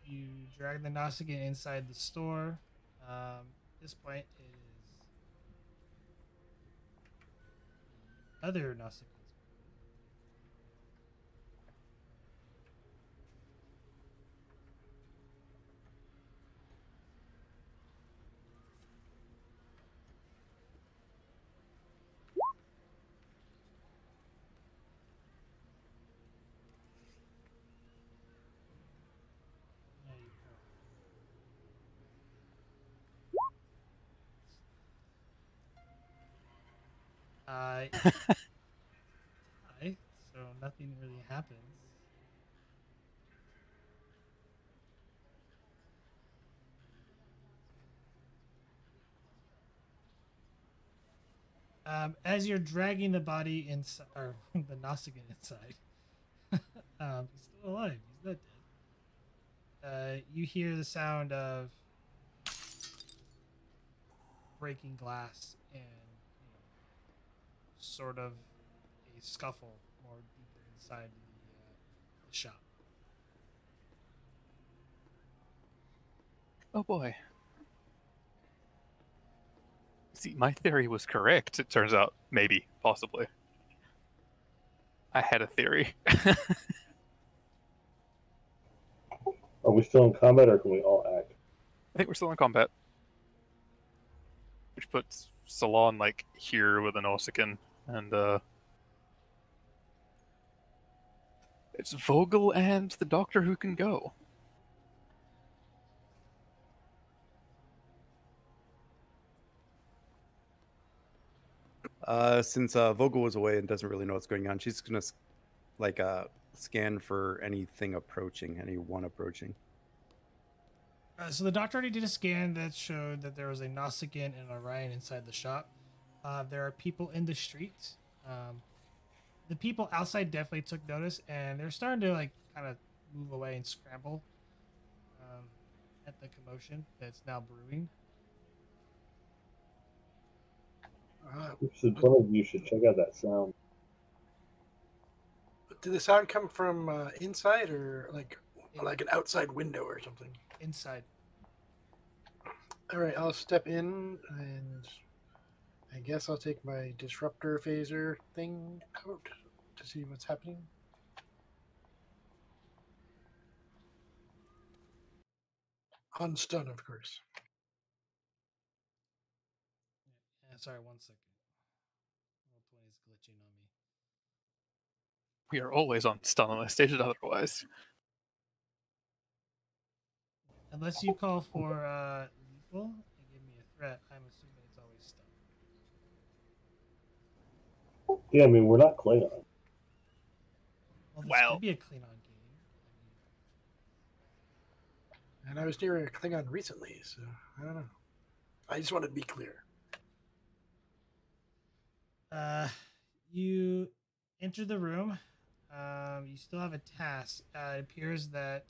You drag the Nausicaan inside the store. This point is the other Nausicaan. So nothing really happens. As you're dragging the body inside, or the Nausicaan inside, he's still alive. He's not dead. You hear the sound of breaking glass and sort of a scuffle more deeper inside the shop. Oh boy. See, my theory was correct, it turns out. Maybe, possibly. I had a theory. Are we still in combat, or can we all act? I think we're still in combat. Which puts Salon, like, here with an Nausicaan, and, it's Vogel and the doctor who can go. Since Vogel was away and doesn't really know what's going on, she's gonna scan for anything approaching, anyone approaching. So the doctor already did a scan that showed that there was a Nausicaan and Orion inside the shop. There are people in the street. The people outside definitely took notice, and they're starting to kind of move away and scramble at the commotion that's now brewing. So one of you should check out that sound. Did the sound come from inside or like an outside window or something? Inside. All right, I'll step in and I guess I'll take my disruptor phaser thing out to see what's happening. On stun, of course. Yeah, sorry, 1 second. Roll20 is glitching on me. We are always on stun unless stated otherwise. Unless you call for lethal and give me a threat, I'm assuming it's always stun. Yeah, I mean, we're not Klingon. Well. could be a Klingon game. And I was near a Klingon recently, so I don't know. I just wanted to be clear. You enter the room. You still have a task. It appears that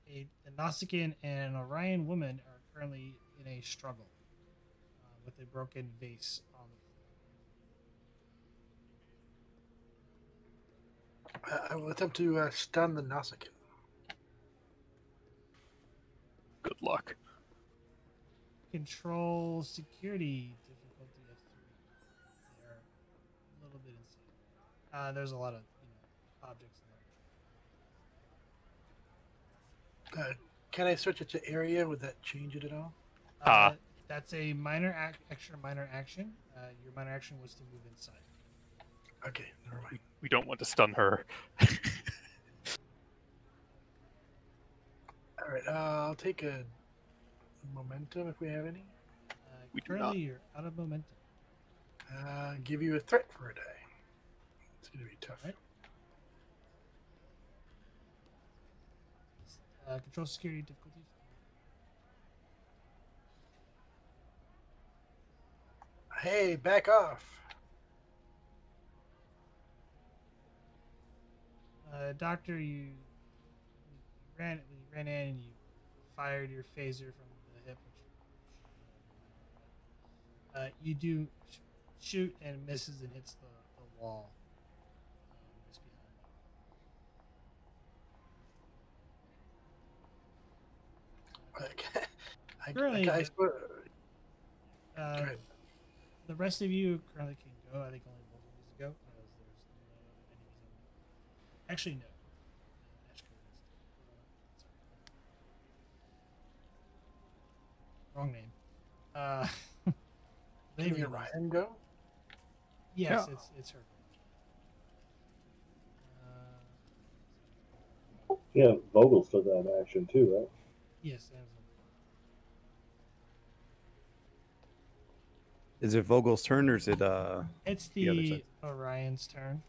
a Nausicaan and an Orion woman are currently in a struggle with a broken vase on the floor. I will attempt to stun the Nausicaan. Good luck. Control security difficulty of 3. They're a little bit insane. There's a lot of objects in there. Can I switch it to area? Would that change it at all? That's a extra minor action. Your minor action was to move inside. Okay, never mind. We don't want to stun her. All right, I'll take a momentum if we have any. We do Currently, not. you're out of momentum. Give you a threat for a day. It's going to be tough. Right. Control security difficulty. Hey, back off. Doctor, you ran in and you fired your phaser from the hip. You do shoot and misses and hits the wall just behind. Okay. Go ahead. The rest of you currently can go. I think only one needs to go because there's no enemies on. Actually, no. Wrong name. Can Ryan go? Yes, Yeah. it's her. Yeah, Vogel still got an action too, right? Yes. Is it Vogel's turn or is it It's the other the side? Orion's turn.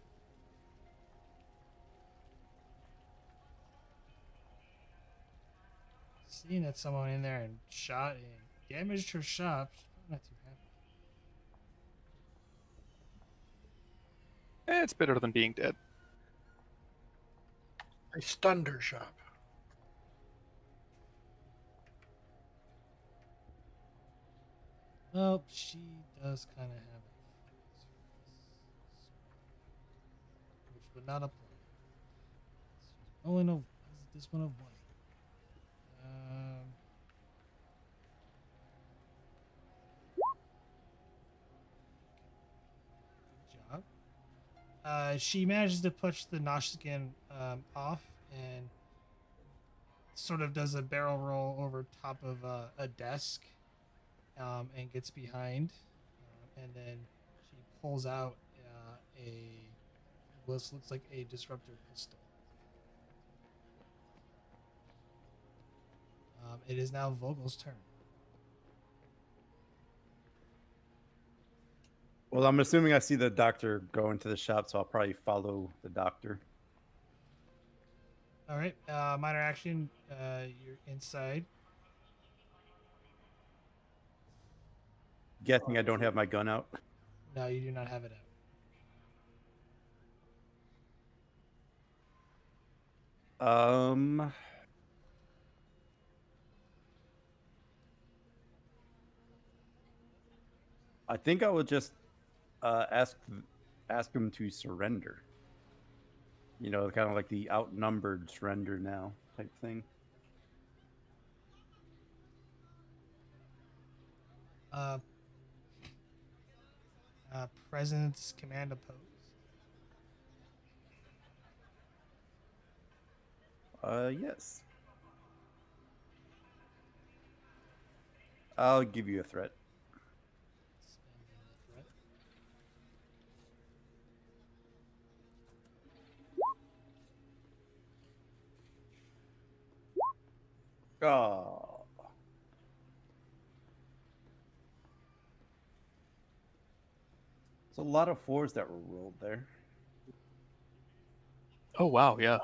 Seeing that someone in there and shot and damaged her shop, she's probably not too happy. It's better than being dead. I stunned her shop. Well, she does kind of have it, which would not apply. Only no, this one of one. Good job. She manages to push the Nausicaan off and sort of does a barrel roll over top of a desk. And gets behind, and then she pulls out what looks like a disruptor pistol. It is now Vogel's turn. Well, I'm assuming I see the doctor go into the shop, so I'll probably follow the doctor. All right, minor action. You're inside. Guessing I don't have my gun out. No, you do not have it out. I think I would just ask him to surrender. You know, kind of like the outnumbered surrender now type thing. Presence command oppose. Yes. I'll give you a threat. Oh. There's a lot of 4s that were rolled there. Oh wow, yeah.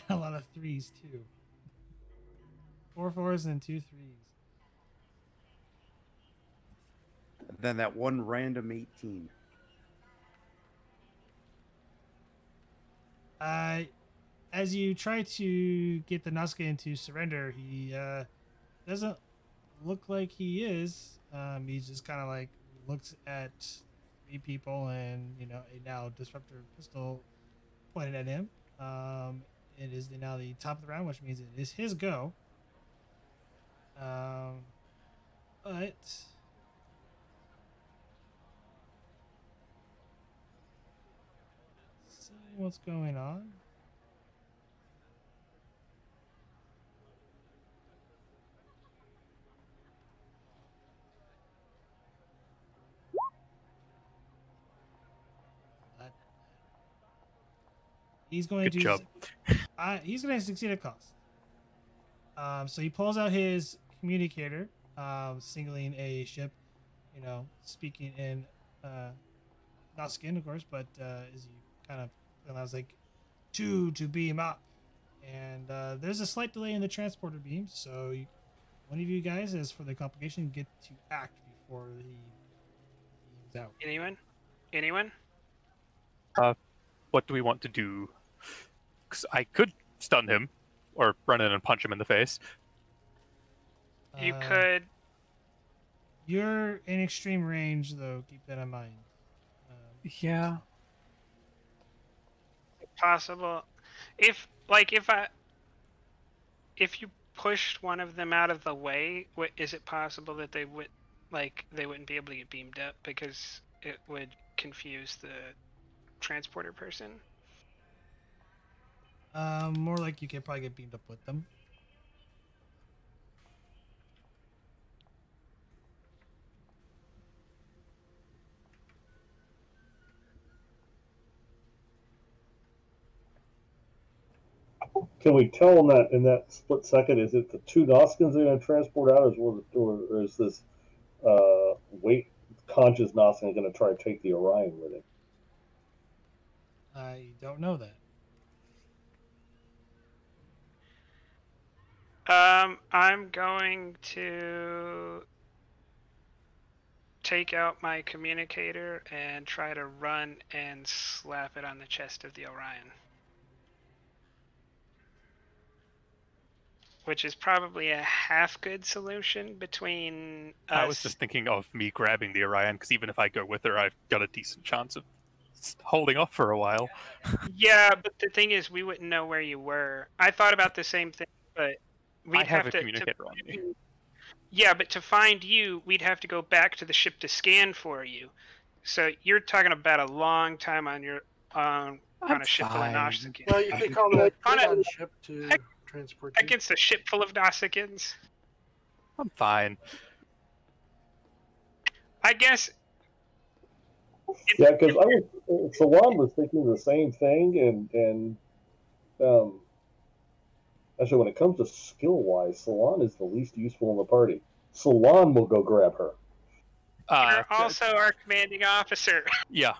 A lot of threes too. 4 4s and 2 3s. And then that one random 18. As you try to get the Nazca to surrender, he doesn't look like he is. He's just kind of like looks at 3 people and a now disruptor pistol pointed at him. It is now the top of the round, which means it is his go. But see what's going on. He's going Good to. job. He's going to succeed at cost. So he pulls out his communicator, singling a ship, speaking in not skin, of course, but as you kind of realize, like, to beam up. And there's a slight delay in the transporter beams, so one of you guys, as for the complication, get to act before he beams out. Anyone? What do we want to do? 'Cause I could stun him, or run in and punch him in the face. You could. You're in extreme range, though. Keep that in mind. Yeah. Possible. If you pushed one of them out of the way, is it possible that they wouldn't be able to get beamed up because it would confuse the transporter person? More like you could probably get beamed up with them. Can we tell them that in that split second, is it the 2 Noskins they're going to transport out, or is this conscious Noskin going to try to take the Orion with him? I don't know that. I'm going to take out my communicator and try to run and slap it on the chest of the Orion. Which is probably a half good solution between us. I was just thinking of me grabbing the Orion, because even if I go with her, I've got a decent chance of holding off for a while. Yeah, but the thing is, we wouldn't know where you were. I thought about the same thing, but we'd I have a to communicator on me. Yeah, but to find you, we'd have to go back to the ship to scan for you. So you're talking about a long time on your on a ship full of Nausicaans. Well, you could call that on a ship to transport you. Against a ship full of Nausicaans. I'm fine. I guess. Yeah, because Salon was thinking the same thing, and actually, when it comes to skill-wise, Salon is the least useful in the party. Salon will go grab her. You're also our commanding officer. Yeah.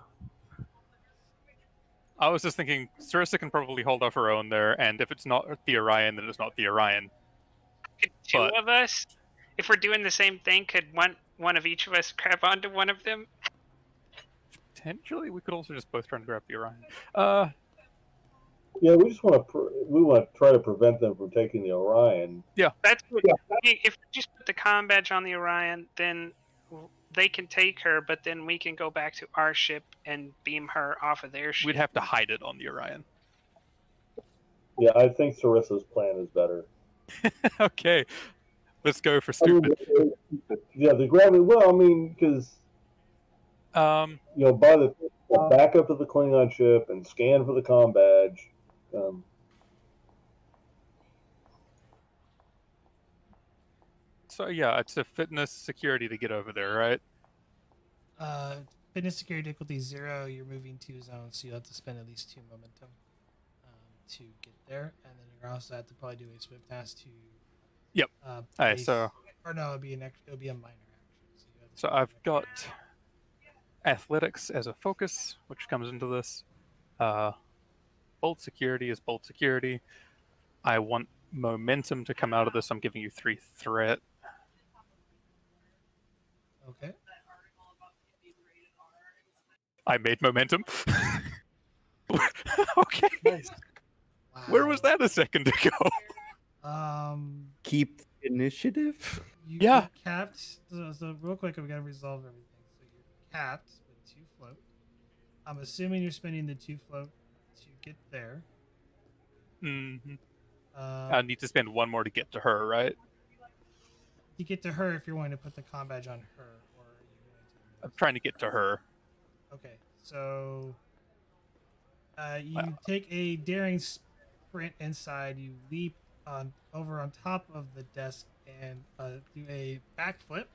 I was just thinking, Sarissa can probably hold off her own there, and if it's not the Orion, then it's not the Orion. Could two of us, if we're doing the same thing, could one of each of us grab onto one of them? Potentially, we could also just both try and grab the Orion. Yeah, we just want to try to prevent them from taking the Orion. Yeah, that's good. If we just put the comm badge on the Orion, then they can take her, but then we can go back to our ship and beam her off of their ship. We'd have to hide it on the Orion. Yeah, I think Sarissa's plan is better. Okay, let's go for stupid. Yeah, the gravity. Well, I mean, because by the back up to the Klingon ship and scan for the comm badge. So yeah, it's a fitness security to get over there, right? Fitness security difficulty 0. You're moving 2 zones, so you'll have to spend at least 2 momentum to get there, and then you're also have to probably do a swift task to. Yep. Alright, so. Or no, it'll be a minor action. So I've got athletics as a focus, which comes into this. Bolt security is bolt security. I want momentum to come out of this. I'm giving you 3 threat. Okay. I made momentum. Okay. Nice. Wow. Where was that a second ago? Keep initiative. You're Yeah. capped. So real quick, we gotta resolve everything. So you're capped with 2 float. I'm assuming you're spending the 2 float to get there. Mm-hmm. I need to spend 1 more to get to her, right? To get to her, if you're wanting to put the comm badge on her, or are you going to? I'm trying to get to her. Okay, so you take a daring sprint inside. You leap over on top of the desk and do a backflip.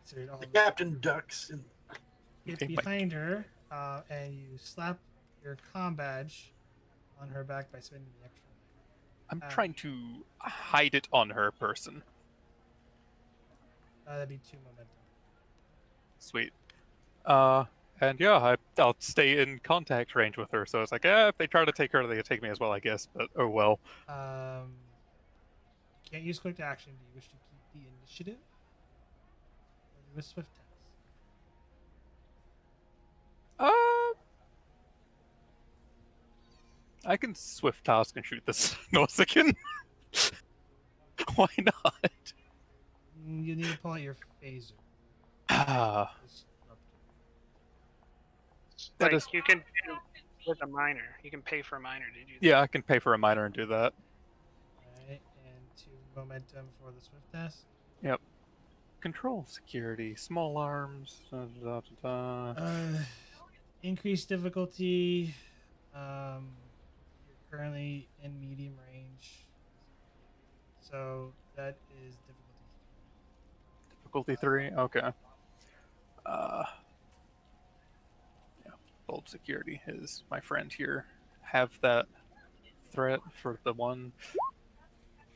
So The captain ducks and get behind her, and you slap your comm badge on her back by spending the extra. I'm trying to hide it on her person. That'd be 2 momentum. Sweet. And yeah, I'll stay in contact range with her. So it's like, if they try to take her, they take me as well, I guess. But oh well. You can't use quick action. Do you wish to keep the initiative? Or do a swift task? I can swift task and shoot this Nausicaan. Why not? You need to pull out your phaser. That Like, is... you can do with a minor. You can pay for a minor to do that. Yeah, I can pay for a minor and do that. Alright, and 2 momentum for the swift task. Yep. Control security, small arms. Increased difficulty. You're currently in medium range, so that is difficulty 3. Difficulty 3. Okay. Yeah. Bold security is my friend here. Have that threat for the 1.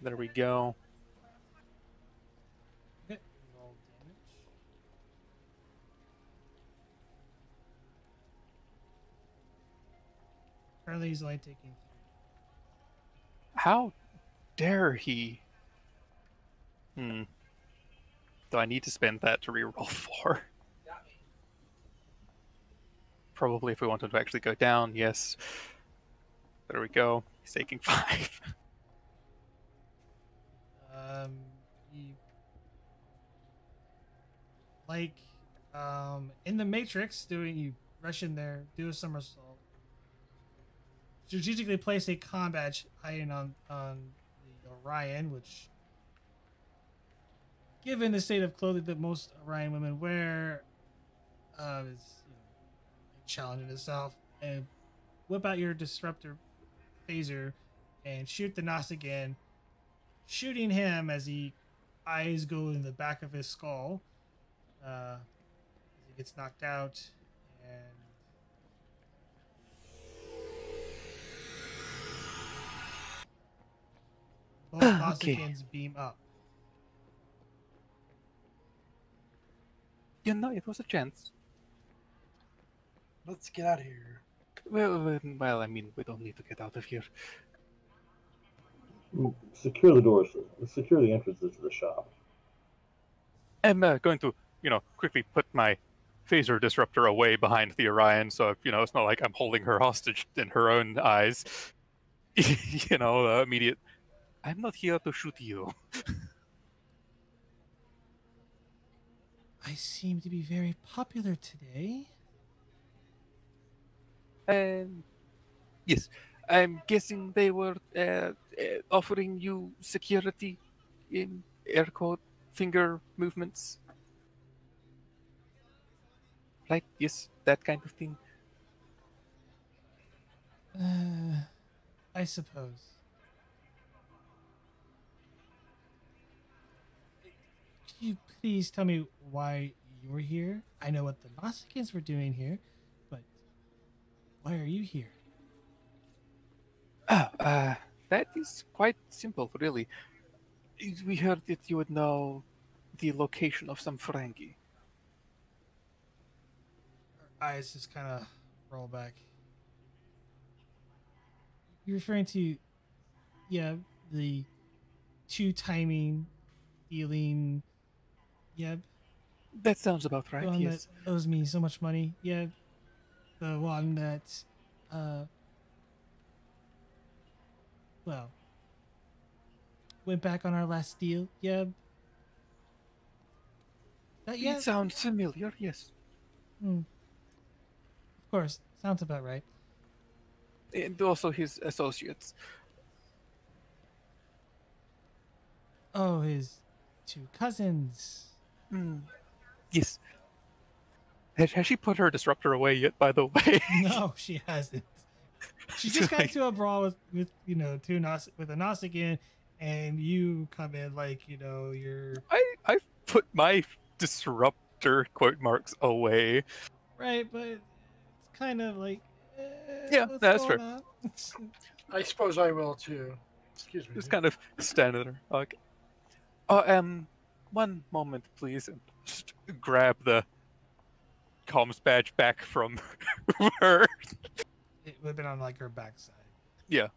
There we go. Okay, roll damage. Currently, he's only taking 3. How dare he? Do I need to spend that to reroll 4? Probably if we want him to actually go down, yes. There we go. He's taking 5. You, like, in the Matrix, you rush in there, do a somersault, strategically place a comm badge hiding on the Orion, which, given the state of clothing that most Orion women wear, is a challenge in itself. And whip out your disruptor phaser and shoot the Nausicaan, shooting him as he eyes go in the back of his skull. As he gets knocked out, and both Nausicans beam up. You know, it was a chance. let's get out of here. Well, I mean, we don't need to get out of here. Secure the doors. Secure the entrances to the shop. I'm going to, quickly put my phaser disruptor away behind the Orion, so it's not like I'm holding her hostage in her own eyes. Immediate. I'm not here to shoot you. I seem to be very popular today. Yes, I'm guessing they were offering you security in air quote finger movements. Right? Yes, that kind of thing. I suppose. Could you please tell me why you were here? I know what the Nausicans were doing here, but why are you here? That is quite simple, really. We heard that you would know the location of some Ferengi. Her eyes just kind of roll back. you're referring to, yeah, the two timing dealing, yeah, That sounds about the right, one yes. that owes me so much money, yeah, the one that, well, went back on our last deal, yeah, yeah, It sounds familiar, yes. of course, sounds about right. And also his associates. Oh, his two cousins. Yes. Has she put her disruptor away yet, by the way? No, she hasn't. She just got into a brawl with with a Nausicaan, and you come in like you're I've put my disruptor quote marks away. right, but it's kind of like Yeah, what's that's going fair. on? I suppose I will too. Excuse me. Just kind of standing there. Okay. One moment, please. And just grab the comms badge back from her. It would have been on like her backside. Yeah.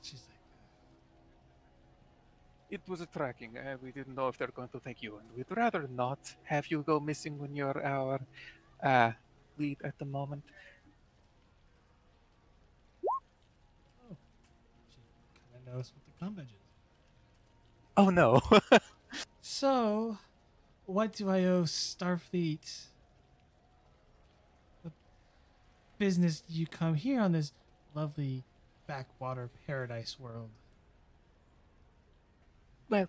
She's like, It was a tracking. We didn't know if they're going to take you, and we'd rather not have you go missing when you're our lead at the moment. oh, she kind of knows what the combat is. Oh no. So, what do I owe Starfleet? What business do you come here on this lovely backwater paradise world? Well,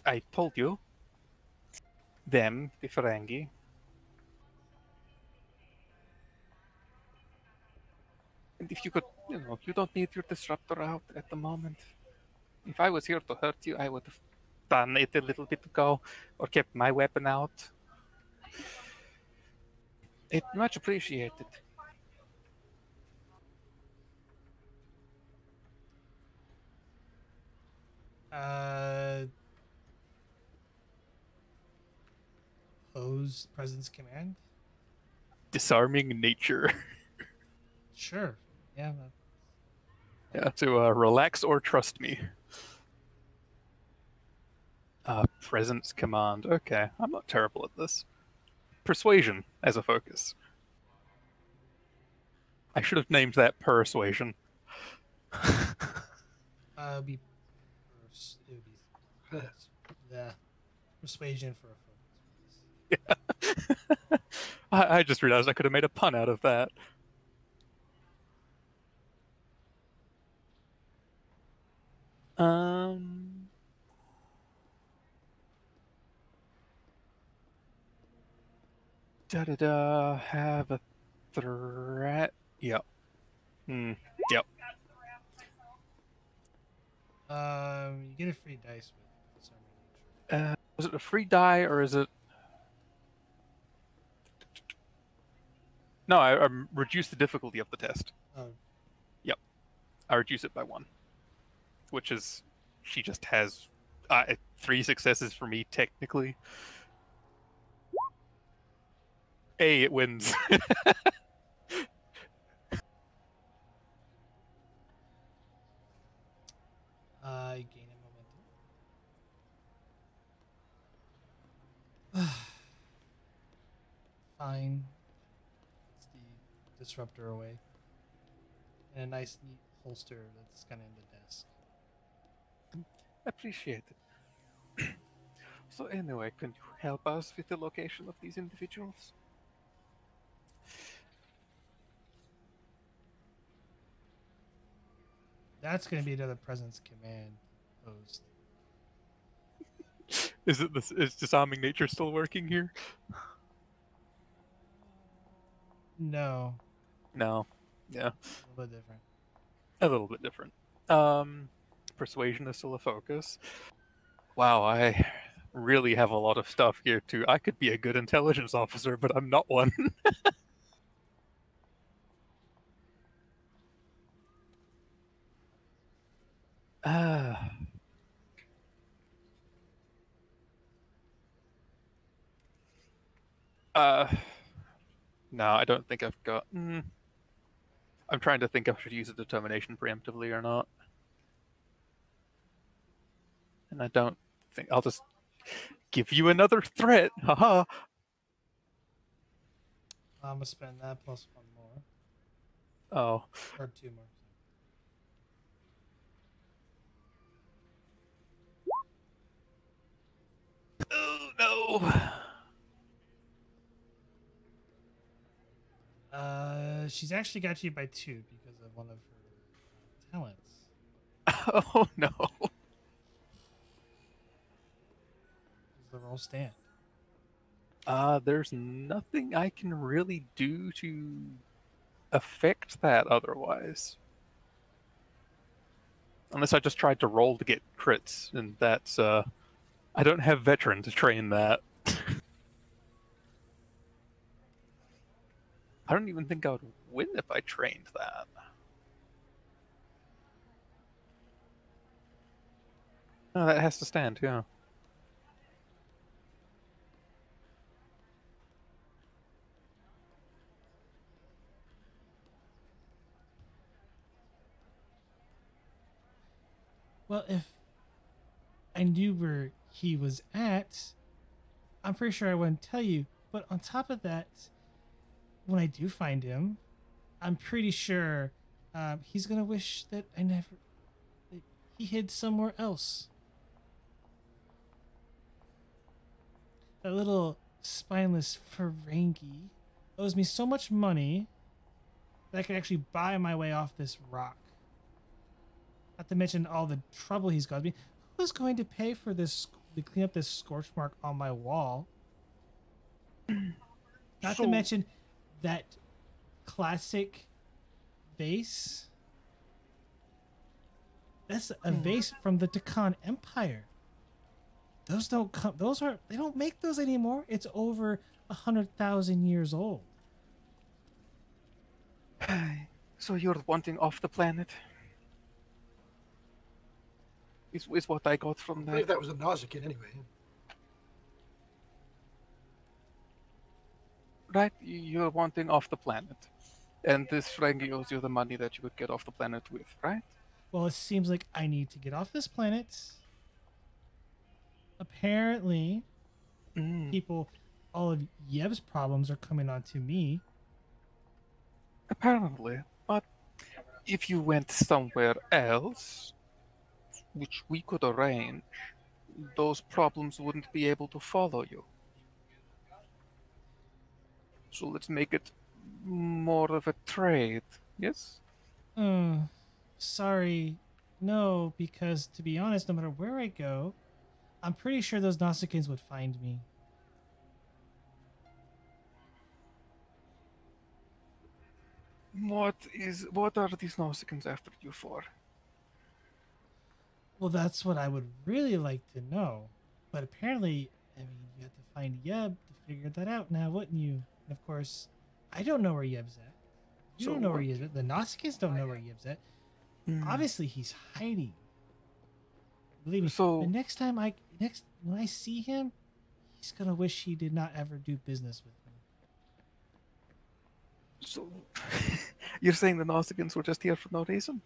I told you. Them, the Ferengi. And if you could, you don't need your disruptor out at the moment. If I was here to hurt you, I would have done it a little bit ago, or kept my weapon out. It's much appreciated. Pose President's Command? Disarming nature. Sure. Yeah. Yeah, to relax or trust me. Presence command. Okay, I'm not terrible at this. Persuasion as a focus. I should have named that persuasion. It would be the persuasion for a focus. Yeah. I just realized I could have made a pun out of that. Have a threat. Yep. Yep. You get a free dice with disarming nature. Was it a free die or is it? No, I reduced the difficulty of the test. Oh. Yep. I reduce it by 1, which is she just has 3 successes for me technically. It wins. You gain a momentum. Fine. It's the disruptor away. And a nice, neat holster that's kind of in the desk. Appreciate it. So anyway, can you help us with the location of these individuals? That's going to be another President's Command post. Is disarming nature still working here? No. No. Yeah. A little bit different. A little bit different. Persuasion is still a focus. Wow, I really have a lot of stuff here too. I could be a good intelligence officer, but I'm not one. No, I don't think I've got. I'm trying to think if I should use a determination preemptively or not. And I don't think I'll just give you another threat. Haha. I'm gonna spend that plus one more Oh. or two more. Oh no. She's actually got you by 2 because of one of her talents. Oh no. Does the roll stand? There's nothing I can really do to affect that otherwise. Unless I just tried to roll to get crits, and that's I don't have veteran to train that. I don't even think I would win if I trained that. No, that has to stand, yeah. Well, if I knew where he was at, I'm pretty sure I wouldn't tell you. But on top of that, when I do find him, I'm pretty sure he's gonna wish that that he hid somewhere else. That little spineless Ferengi owes me so much money that I could actually buy my way off this rock. Not to mention all the trouble he's caused me. Who's going to pay for this, to clean up this scorch mark on my wall? Not to mention that classic vase. That's a vase from the Takan Empire. Those don't come. Those are. They don't make those anymore. It's over 100,000 years old. So you're wanting off the planet? Is what I got from I believe that. that was a Nausicaan anyway. Right? You're wanting off the planet. And this Ferengi owes you the money that you could get off the planet with, right? Well, it seems like I need to get off this planet. Apparently, people, all of Yeb's problems are coming onto me. Apparently. But if you went somewhere else, which we could arrange, those problems wouldn't be able to follow you. So let's make it more of a trade, yes? Sorry. No, because to be honest, no matter where I go, I'm pretty sure those Nausicaans would find me. What are these Nausicaans after you for? Well, that's what I would really like to know. But apparently, I mean, you have to find Yeb to figure that out now, wouldn't you? And of course, I don't know where Yeb's at. You don't know where Yeb's at. The Nausicaans don't know where Yeb's at. Obviously, he's hiding. Believe me. So the next time when I see him, he's gonna wish he did not ever do business with me. So you're saying the Nausicaans were just here for no reason?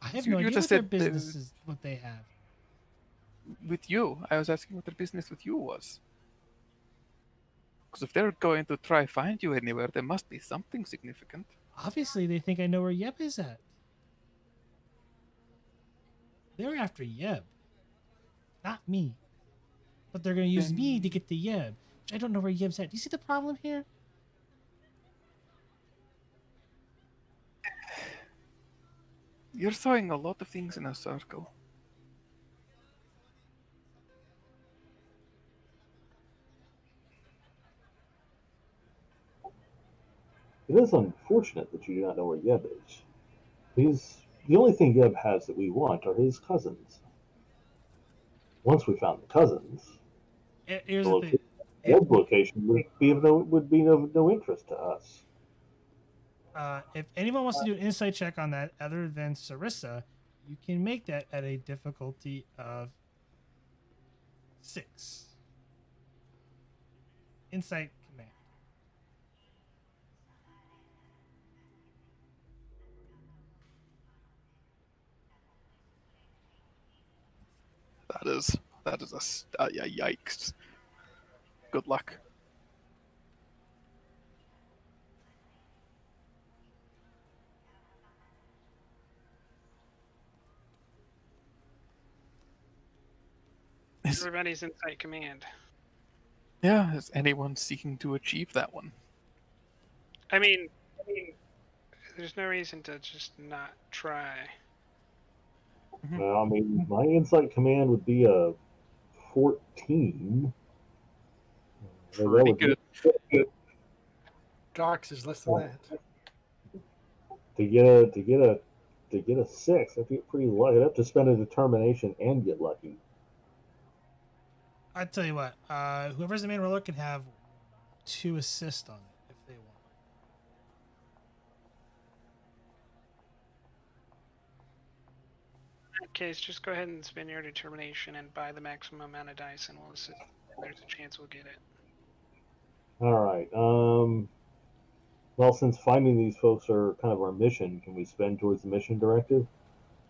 I have So no you idea just what their said business is, what they have. With you, I was asking what their business with you was. Because if they're going to try find you anywhere, there must be something significant. Obviously, they think I know where Yeb is at. They're after Yeb, not me. But they're going to use me to get the Yeb, which I don't know where Yeb's at. Do you see the problem here? You're throwing a lot of things in a circle. It is unfortunate that you do not know where Yeb is. The only thing Yeb has that we want are his cousins. Once we found the cousins, Here's the thing. Yeb's location would be no interest to us. If anyone wants to do an insight check on that other than Sarissa, you can make that at a difficulty of 6. Insight Command. That is yikes. Good luck. Everybody's Insight Command. Yeah, is anyone seeking to achieve that one? I mean, there's no reason to just not try. Well, I mean, my insight command would be a 14. So that Pretty would good. be Docs is less than that. to get a 6. I feel pretty lucky. I'd have to spend a determination and get lucky. I tell you what, whoever's the main roller can have 2 assists on it if they want. In that case, just go ahead and spend your determination and buy the maximum amount of dice, and we'll assist. There's a chance we'll get it. All right. Well, since finding these folks are kind of our mission, can we spend towards the mission directive,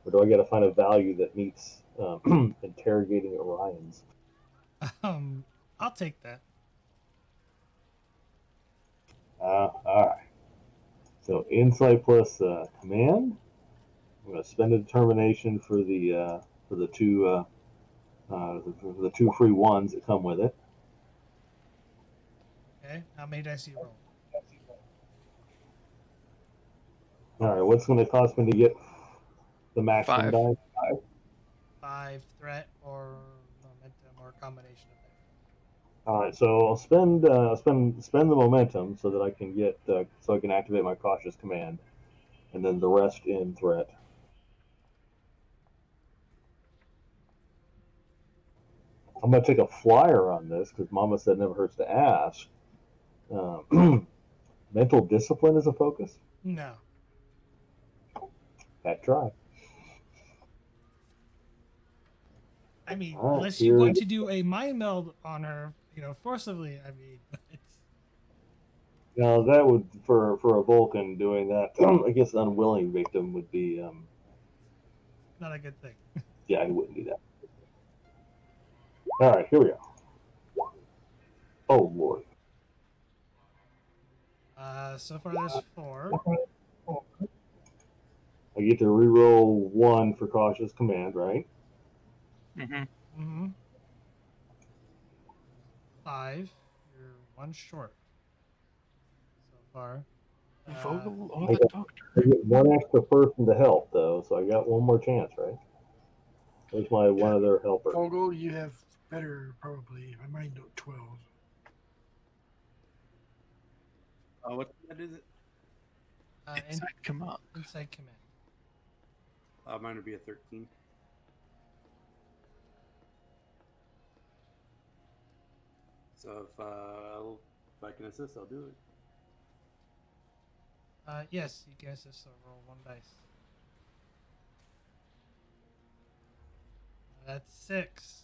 or do I got to find a value that meets interrogating Orions? I'll take that. All right. So insight plus command. I'm going to spend a determination for the two the 2 free ones that come with it. Okay, how many dice do you roll? All right. What's going to cost me to get the maximum 5. dice? 5 threat or momentum or a combination of that. All right. So I'll spend the momentum so that I can get so I can activate my cautious command, and then the rest in threat. I'm going to take a flyer on this because Mama said never hurts to ask. Mental discipline is a focus. No. That try. I mean, All right, unless you're going here- to do a mind meld on her, forcibly, I mean, it's Now that would for a Vulcan doing that, I guess an unwilling victim would be. not a good thing. Yeah, he wouldn't do that. All right, here we go. Oh Lord. So far there's 4. I get to reroll 1 for cautious command, right? Mm-hmm. Mm-hmm. 5. You're 1 short. So far. Vogel or I the doctor? get 1 extra person to help though, so I got 1 more chance, right? There's my one other helper. Fogel, you have better probably. My mind note 12. What is it? Inside command. Inside command. Mine would be a 13. So if I can assist, I'll do it. Yes, you can assist. So roll 1 dice. That's 6.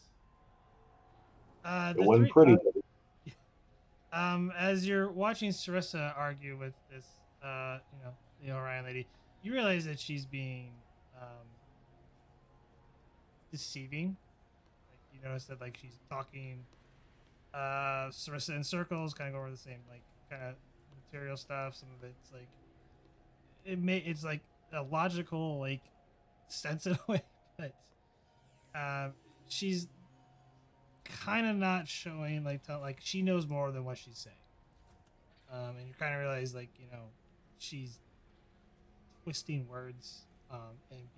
It wasn't pretty. As you're watching Sarissa argue with this, the Orion lady, you realize that she's being deceiving. Like you notice that like she's talking Sarissa in circles, kind of go over the same like kind of material stuff. Some of it's like it's like a logical like sense in a way, but she's kind of not showing like she knows more than what she's saying. And you kind of realize like she's twisting words and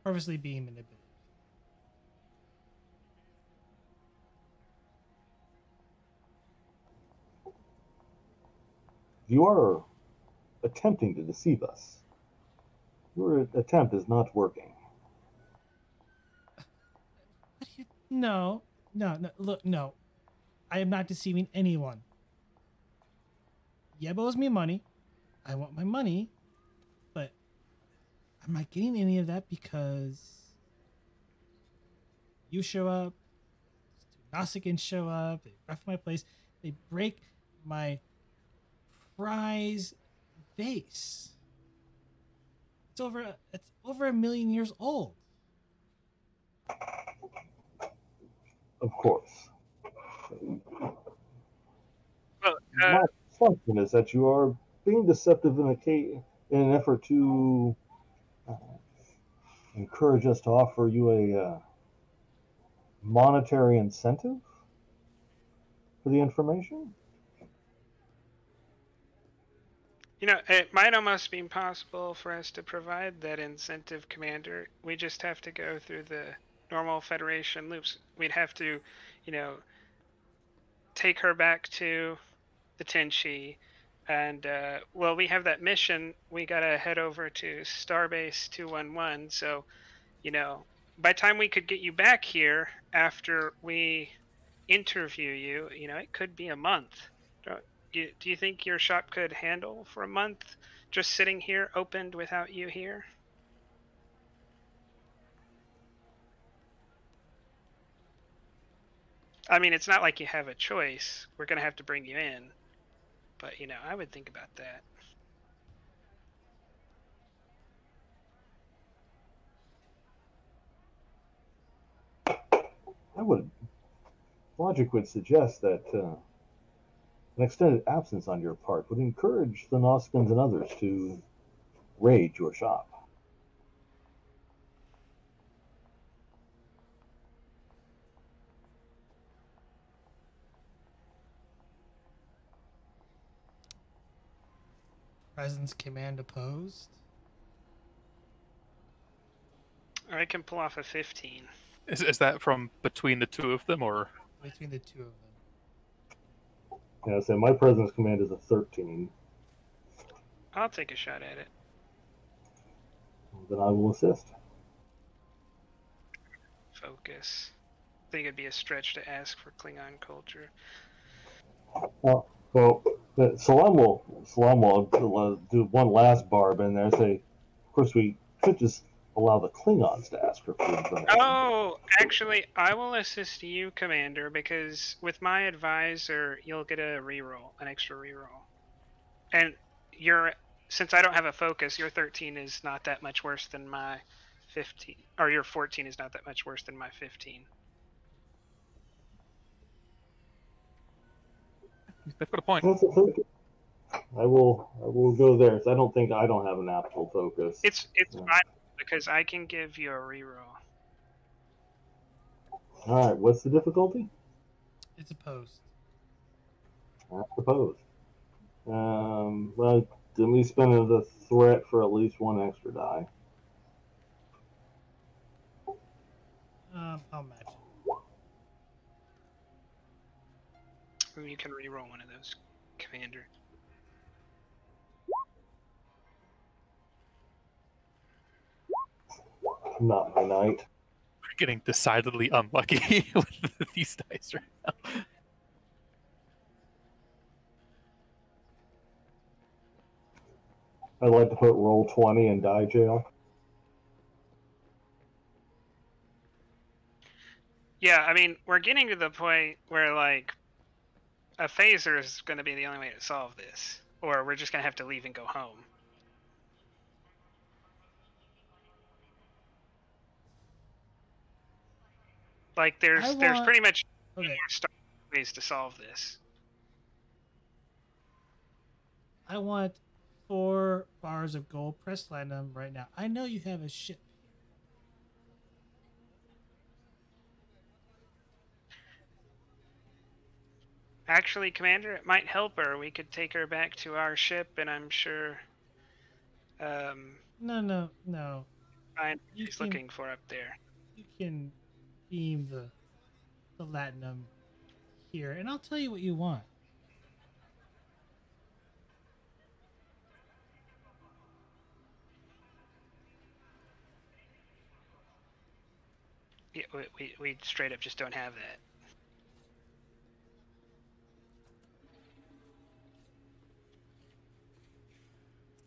purposely being manipulative. You are attempting to deceive us. Your attempt is not working. No, look, no. I am not deceiving anyone. Yeb owes me money. I want my money, but I'm not getting any of that because you show up, Nausicans show up, they ref my place. They break my prize vase. It's over 1,000,000 years old. Of course. Well, My assumption is that you are being deceptive in an effort to encourage us to offer you a monetary incentive for the information. it might almost be possible for us to provide that incentive, Commander. We just have to go through the normal Federation loops. We'd have to, take her back to the Tenshi, and we have that mission. We gotta head over to Starbase 211. So, by the time we could get you back here after we interview you, it could be a month. Do you think your shop could handle for a month just sitting here opened without you here? I mean, it's not like you have a choice. We're going to have to bring you in. But, I would think about that. Logic would suggest that an extended absence on your part would encourage the Noskins and others to raid your shop. Presence command opposed. I can pull off a 15. Is that from between the two of them, or Between the two of them. Yeah, so my presence command is a 13. I'll take a shot at it. Then I will assist. Focus. I think it'd be a stretch to ask for Klingon culture. Well, Salam will do one last barb in there. Say, of course, we could just allow the Klingons to ask for information. Oh, actually, I will assist you, Commander, because with my advisor, you'll get a reroll, an extra reroll. And since I don't have a focus, your 13 is not that much worse than my 15, or your 14 is not that much worse than my 15. they've got a point? I will go there. So I don't think I don't have an actual focus. It's fine because I can give you a reroll. All right. What's the difficulty? It's opposed. That's opposed. Well, then we spend the threat for at least one extra die. I'll match it. You can reroll one of those, Commander. Not my night. We're getting decidedly unlucky with these dice right now. I'd like to put roll 20 in die jail. Yeah, I mean, we're getting to the point where, like, a phaser is going to be the only way to solve this. Or we're just going to have to leave and go home. Like, there's pretty much ways to solve this. I want 4 bars of gold pressed platinum right now. I know you have a ship here. Actually, Commander, it might help her. We could take her back to our ship, and I'm sure. No. Find what she's looking for up there. You can beam the latinum here, and I'll tell you what you want. Yeah, we straight up just don't have that.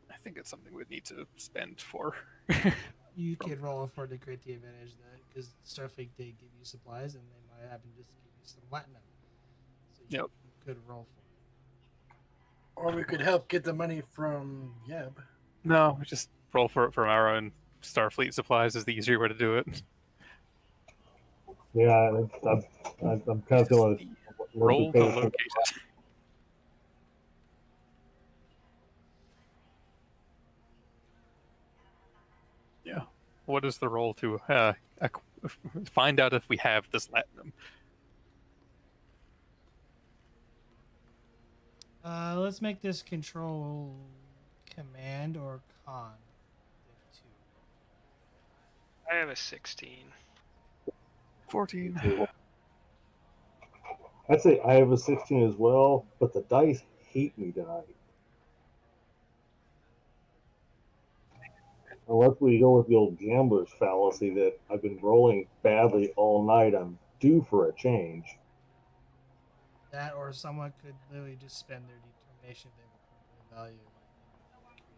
I think it's something we'd need to spend for. You can roll for to create the advantage that because Starfleet did give you supplies and they might happen to just give you some platinum. So you good roll for Or we could help get the money from Yeb. No, we just roll for it from our own Starfleet supplies is the easier way to do it. Yeah, I'm kind of feeling a little Roll bit to painful. locate it. Yeah. What is the roll to find out if we have this latinum? Let's make this control command or con. Div 2. I have a 16. 14. I'd say I have a 16 as well, but the dice hate me tonight. Unless we go with the old gambler's fallacy that I've been rolling badly all night, I'm due for a change. That or someone could literally just spend their determination if they have a current point of value and create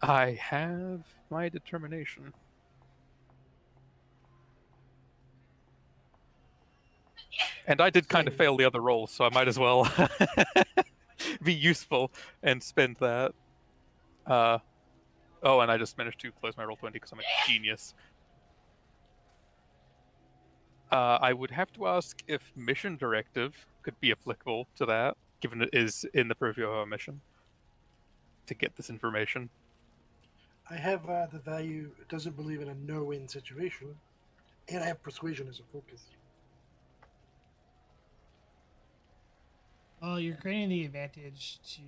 the advantage. I have my determination. And I did kind of fail the other rolls, so I might as well be useful and spend that. Oh, and I just managed to close my roll 20 because I'm a genius. I would have to ask if mission directive could be applicable to that, given it is in the purview of our mission to get this information. I have the value, doesn't believe in a no-win situation, and I have persuasion as a focus. Well, you're creating the advantage to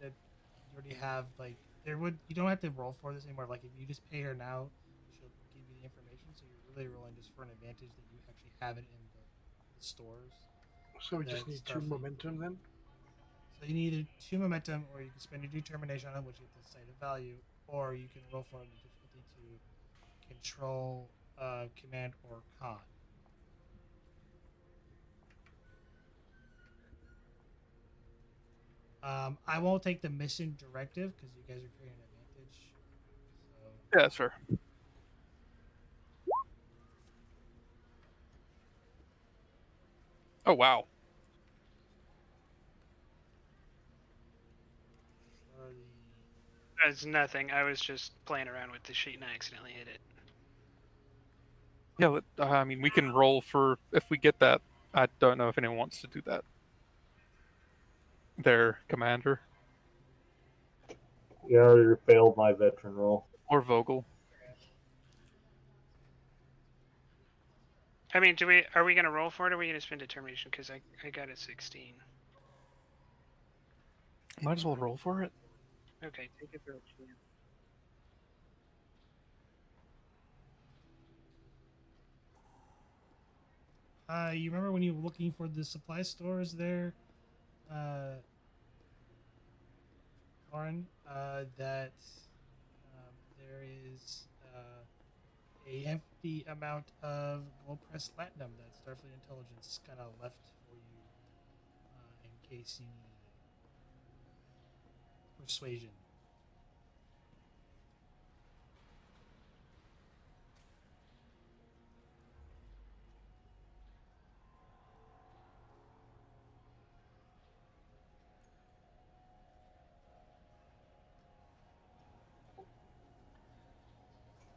that you already have. Like you don't have to roll for this anymore. Like if you just pay her now, she'll give you the information. So you're really rolling just for an advantage that you actually have it in the stores. So we just need 2 momentum then? So you need 2 momentum, or you can spend your determination on it, which you have to cite a value, or you can roll for the difficulty to control, command, or con. I won't take the mission directive because you guys are creating an advantage. So Yeah, that's fair. Oh, wow. It's nothing. I was just playing around with the sheet and I accidentally hit it. Yeah, I mean, we can roll for if we get that. I don't know if anyone wants to do that. Their commander. You already failed my veteran roll. Or Vogel. I mean, are we going to roll for it or are we going to spend determination? Because I got a 16. Might as well roll for it. Okay, take it for a chance. You remember when you were looking for the supply stores there, Lauren? That there is a empty amount of gold pressed platinum that Starfleet Intelligence kind of left for you in case you needed it. Persuasion.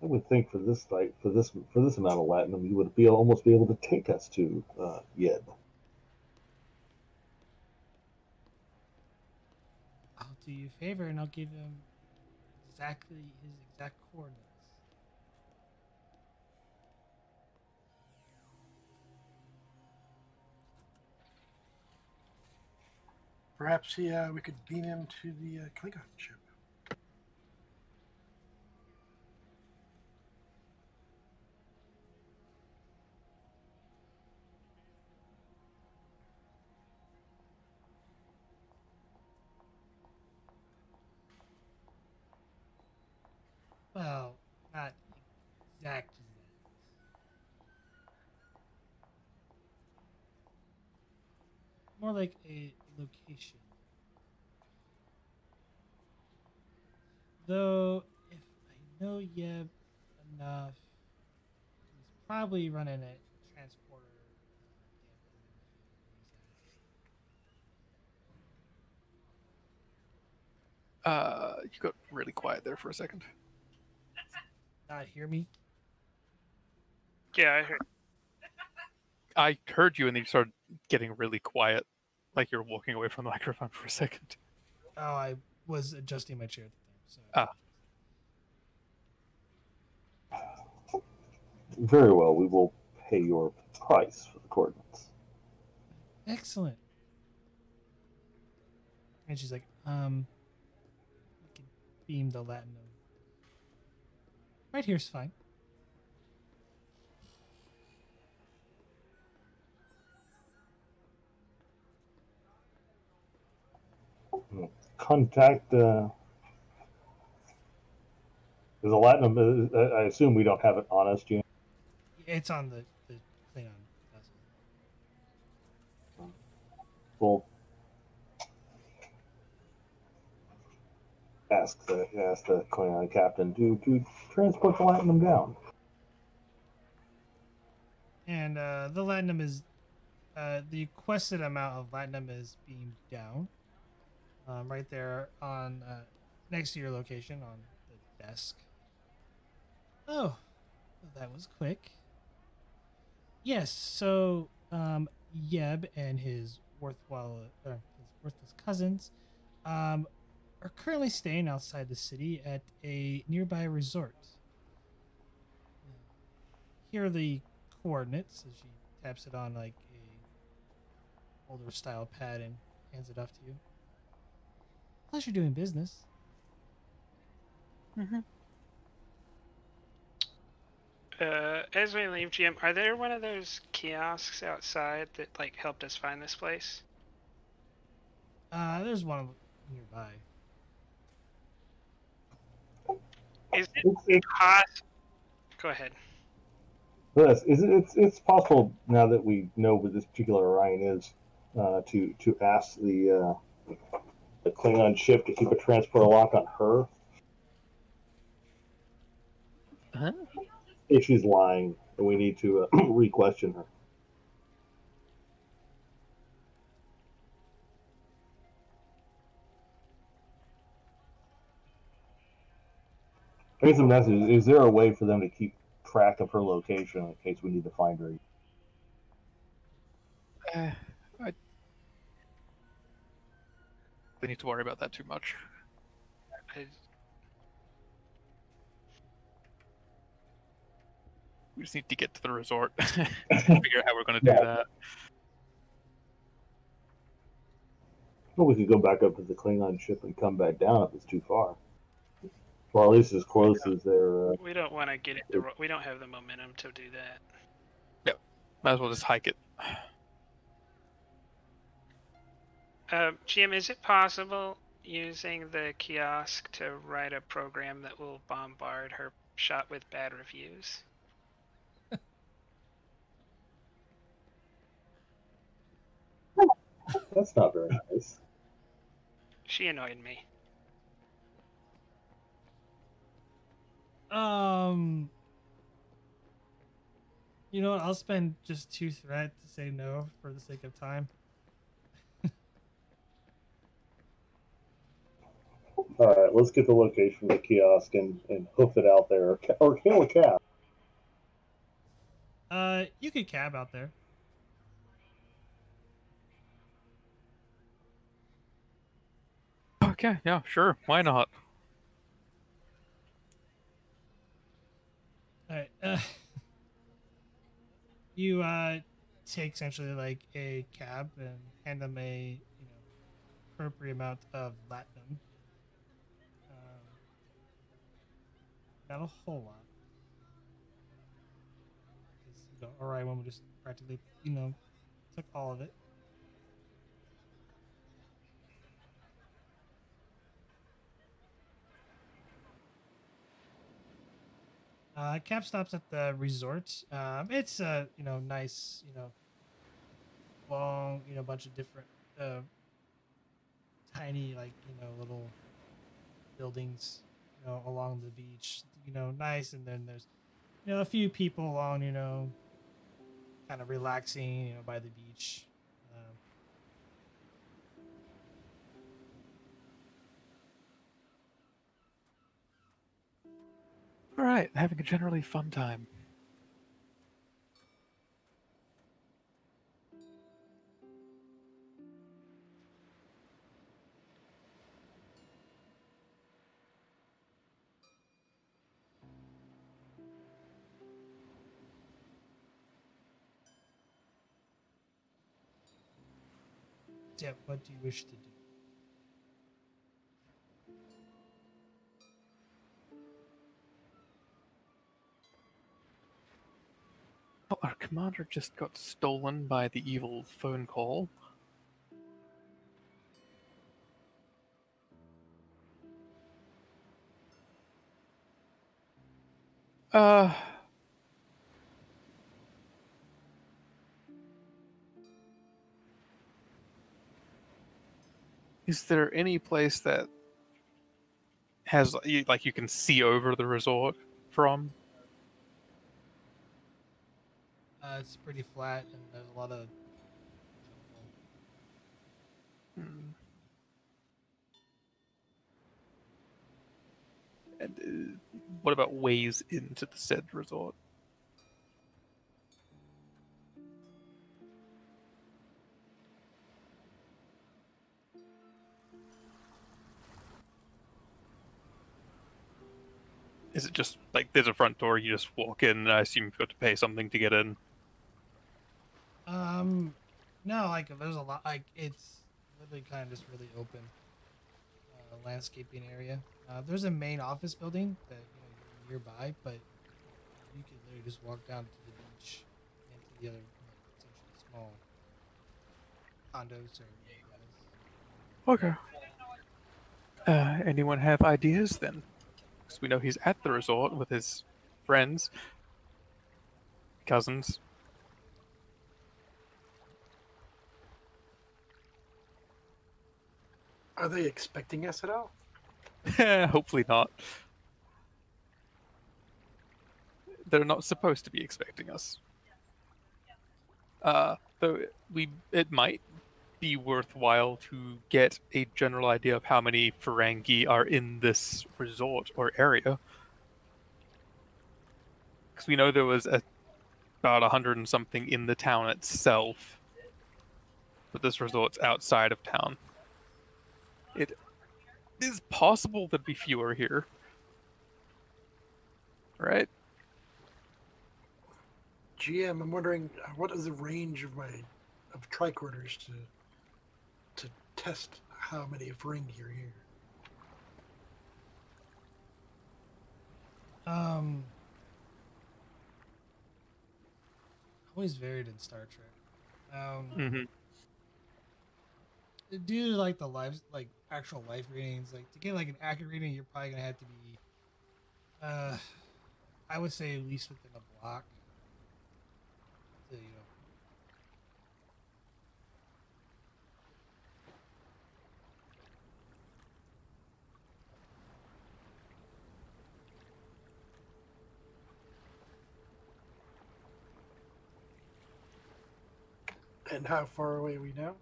I would think for this fight, for this amount of latinum, you would almost be able to take us to Yeb. I'll do you a favor and I'll give him exactly his exact coordinates. Perhaps we could beam him to the Klingon ship. Well, not exact as that. More like a location. Though, if I know Yeb enough, he's probably running a transporter depot You got really quiet there for a second. Not hear me? Yeah, I heard. I heard you, and then you started getting really quiet, like you're walking away from the microphone for a second. Oh, I was adjusting my chair at the time. So Ah. Very well. We will pay your price for the coordinates. Excellent. And she's like, we can beam the Latinum. Right here's fine. Contact. There's a Latinum. I assume we don't have it on us, Jim. It's on the Klingon vessel. We'll ask the Klingon captain to transport the Latinum down. And the Latinum is the requested amount of Latinum is beamed down. Right there on next to your location on the desk. Oh, that was quick. Yes, so Yeb and his worthless cousins are currently staying outside the city at a nearby resort. Here are the coordinates as she taps it on like a older style pad and hands it off to you. Pleasure doing business. Mm-hmm. As we leave, GM, are there one of those kiosks outside that like helped us find this place? There's one nearby. Is it Go ahead. Yes, it's possible now that we know what this particular Orion is to ask the Klingon ship to keep a transporter lock on her. Huh? If she's lying, and we need to re-question her. Here's the message: is there a way for them to keep track of her location in case we need to find her? We need to worry about that too much. We just need to get to the resort. Figure out how we're going to do that. Well, we could go back up to the Klingon ship and come back down if it's too far. Well, at least as close as they're. We don't want to get it. We don't have the momentum to do that. Yep. Might as well just hike it. Jim, is it possible using the kiosk to write a program that will bombard her shot with bad reviews? That's not very nice. She annoyed me. You know what? I'll spend just 2 threat to say no for the sake of time. All right, let's get the location of the kiosk and hoof it out there, or hail a cab. You could cab out there. Okay, yeah, sure. Why not? All right. You take essentially like a cab and hand them a appropriate amount of latinum. Not a whole lot. Because Orion one would just practically took all of it. Cab stops at the resort. It's a nice long bunch of different tiny little buildings along the beach. Nice, and then there's a few people along kind of relaxing by the beach. All right, having a generally fun time. Yeah, what do you wish to do? Well, our commander just got stolen by the evil phone call. Uh, is there any place that has like you can see over the resort from? It's pretty flat, and there's a lot of jungle. Hmm. And what about ways into the said resort? Is it just like there's a front door, you just walk in, and I assume you've got to pay something to get in? No, like there's a lot. Like it's literally kind of just really open landscaping area. There's a main office building that you're nearby, but you could literally just walk down to the beach and to the other essentially small condos or Okay. Anyone have ideas then? Because we know he's at the resort with his friends, cousins. Are they expecting us at all? Hopefully not. They're not supposed to be expecting us. Though it might be worthwhile to get a general idea of how many Ferengi are in this resort or area. Because we know there was about 100 and something in the town itself, but this resort's outside of town. It is possible there'd be fewer here, right? GM, I'm wondering what is the range of tricorders to test how many Ferengi are here. always varied in Star Trek. Mm-hmm. Due to like the lives, like actual life readings, like to get like an accurate reading, you're probably gonna have to be, I would say at least within a block. To, And how far away are we now?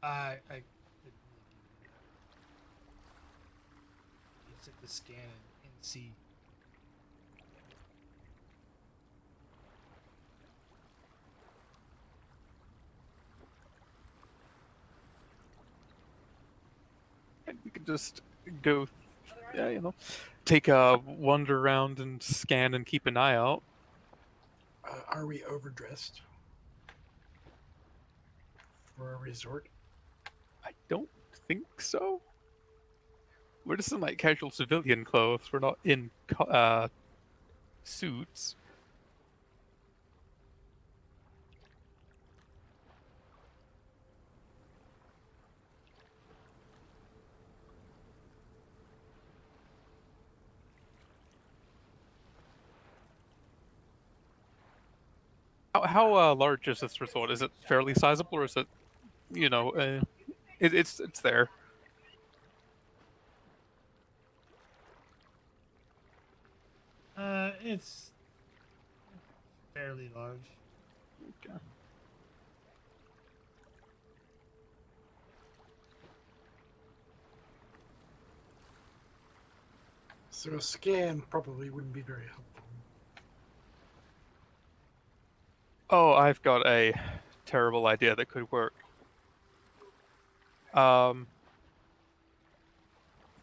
I couldn't really give you that. You just have to scan and see. And we could just go, take a wander around and scan and keep an eye out. Are we overdressed for a resort? I don't think so. We're just in like casual civilian clothes. We're not in suits. How large is this resort? Is it fairly sizable, or is it, it's there? It's fairly large. So a scan probably wouldn't be very helpful. Oh, I've got a terrible idea that could work. For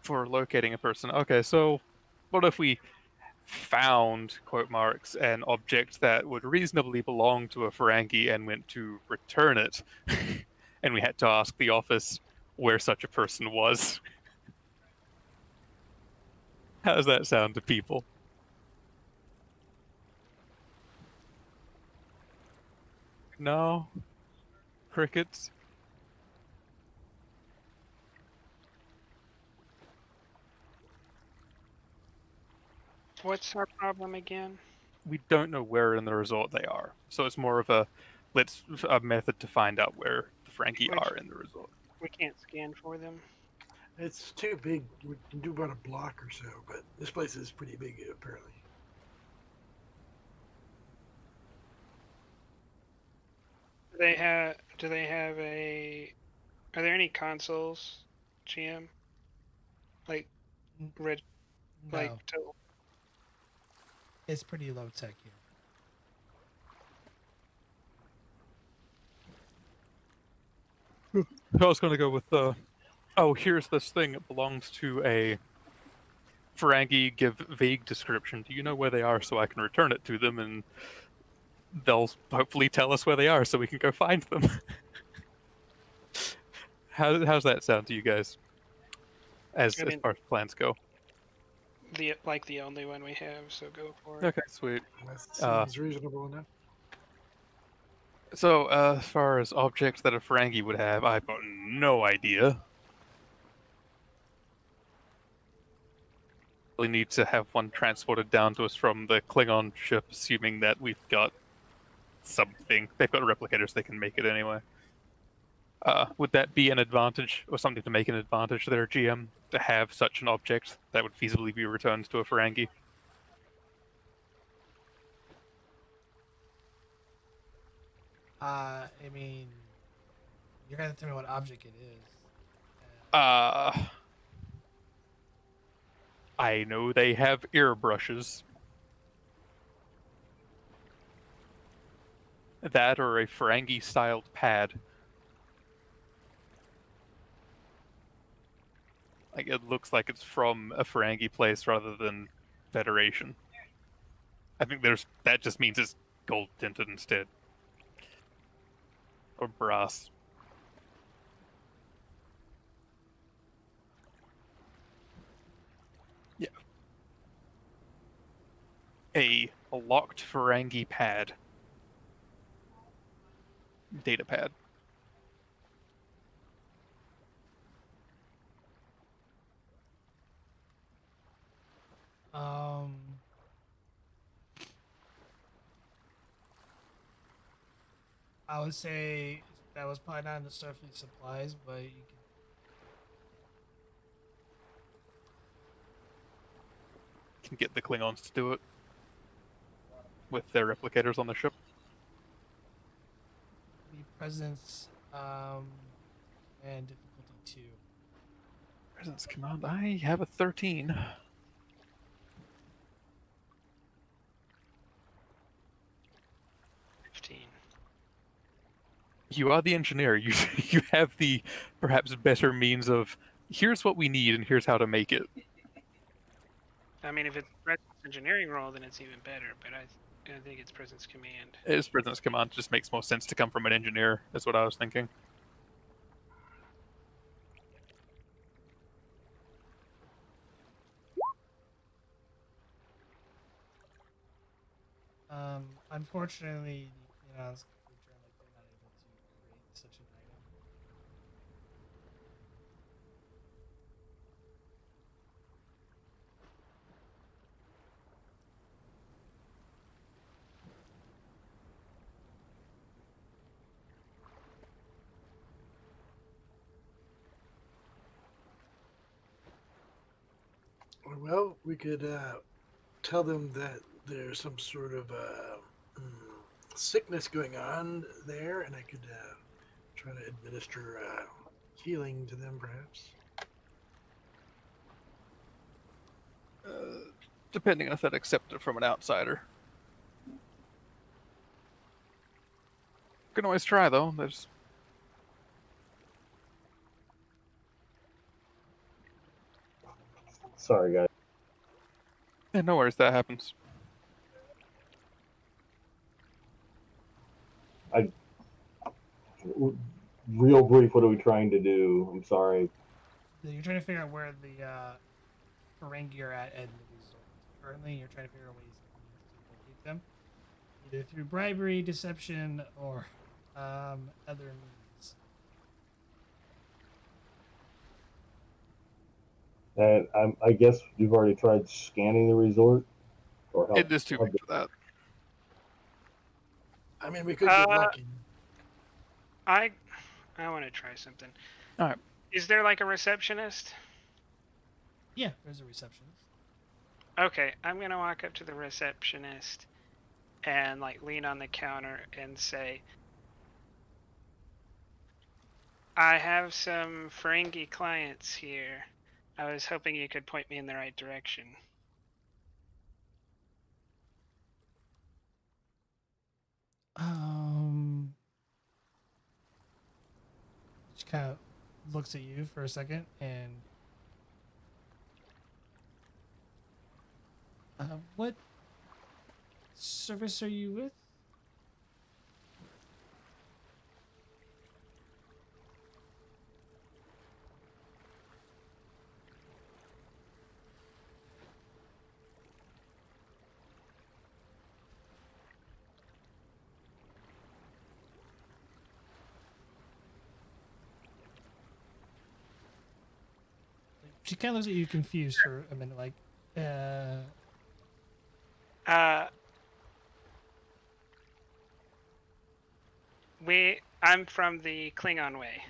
locating a person. Okay, so what if we found, quote marks, an object that would reasonably belong to a Ferengi and went to return it, and we had to ask the office where such a person was? How does that sound to people? No? Crickets? What's our problem again? We don't know where in the resort they are, so it's more of a method to find out where the Ferengi are in the resort. We can't scan for them. It's too big. We can do about a block or so, but this place is pretty big, apparently. Do they have a? Are there any consoles, GM? Like red, No, like it's pretty low tech here. I was going to go with oh, here's this thing. It belongs to a Ferengi. Give vague description. Do you know where they are so I can return it to them? And they'll hopefully tell us where they are so we can go find them. How's that sound to you guys? As far as plans go. the only one we have, so go for it. Okay, sweet. That seems reasonable enough. So, as far as objects that a Ferengi would have, I've got no idea. We need to have one transported down to us from the Klingon ship, assuming that we've got something. They've got replicators, they can make it anyway. Would that be an advantage, or something to make an advantage to their GM, to have such an object that would feasibly be returned to a Ferengi? I mean, you're gonna tell me what object it is. I know they have airbrushes. That or a Ferengi-styled pad. Like, it looks like it's from a Ferengi place rather than Federation. I think that just means it's gold tinted instead. Or brass. Yeah. A locked Ferengi pad. Data pad. I would say that was probably not in the Starfleet supplies, but you can get the Klingons to do it with their replicators on the ship. The presence and difficulty 2. Presence command. I have a 13. You are the engineer. You have the perhaps better means of here's what we need and here's how to make it. I mean, if it's presence engineering role, then it's even better. But I think it's presence command. It is presence command. It just makes more sense to come from an engineer. That's what I was thinking. Unfortunately, the Klingons return like they're not able to create such an item. Well, we could tell them that there's some sort of sickness going on there, and I could try to administer healing to them, perhaps. depending on if that accepted from an outsider. Can always try though. There's Sorry, guys. no worries, that happens. Real brief, what are we trying to do? I'm sorry. You're trying to figure out where the Ferengi are at the resort. Currently, you're trying to figure out ways to locate them, either through bribery, deception, or other means. And I guess you've already tried scanning the resort? Or how, It is too late for that. I mean, we could get lucky. I want to try something. All right. Is there like a receptionist? Yeah, there's a receptionist. Okay, I'm gonna walk up to the receptionist and like lean on the counter and say, I have some Ferengi clients here. I was hoping you could point me in the right direction. She kind of looks at you for a second and what service are you with? She kind of looks at you confused for a minute, like, I'm from the Klingon Way.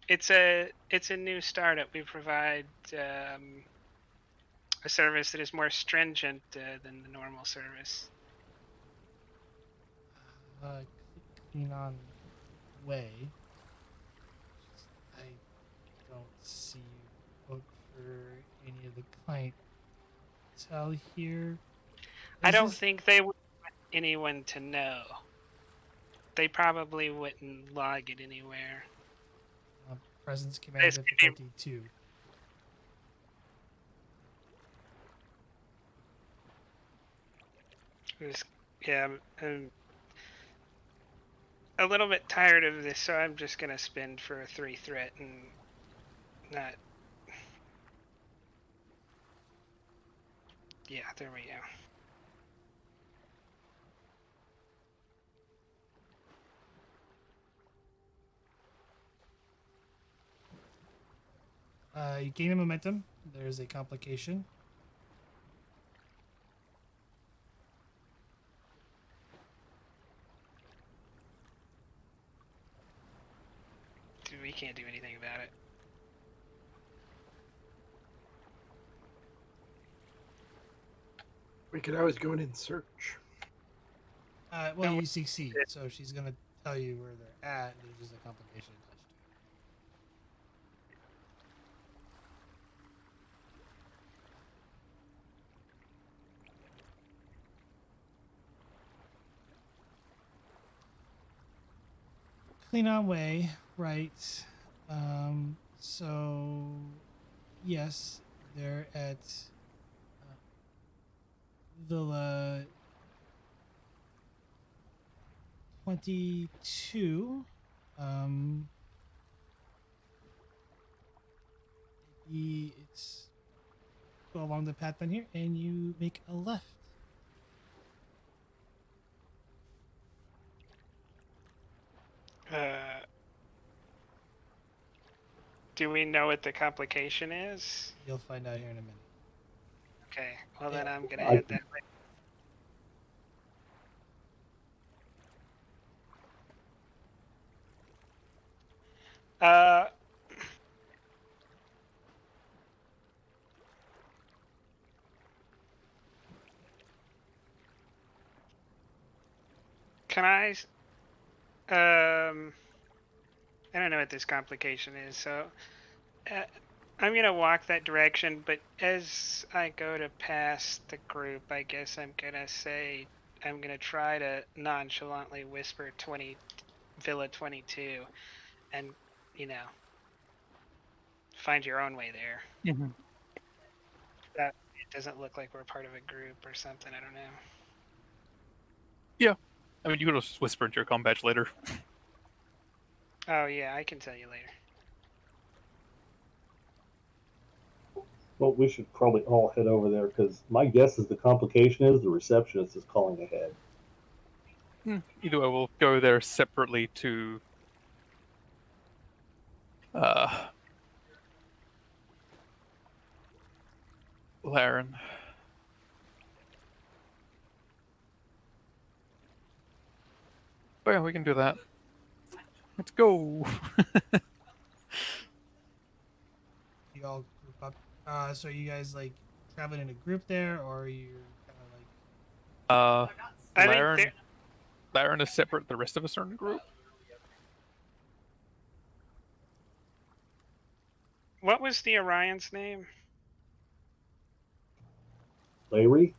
It's a new startup. We provide a service that is more stringent than the normal service. Klingon Way. I don't see you book for any of the clientele here. I don't think they would want anyone to know. They probably wouldn't log it anywhere. Presence command difficulty 2. Yeah, I'm a little bit tired of this, so I'm just gonna spend for a 3 threat and not. Yeah, there we go. You gain a momentum. There's a complication. Dude, we can't do anything about it. We could always go in and search. Well, you succeed, so she's gonna tell you where they're at. There's just a complication attached to it. Klingon Way, right? So yes, they're at Villa 22. It's go along the path down here, and you make a left. Do we know what the complication is? You'll find out here in a minute. Okay, well then I'm gonna head that way. Can I don't know what this complication is, so I'm gonna walk that direction, but as I go to pass the group, I guess I'm gonna try to nonchalantly whisper Villa 22, and you know, find your own way there. Mhm. That it doesn't look like we're part of a group or something. I don't know. Yeah. I mean, you could just whisper into your comm badge later. Oh yeah, I can tell you later. Well, we should probably all head over there because my guess is the complication is the receptionist is calling ahead. Either way, we'll go there separately to Laren. Oh yeah, we can do that. Let's go. You all group up. So are you guys like traveling in a group there, or are you kind of like? I think Laren. Laren is separate. The rest of us are in a group. what was the Orion's name? Larry?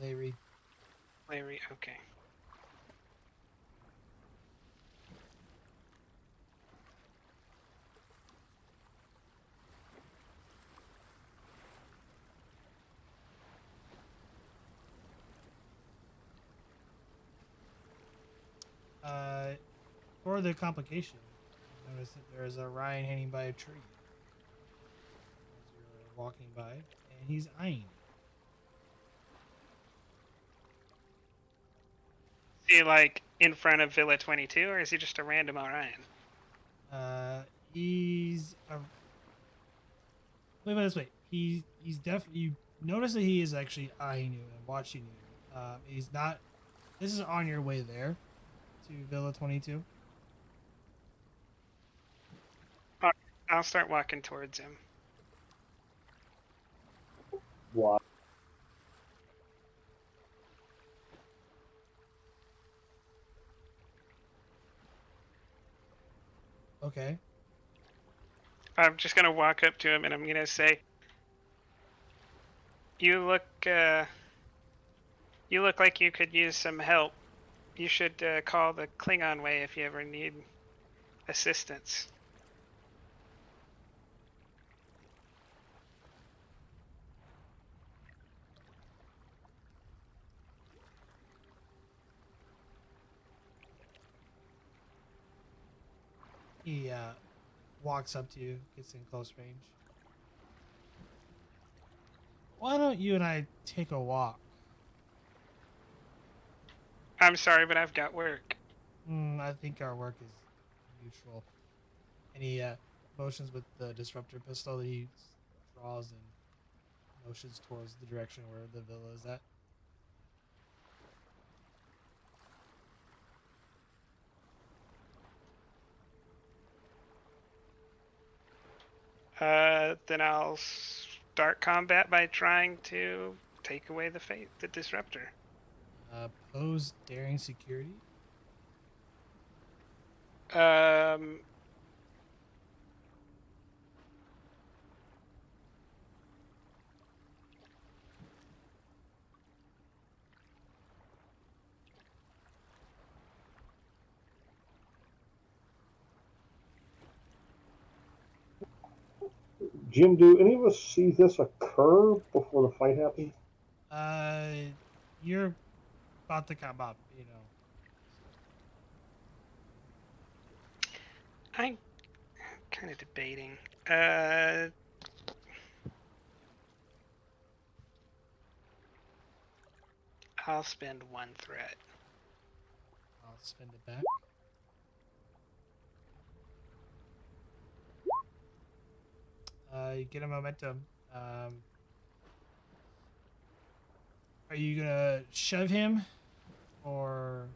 Larry. Larry. Okay. For the complication, you notice that there is a Ryan hanging by a tree as you're walking by, and he's eyeing you. Is he like in front of Villa 22, or is he just a random Orion? He's a. Wait, this way. He's definitely. You notice that he is actually eyeing you and watching you. He's not. This is on your way there to Villa 22. I'll start walking towards him. Why? Okay. I'm just gonna walk up to him and I'm gonna say, "You look like you could use some help. You should call the Klingon way if you ever need assistance." He walks up to you, gets in close range. Why don't you and I take a walk? I'm sorry, but I've got work. I think our work is mutual. And he motions with the disruptor pistol that he draws and motions towards the direction where the villa is at. Then I'll start combat by trying to take away the disruptor. Pose daring security. Jim, do any of us see this occur before the fight happens? You're about to come up, you know. I'm kind of debating. I'll spend one threat. I'll spend it back. You get a momentum. Are you gonna shove him, or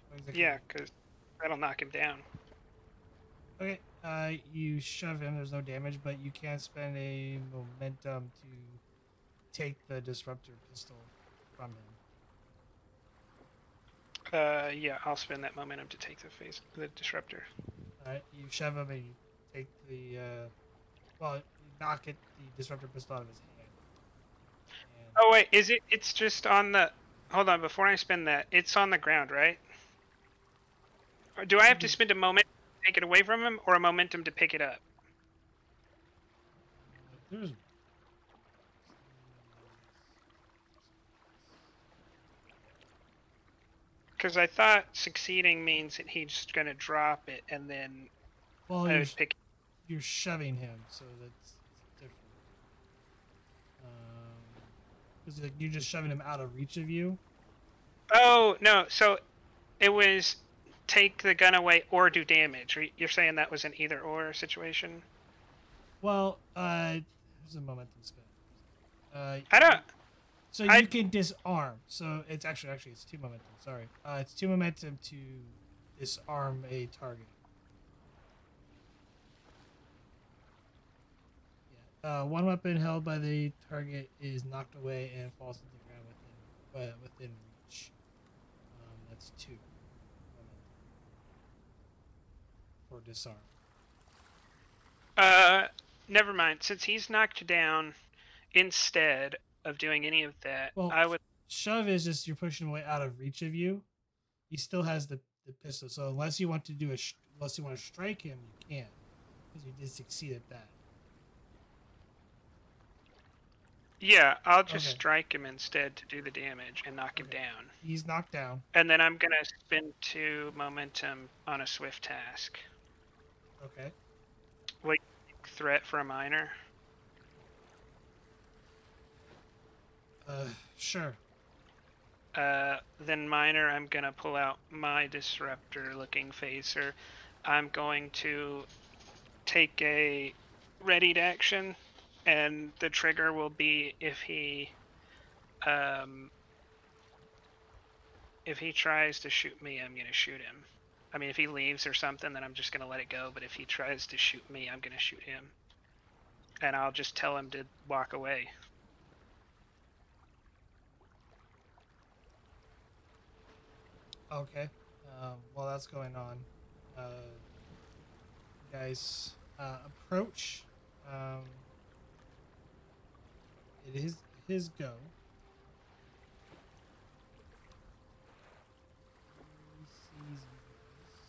what exactly? Yeah, because that'll knock him down. Okay. You shove him. There's no damage, but you can spend a momentum to take the disruptor pistol from him. Yeah, I'll spend that momentum to take the disruptor. All right. You shove him and you take the. Well, knock it, the disruptor pistol out of his hand. And, Oh wait, is it? It's just on the. Hold on, before I spin that, it's on the ground, right? Or do I have to spend a moment to take it away from him, or a momentum to pick it up? there's Because I thought succeeding means that he's going to drop it, and then well, I would pick. you're shoving him, so that's different. Because like, you're just shoving him out of reach of you. Oh no! So it was take the gun away or do damage. You're saying that was an either or situation? Well, there's a momentum spin. I don't. So you can disarm. So it's actually it's 2 momentum. Sorry, it's 2 momentum to disarm a target. Yeah. 1 weapon held by the target is knocked away and falls to the ground within reach. That's 2 momentum for disarm. Never mind. Since he's knocked down, instead of doing any of that, Well, I would. Shove is just you're pushing him away out of reach of you. He still has the pistol, so unless you want to unless you want to strike him, you can't, because you did succeed at that. Yeah, I'll just Okay. strike him instead to do the damage and knock him down. He's knocked down. And then I'm gonna spend 2 momentum on a swift task. Okay. Wait, threat for a minor. Sure. Then minor, I'm gonna pull out my disruptor-looking phaser. I'm going to take a readied action, and the trigger will be if he tries to shoot me, I'm gonna shoot him. I mean, if he leaves or something, then I'm just gonna let it go. But if he tries to shoot me, I'm gonna shoot him, and I'll just tell him to walk away. Okay. While that's going on, guys, approach. It is his go. He sees you guys.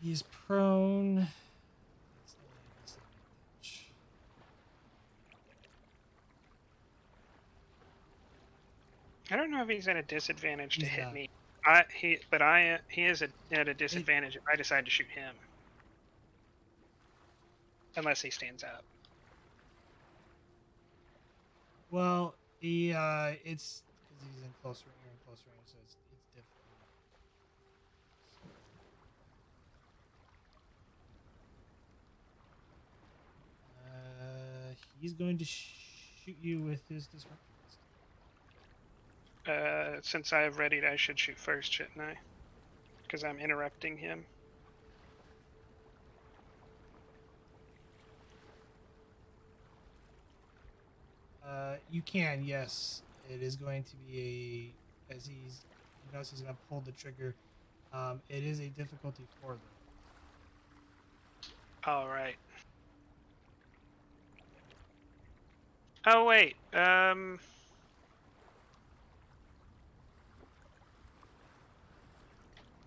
He's prone. That's not a disadvantage. I don't know if he's at a disadvantage to He's hit not. me. He is at a disadvantage if I decide to shoot him, unless he stands up. Well, it's because he's in close range, so it's different. He's going to shoot you with his disruptor. Since I have readied, I should shoot first, shouldn't I? Because I'm interrupting him. You can, yes. It is going to be as you notice he's going to pull the trigger. It is a difficulty 4 though. All right. Oh wait.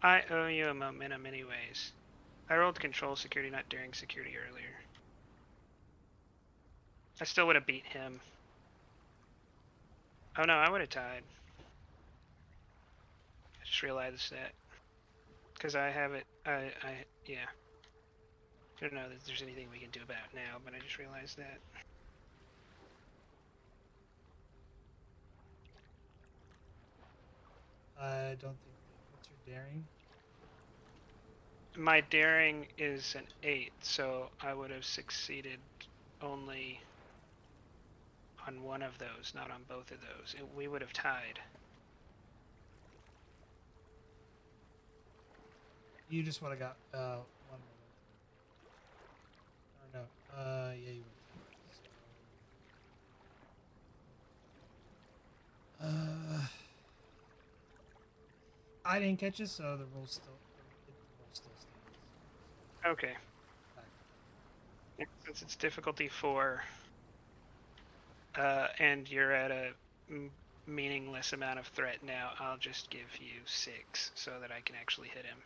I owe you a momentum anyways. I rolled control security, not daring security earlier. I still would have beat him. Oh no, I would have tied. I just realized that. Because I have it, yeah. I don't know that there's anything we can do about it now, but I just realized that. I don't think. What's your daring? My daring is an 8, so I would have succeeded only on one of those, not on both of those. We would have tied. You just would have got 1 momentum. Or no. Yeah, you would. I didn't catch it, so the roll's still. Okay. Yeah, since it's difficulty 4, and you're at a meaningless amount of threat now, I'll just give you 6 so that I can actually hit him.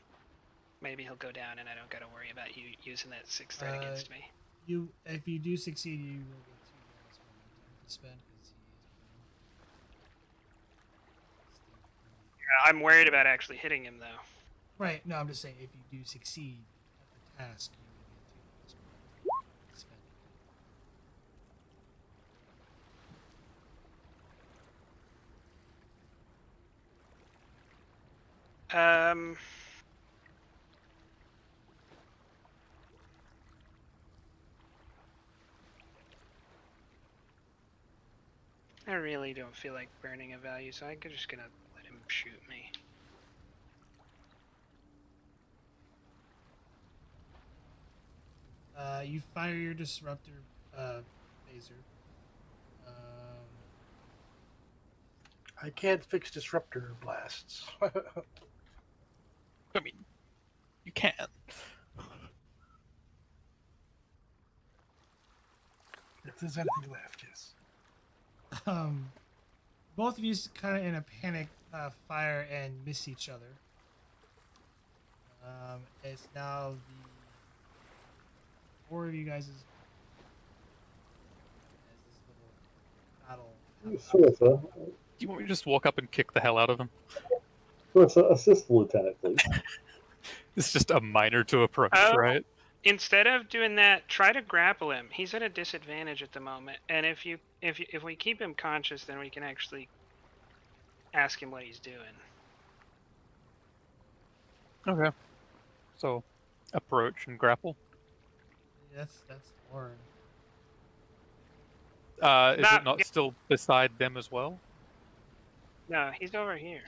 Maybe he'll go down and I don't got to worry about you using that 6 threat against me. If you do succeed, you will get 2 bonus momentum to spend because he is Yeah, I'm worried about actually hitting him though. right. No, I'm just saying if you do succeed at the task, you will get 2 bonus momentum to spend. I really don't feel like burning a value, so I'm just gonna let him shoot me. You fire your disruptor phaser. I can't fix disruptor blasts. I mean, you can. If there's anything left, yes. Both of you kind of in a panic fire and miss each other. It's now the 4 of you guys' as this little battle. Sorsa, Do you want me to just walk up and kick the hell out of him? Sorsa, assist the lieutenant, please. It's just a minor to approach, right? Instead of doing that, try to grapple him. He's at a disadvantage at the moment, and if we keep him conscious, then we can actually ask him what he's doing. Okay. So, approach and grapple. That's hard. Is it not still beside them as well? No, he's over here.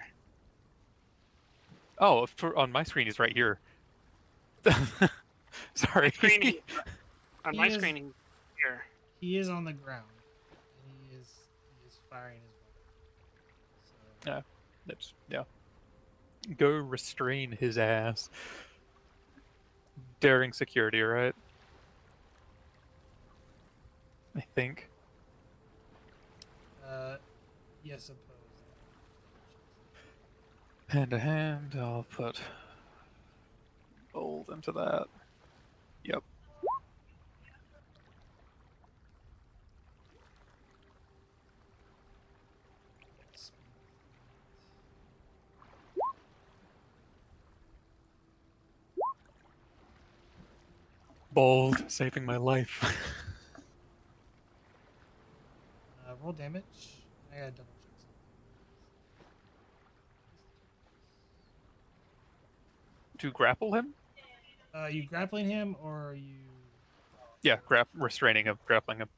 Oh, on my screen he's right here. Sorry. On my screen, he's here. He is on the ground. And he is firing his weapon. So. Yeah. Go restrain his ass. Daring security, right? I think. Yes, opposed. Hand to hand, I'll put bold into that. Yep. Bold, saving my life. Roll damage. I gotta double check To grapple him? something. You grappling him or you? Yeah, restraining him, grappling him.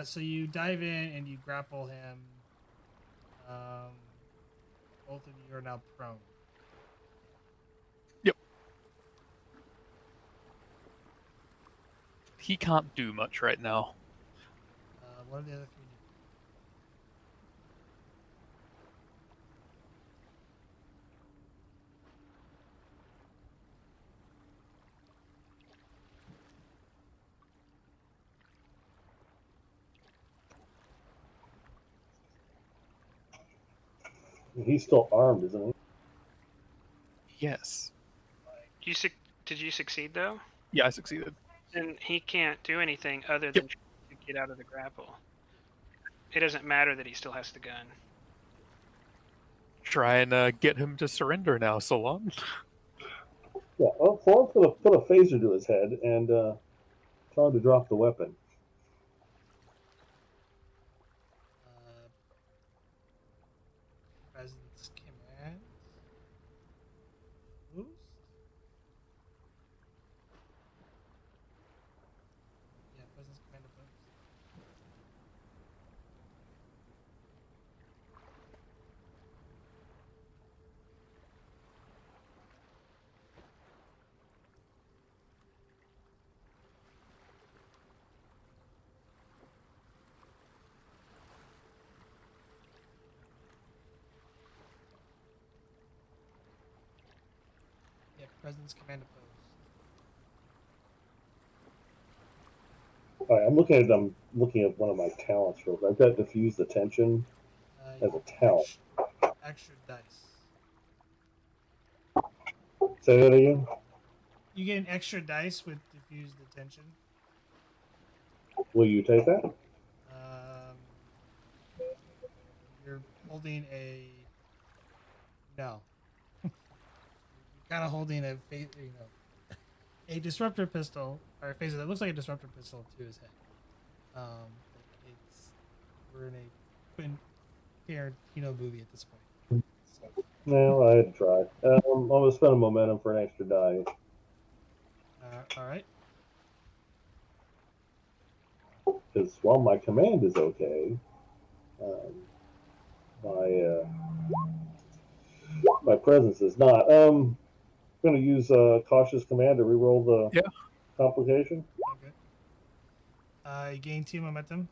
So you dive in and you grapple him. Both of you are now prone. Yep. He can't do much right now. What are the other 3 He's still armed, isn't he? Yes. Did you succeed though? Yeah, I succeeded. And he can't do anything other than to get out of the grapple. It doesn't matter that he still has the gun. Try and get him to surrender now, Solon. Yeah, well, Solon's going to put a phaser to his head and tell him to drop the weapon. Presence command. Boost. Yeah, presence command opposed. President's command pose. All right, I'm looking at one of my talents real quick. I've got diffuse attention as a talent. Extra dice. Say that again. You get an extra dice with diffused attention. Will you take that? You're holding a. No. You're kind of holding a a disruptor pistol or a phaser that looks like a disruptor pistol to his head. We're in a Quentin Tarantino movie at this point. So. No, I had to try. I'm gonna spend a momentum for an extra die. All right. Because while my command is okay, my presence is not. I'm gonna use cautious command to reroll the complication. Okay. You gain 2 momentum.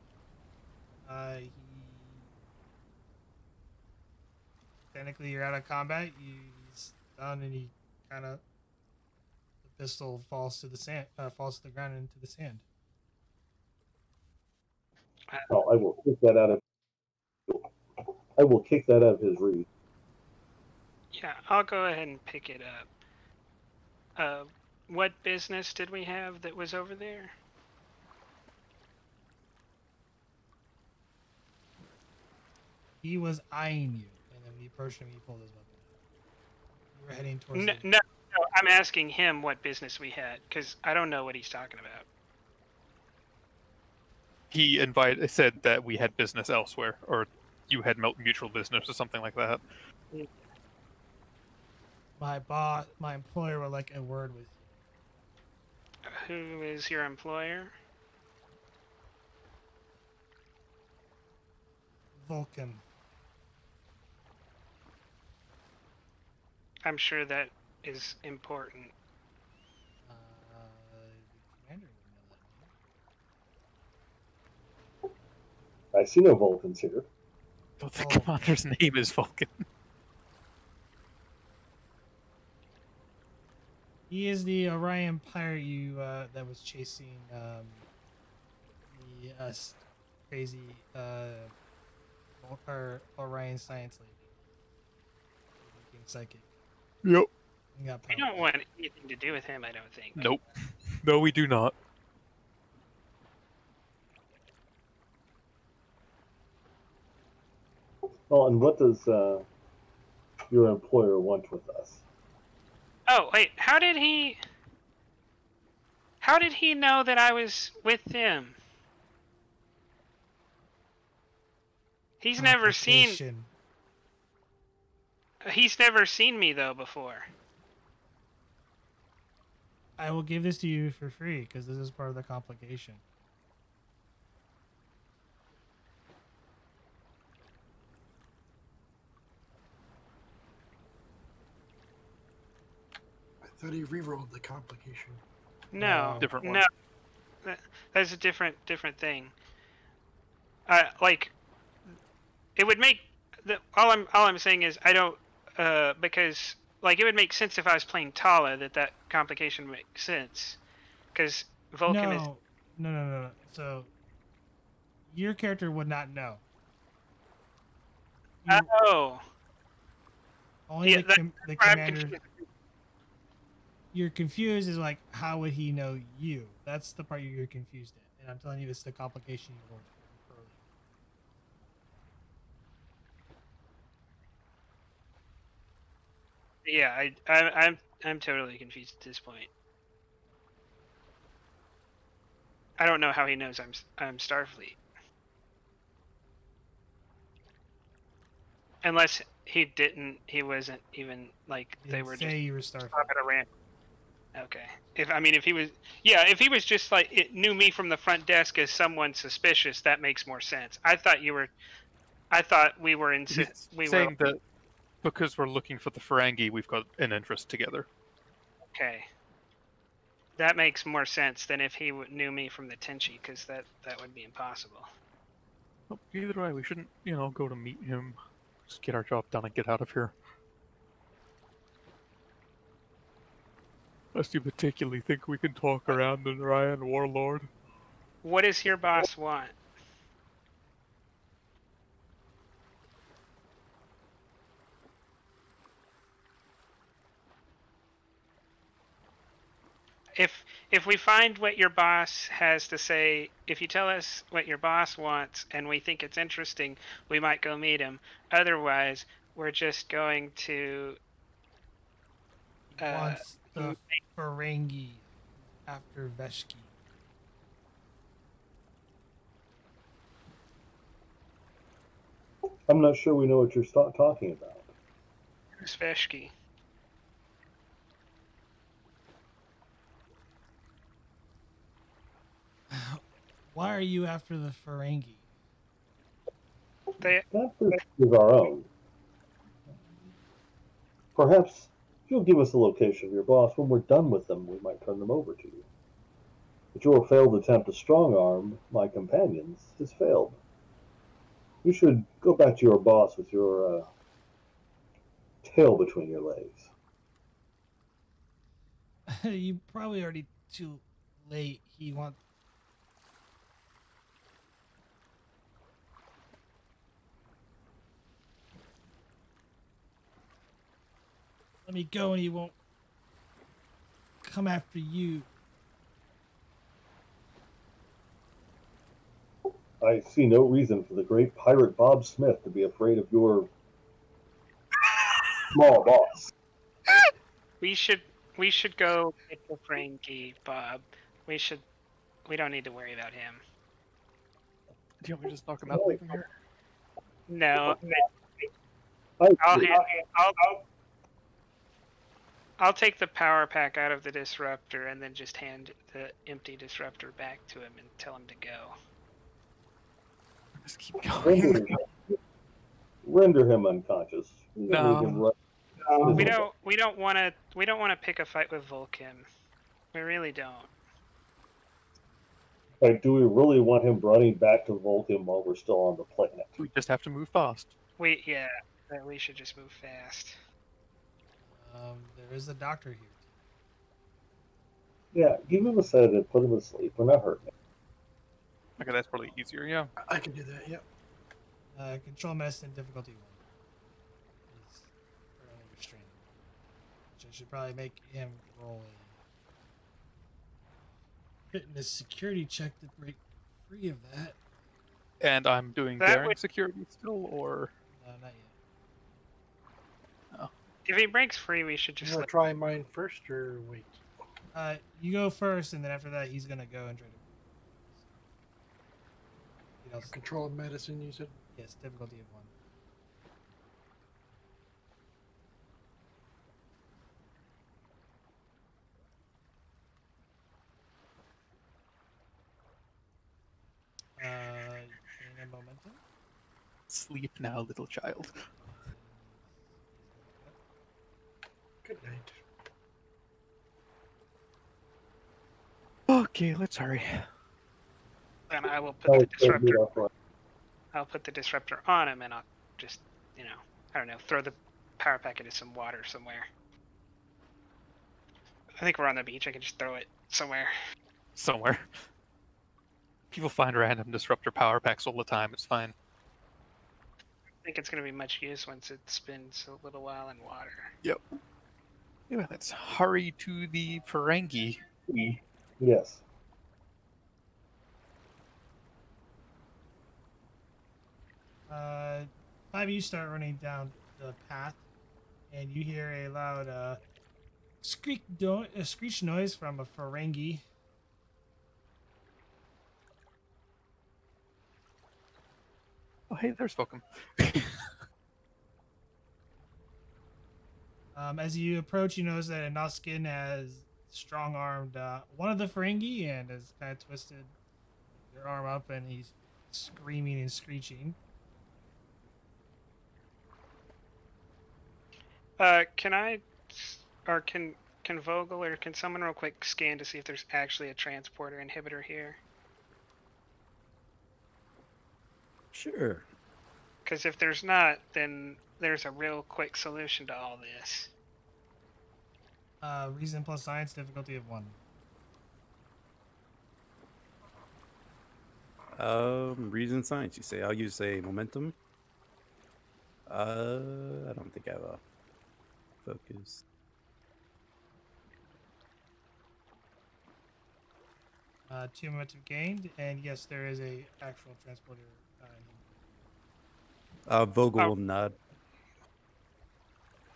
Technically, you're out of combat. He's down, and he kind of the pistol falls to the sand, falls to the ground into the sand. Oh, I will kick that out of his reach. Yeah, I'll go ahead and pick it up. What business did we have that was over there? He was eyeing you, and then when you approached him, he pulled his weapon out. You were heading towards No, I'm asking him what business we had, because I don't know what he's talking about. He said that we had business elsewhere, or you had mutual business or something like that. My employer would like a word with you. Who is your employer? Vulcan. I'm sure that is important. The commander would know that. I see no Vulcans here. But the commander's name is Vulcan. He is the Orion pirate that was chasing the crazy Orion science lady. Being psychic. Yep. We don't want anything to do with him, I don't think. Nope. No, we do not. Well, and what does your employer want with us? Oh, wait, how did he know that I was with them? He's never seen me though before. I will give this to you for free because this is part of the complication. I thought he rerolled the complication. No, different one. No, that's a different thing. Like, it would make all I'm saying is I don't because like it would make sense if I was playing Tala that complication makes sense because Vulcan is no. So your character would not know. Only the commander. You're confused is like, how would he know you? That's the part you're confused in. And I'm telling you, it's the complication you rolled earlier. Yeah, I'm totally confused at this point. I don't know how he knows I'm Starfleet. Unless he wasn't even like they were just you were Starfleet. Around. Okay. If he was just like knew me from the front desk as someone suspicious, that makes more sense. I thought we were saying that because we're looking for the Ferengi, we've got an interest together. Okay. That makes more sense than if he knew me from the Tenshi, because that would be impossible. Well, either way, we shouldn't, go to meet him. Just get our job done and get out of here. Unless you particularly think we can talk around the Ryan Warlord. What does your boss want? If we find what your boss has to say, if you tell us what your boss wants and we think it's interesting, we might go meet him. Otherwise, we're just going to He wants the Ferengi after Veshki. I'm not sure we know what you're talking about. who's Veshki? Why are you after the Ferengi? They That is our own. Perhaps if you'll give us the location of your boss, when we're done with them, we might turn them over to you. But your failed attempt to strong-arm my companions has failed. You should go back to your boss with your tail between your legs. You probably already too late. He wants. Let me go, and he won't come after you. I see no reason for the great pirate Bob Smith to be afraid of your small boss. we should go get the Ferengi, Bob. We don't need to worry about him. Do you want me to just knock him out and leave him here? No. I I'll take the power pack out of the disruptor and then just hand the empty disruptor back to him and tell him to go. Just keep going. render him unconscious. No. We don't want to pick a fight with Vulcan. We really don't. Like, do we really want him running back to Vulcan while we're still on the planet? We just have to move fast. We should just move fast. There is a doctor here. Yeah, give him a sedative, put him to sleep. We're not hurting him. Okay, that's probably easier, yeah. I can do that, yep. Control medicine difficulty 1 is currently restrained. Which I should probably make him roll a fitness security check to break free of that. And I'm doing daring security still, or? No, not yet. If he breaks free, we should just You want to try mine first or wait? You go first, and then after that, he's gonna go and try to. Control medicine, you said? Yes, difficulty of 1. Gain a momentum. Sleep now, little child. Good night. Okay, let's hurry. And I will put the disruptor. I'll put the disruptor on him, and I'll just, I don't know, throw the power pack into some water somewhere. I think we're on the beach. I can just throw it somewhere. Somewhere. People find random disruptor power packs all the time. It's fine. I think it's going to be much use once it spends a little while in water. Yep. Anyway, let's hurry to the Ferengi. Yes. Five of you start running down the path, and you hear a loud screech noise from a Ferengi. Oh, hey, there's Vulcan. As you approach, you notice that Noskin has strong-armed one of the Ferengi and has kind of twisted your arm up, and he's screaming and screeching. Can Vogel or can someone real quick scan to see if there's actually a transporter inhibitor here? Sure. Because if there's not, then there's a real quick solution to all this. Reason plus science, difficulty of 1. Reason science, you say. I'll use a momentum. I don't think I have a focus. Two momentum gained, and yes, there is a actual transporter. Vogel Oh. will nod.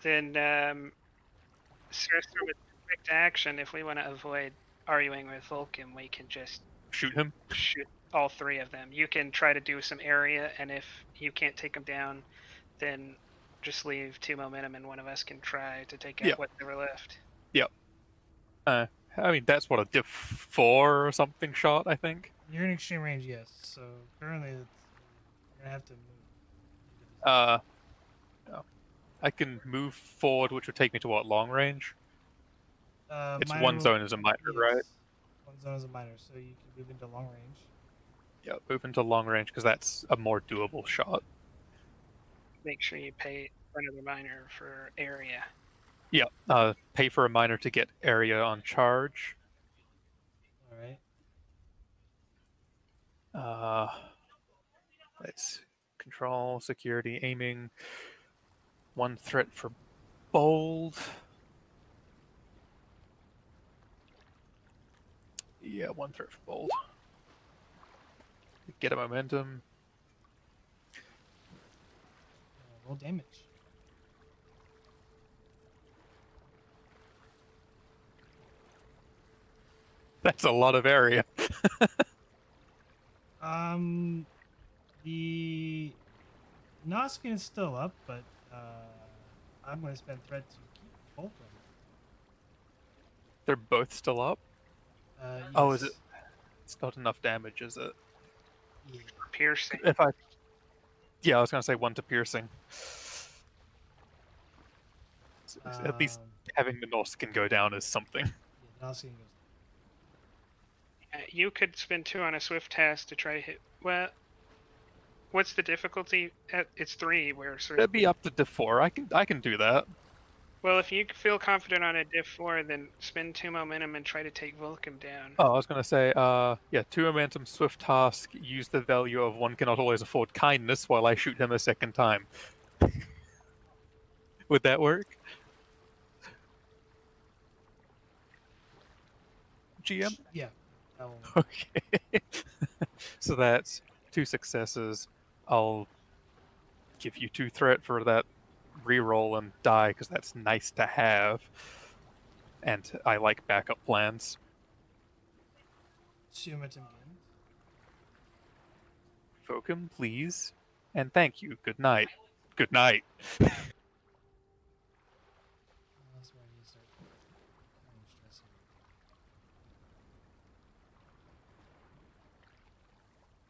Then, Sarah, with quick action, if we want to avoid arguing with Vulcan, we can just Shoot him. shoot all 3 of them. You can try to do some area, and if you can't take them down, then just leave 2 momentum, and one of us can try to take out Yeah. whatever left. Yep. I mean, that's what a diff 4 or something shot, I think. You're in extreme range, yes. So currently, you're gonna have to move. No. I can move forward, which would take me to what, long range? It's Minor one will- zone as a minor, right? yes. One zone is a minor, so you can move into long range. Yeah, move into long range because that's a more doable shot. Make sure you pay for another minor for area. Yeah, pay for a minor to get area on charge. All right. Let's control, security, aiming. 1 threat for bold. Yeah, 1 threat for bold. Get a momentum. Roll damage. That's a lot of area. The Noskin is still up, but I'm going to spend threat to keep both of them. They're both still up? Yes. Oh, is it? It's not enough damage, is it? Yeah. Piercing. Yeah, I was going to say 1 to piercing. At least having the Noskin go down is something. Yeah, Noskin goes. You could spend 2 on a swift task to try to hit. Well, what's the difficulty? It's 3. Where sort That'd of. be up to diff 4. I can do that. Well, if you feel confident on a diff 4, then spend 2 momentum and try to take Vulcan down. Oh, I was going to say, yeah, 2 momentum, swift task, use the value of 1 cannot always afford kindness while I shoot him a second time. Would that work? GM? Yeah. that will work. Okay. So that's 2 successes. I'll give you 2 threat for that reroll and die, because that's nice to have. And I like backup plans. 2 momentum gained. Fokum, please. And thank you. Good night. Good night. That's where I need to start kind of stressing.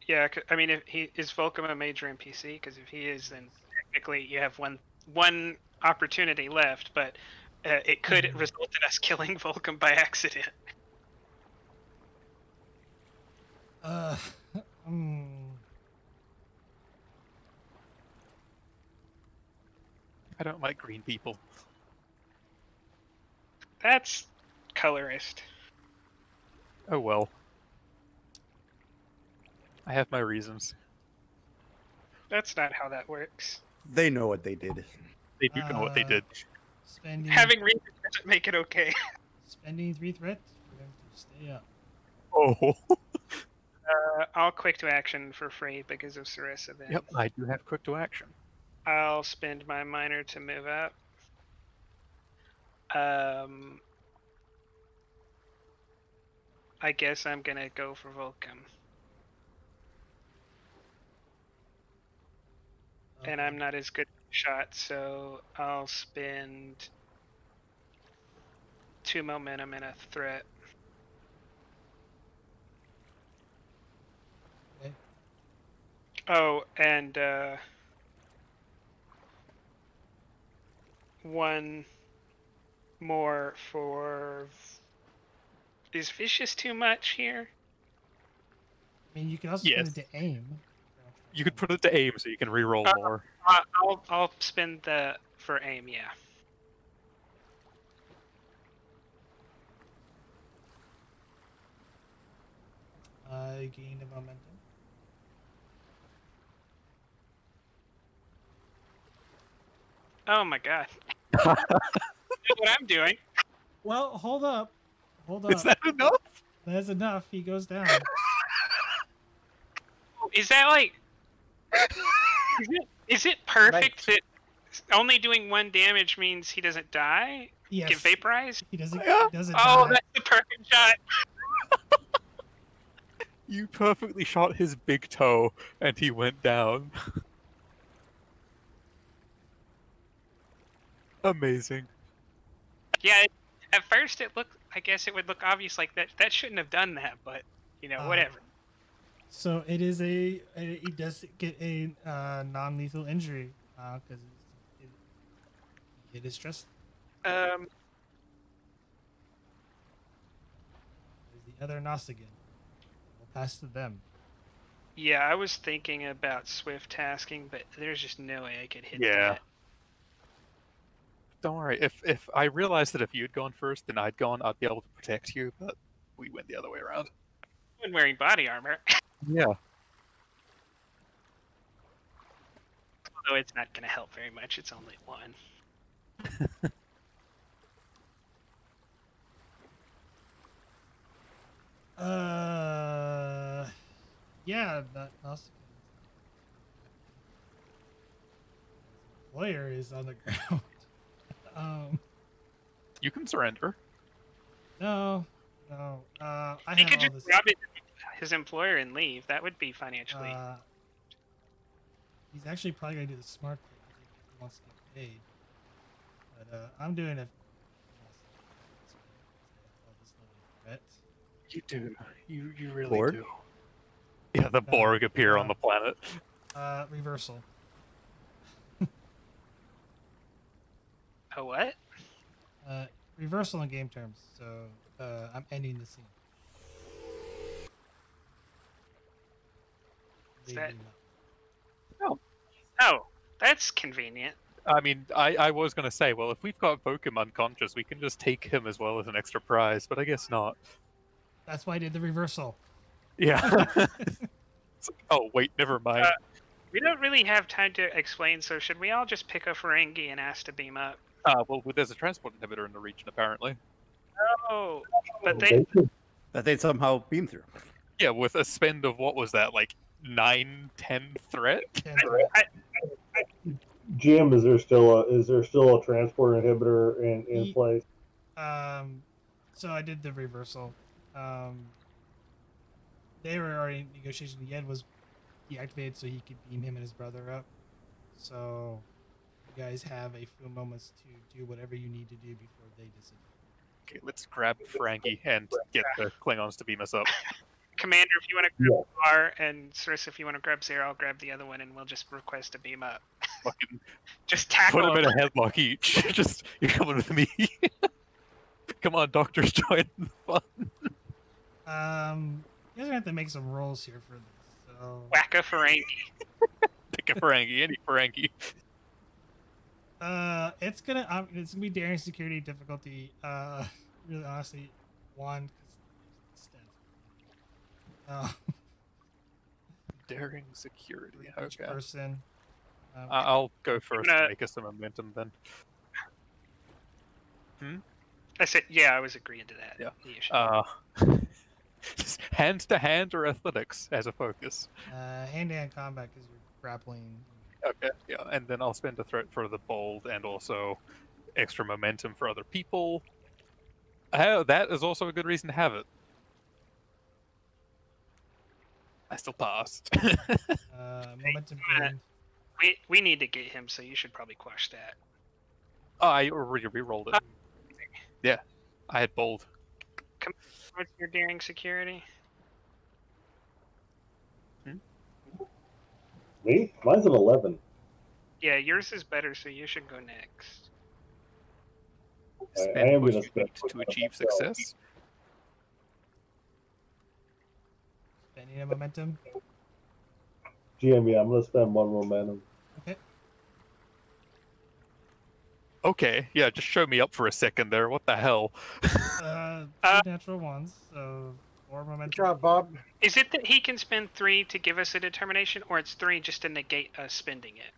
Yeah, I mean, if he is Vulcan a major NPC? Because if he is, then technically you have one opportunity left, but it could result in us killing Vulcan by accident. I don't like green people. That's colorist. Oh well. I have my reasons. That's not how that works. They know what they did. They do know what they did. Spending Having reasons doesn't make it okay. spending 3 threat for them to stay up. Oh. I'll quick to action for free because of Sarissa then. Yep, I do have quick to action. I'll spend my minor to move up. I guess I'm gonna go for Vulcan. And I'm not as good at shot, so I'll spend 2 momentum and a threat. Okay. Oh, and 1 more for. Is vicious too much here? I mean, you can also Yes. spend it to aim. You could put it to aim so you can reroll more. I'll spend the for aim, yeah. gain of momentum. Oh my god. That's what I'm doing. Well, hold up. Hold up. Is that enough? That's enough. He goes down. Is that like? Is it perfect that only doing 1 damage means he doesn't die? Yes. Get vaporized? He doesn't. Yeah. He doesn't Oh, die. that's the perfect shot. You perfectly shot his big toe, and he went down. Amazing. Yeah. At first, it looked. I guess it would look obvious like that. That shouldn't have done that, but whatever. So it is he does get a non-lethal injury because he hit his chest. Um. There's the other Nos again. We'll pass to them. Yeah, I was thinking about swift tasking, but there's just no way I could hit Yeah. that. Don't worry. If I realized that if you'd gone first, then I'd gone, I'd be able to protect you, but we went the other way around. I'm wearing body armor. Yeah. Although it's not going to help very much. It's only 1. Yeah, that Nos employer is on the ground. You can surrender. No. I He have could all just this. grab his employer and leave. That would be financially. He's actually probably gonna do the smart thing. I think if he wants to get paid. But I'm doing it. You do. You really Borg? do. Yeah, the Borg appear on the planet. Reversal. A what? Reversal in game terms. So I'm ending the scene. Is that... Oh, that's convenient. I mean, I was going to say, well, if we've got Vokum unconscious, we can just take him as well as an extra prize, but I guess not. That's why I did the reversal. Yeah. Oh, wait, never mind. We don't really have time to explain, so should we all just pick a Ferengi and ask to beam up? Well, there's a transport inhibitor in the region, apparently. Oh, but That they'd somehow beam through. Yeah, with a spend of, what was that, like 9, 10 threat? Jim, is there still a transport inhibitor in place? So I did the reversal. They were already in negotiation. Yed was deactivated so he could beam him and his brother up. So you guys have a few moments to do whatever you need to do before they disappear. Okay, let's grab Ferengi and get the Klingons to beam us up. Commander, if you want to grab R, and Circe, if you want to grab Zero, I'll grab the other one, and we'll just request a beam up. Fucking just tackle put them him. in a headlock each. Just, you're coming with me. Come on, doctors, join the fun. You guys are gonna have to make some rolls here for this. So Whack a Ferengi. Pick a Ferengi, any Ferengi. it's gonna be daring security difficulty. Really honestly, 1 because Daring security. each Okay. person. I'll go first and make us some momentum then. I said, yeah, I was agreeing to that. Yeah. The issue. Just hand to hand or athletics as a focus. Hand-to-hand combat because you're grappling. Okay, yeah, and then I'll spend a threat for the bold and also extra momentum for other people. That is also a good reason to have it. I still passed. Momentum gained. We need to get him, so you should probably quash that. Oh, I already re-rolled it. Yeah, I had bold. What's your daring security? Me? Mine's an 11. Yeah, yours is better, so you should go next. I Spend am what gonna you spend need to achieve success. Spending a momentum. GM, yeah, I'm gonna spend 1 momentum. Okay. Okay, yeah, just show me up for a second there. What the hell? 2 natural ones, so 4 momentum. Good job, Bob. Is it that he can spend 3 to give us a determination, or it's 3 just to negate us spending it?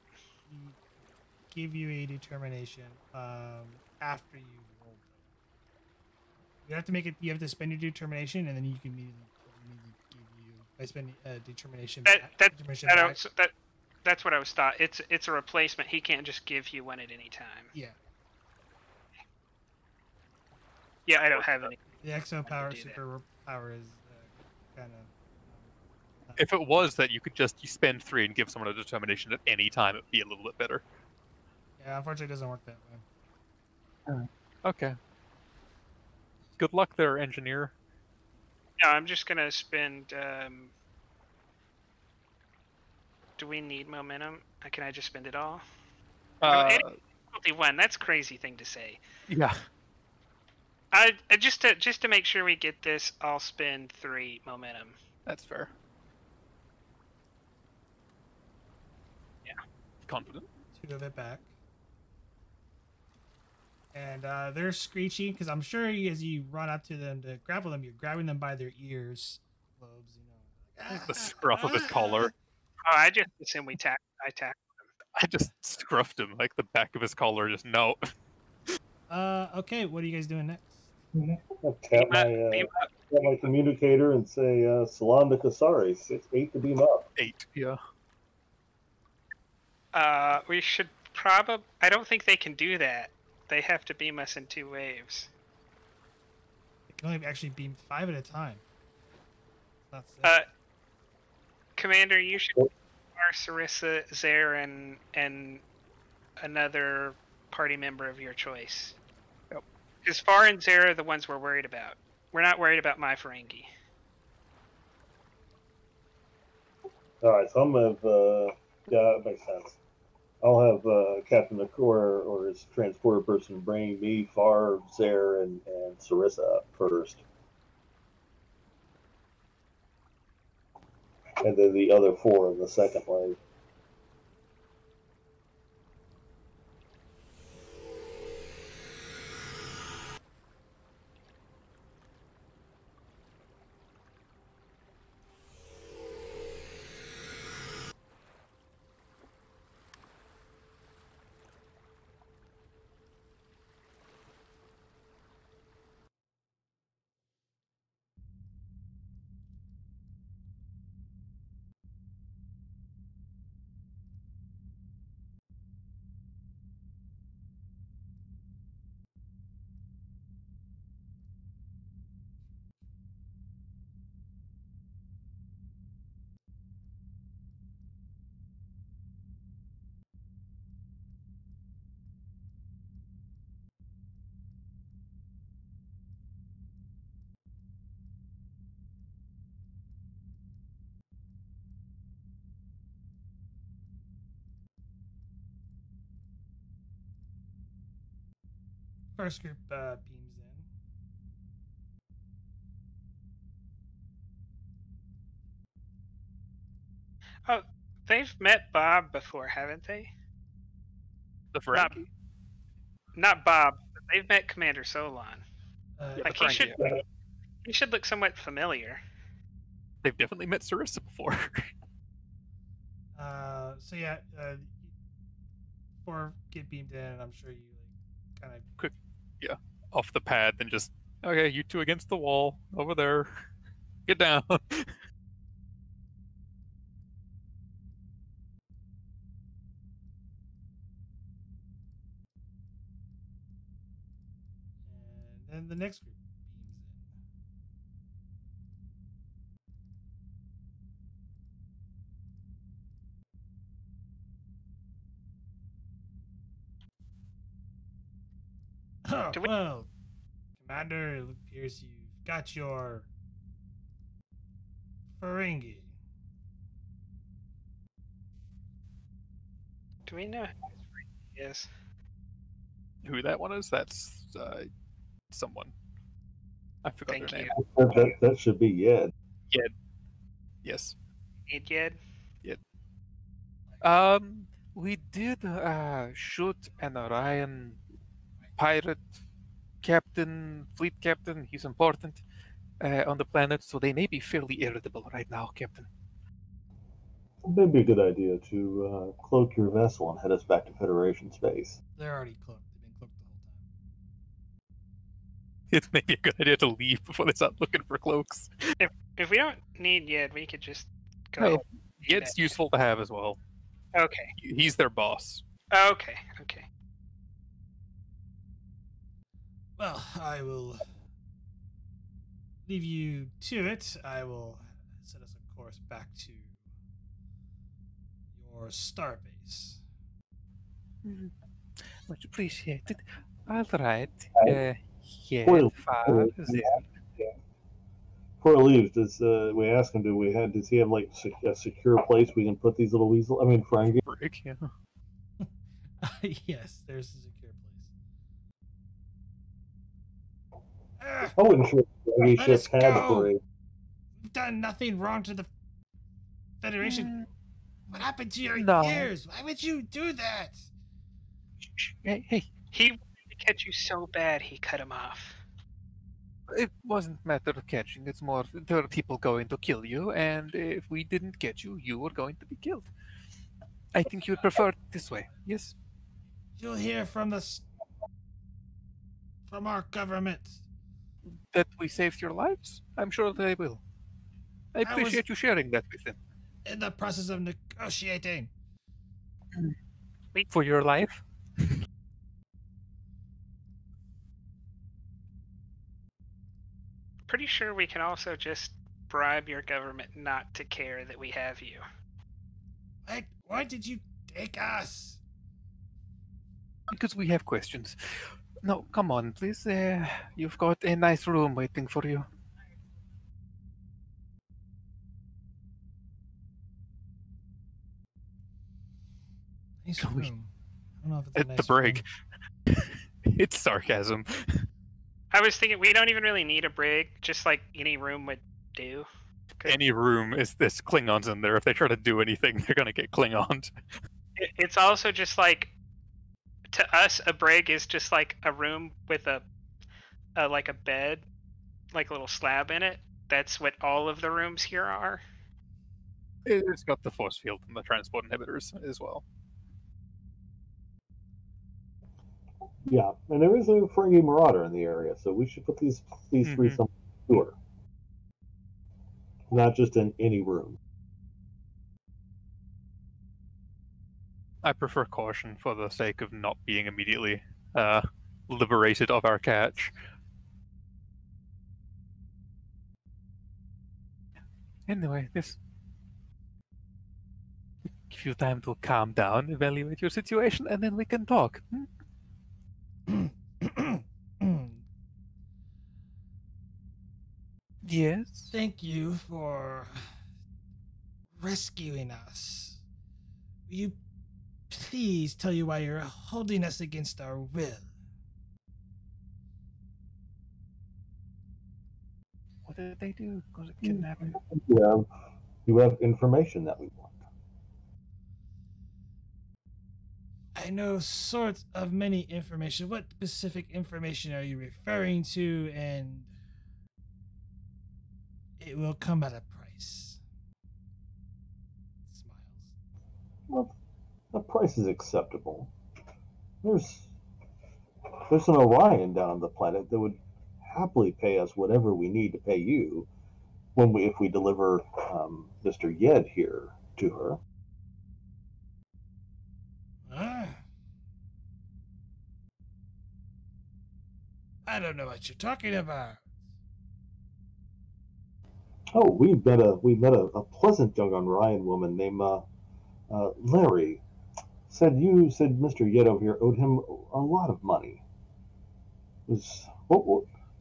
He give you a determination after you roll. You have to make it. You have to spend your determination, and then you can immediately give you by spending a determination. That's what I was thought. It's a replacement. He can't just give you one at any time. Yeah. Yeah, I don't have any. The exo power super power is kind of. If it was that you spend 3 and give someone a determination at any time, it'd be a little bit better. Yeah, unfortunately, it doesn't work that way. Okay. Good luck there, engineer. No, I'm just gonna spend. Do we need momentum? Can I just spend it all? Difficulty 1. That's a crazy thing to say. Yeah. I just to make sure we get this, I'll spend 3 momentum. That's fair. Yeah. Confident. 2 of it back. And they're screeching because I'm sure as you run up to them to grapple them, you're grabbing them by their ears, lobes, The scruff of his collar. Oh, I just assume I tackled him. I just scruffed him, like the back of his collar, just no. Okay, what are you guys doing next? I'll tap my communicator and say, Salam to Kasari, 8 to beam up. 8, yeah. We should probably... I don't think they can do that. They have to beam us in 2 waves. They can only actually beam 5 at a time. That's Commander, you should are Sarissa, Zare, and another party member of your choice. Yep. Because Far and Zare are the ones we're worried about. We're not worried about my Ferengi. Alright, so I'm going to yeah, that makes sense. I'll have Captain Nakor or his transporter person bring me, Far, Zare, and Sarissa up first. And then the other 4 in the second wave. first group beams in. Oh, they've met Bob before, haven't they? The Ferengi? Not Bob, but they've met Commander Solon. The He should look somewhat familiar. They've definitely met Sarissa before. So yeah, 4 get beamed in, and I'm sure you kind of Quick, yeah, off the pad, then just, okay, you 2 against the wall, over there. Get down. and then the next group beams in. Oh, well, Commander, it appears you've got your Ferengi. Do we know who Ferengi is? Who that one is? That's someone. I forgot Thank their name. you. That should be Yed. Yed. Yes. Yed? We did shoot an Orion pirate captain, fleet captain. He's important. on the planet, so they may be fairly irritable right now, Captain. It may be a good idea to cloak your vessel and head us back to Federation space. They're already cloaked. They've been cloaked the whole time. It may be a good idea to leave before they start looking for cloaks. If we don't need Yed, we could just go No, ahead. it's useful to have as well. Okay. He's their boss. Okay. Well, I will leave you to it. I will set us a course back to your starbase. Much appreciated. All right. Yeah, Well, far. Before he leaves, we ask him? Does he have like a secure place we can put these little weasel? I mean, Ferengi. Brig, yeah. Yes, there's a secure place. I wouldn't sure Ferengi Let ships us had go. parade. We've done nothing wrong to the Federation. What happened to your No. ears? Why would you do that? Hey, He wanted to catch you so bad he cut him off. it wasn't a matter of catching. It's more there are people going to kill you, and if we didn't get you, you were going to be killed. I think you'd prefer it this way. Yes. You'll hear from from our government. That we saved your lives? I'm sure they will. I appreciate you sharing that with them. In the process of negotiating. For your life? Pretty sure we can also just bribe your government not to care that we have you. Why did you take us? Because we have questions. No, come on, please. You've got a nice room waiting for you. Nice Can we- room. I don't know if it's a At nice the brig. room. It's sarcasm. I was thinking we don't even really need a brig, just like any room would do. Any room is this Klingons in there. If they try to do anything, they're gonna get Klingons. It's also just like, to us, a brig is just like a room with a like a bed, like a little slab in it. That's what all of the rooms here are. It's got the force field and the transport inhibitors as well. Yeah, and there is a Ferengi Marauder in the area, so we should put these three somewhere secure. Not just in any room. I prefer caution for the sake of not being immediately liberated of our catch. Anyway, this give you time to calm down, evaluate your situation, and then we can talk. Yes. Thank you for rescuing us. Will you please tell you why you're holding us against our will? What did they do? Was it kidnapping? You have information that we want. I know sorts of many information. What specific information are you referring to? And it will come at a price. Smiles. Well, the price is acceptable. There's an Orion down on the planet that would happily pay us whatever we need to pay you if we deliver Mr. Yed here to her. I don't know what you're talking about. Oh, we met a pleasant young Orion woman named Larry. Said Mr. Yed over here owed him a lot of money.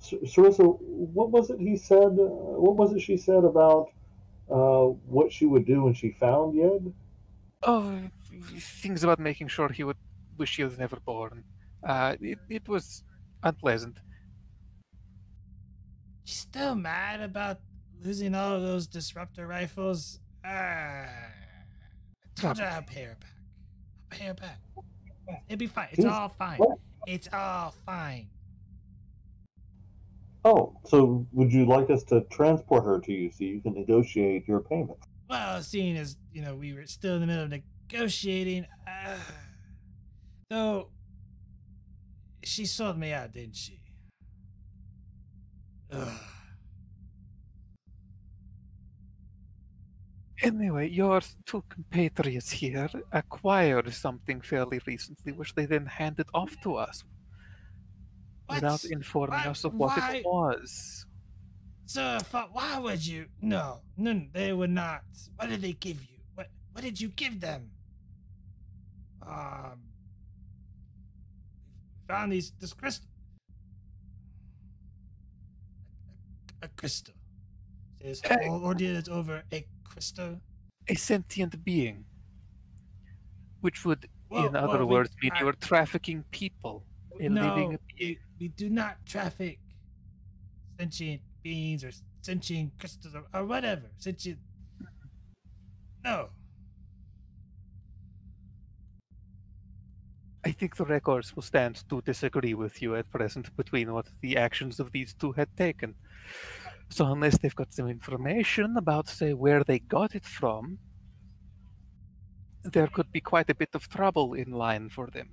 Sarissa, what was it he said? What was it she said about what she would do when she found Yed? Oh, things about making sure he would wish he was never born. It was unpleasant. You still mad about losing all of those disruptor rifles? I told you I'll pay her back. I'll pay her back. It'll be fine. It's all fine. What? It's all fine. Oh, so would you like us to transport her to you so you can negotiate your payment? Well, seeing as we were still in the middle of negotiating, though she sold me out, didn't she? Ugh. Anyway, your two compatriots here acquired something fairly recently, which they then handed off to us without What? informing Why? us of what it Why? was. Sir, why would you? No, no, they would not. What did they give you? What did you give them? Um, found this crystal, a crystal. This A, whole ordeal is over a crystal. a sentient being, which would, Well, in other words, mean you are trafficking people. A living no, being. we do not traffic sentient beings or sentient crystals or whatever. Sentient. No. I think the records will stand to disagree with you at present between what the actions of these two had taken. So unless they've got some information about, say, where they got it from, there could be quite a bit of trouble in line for them.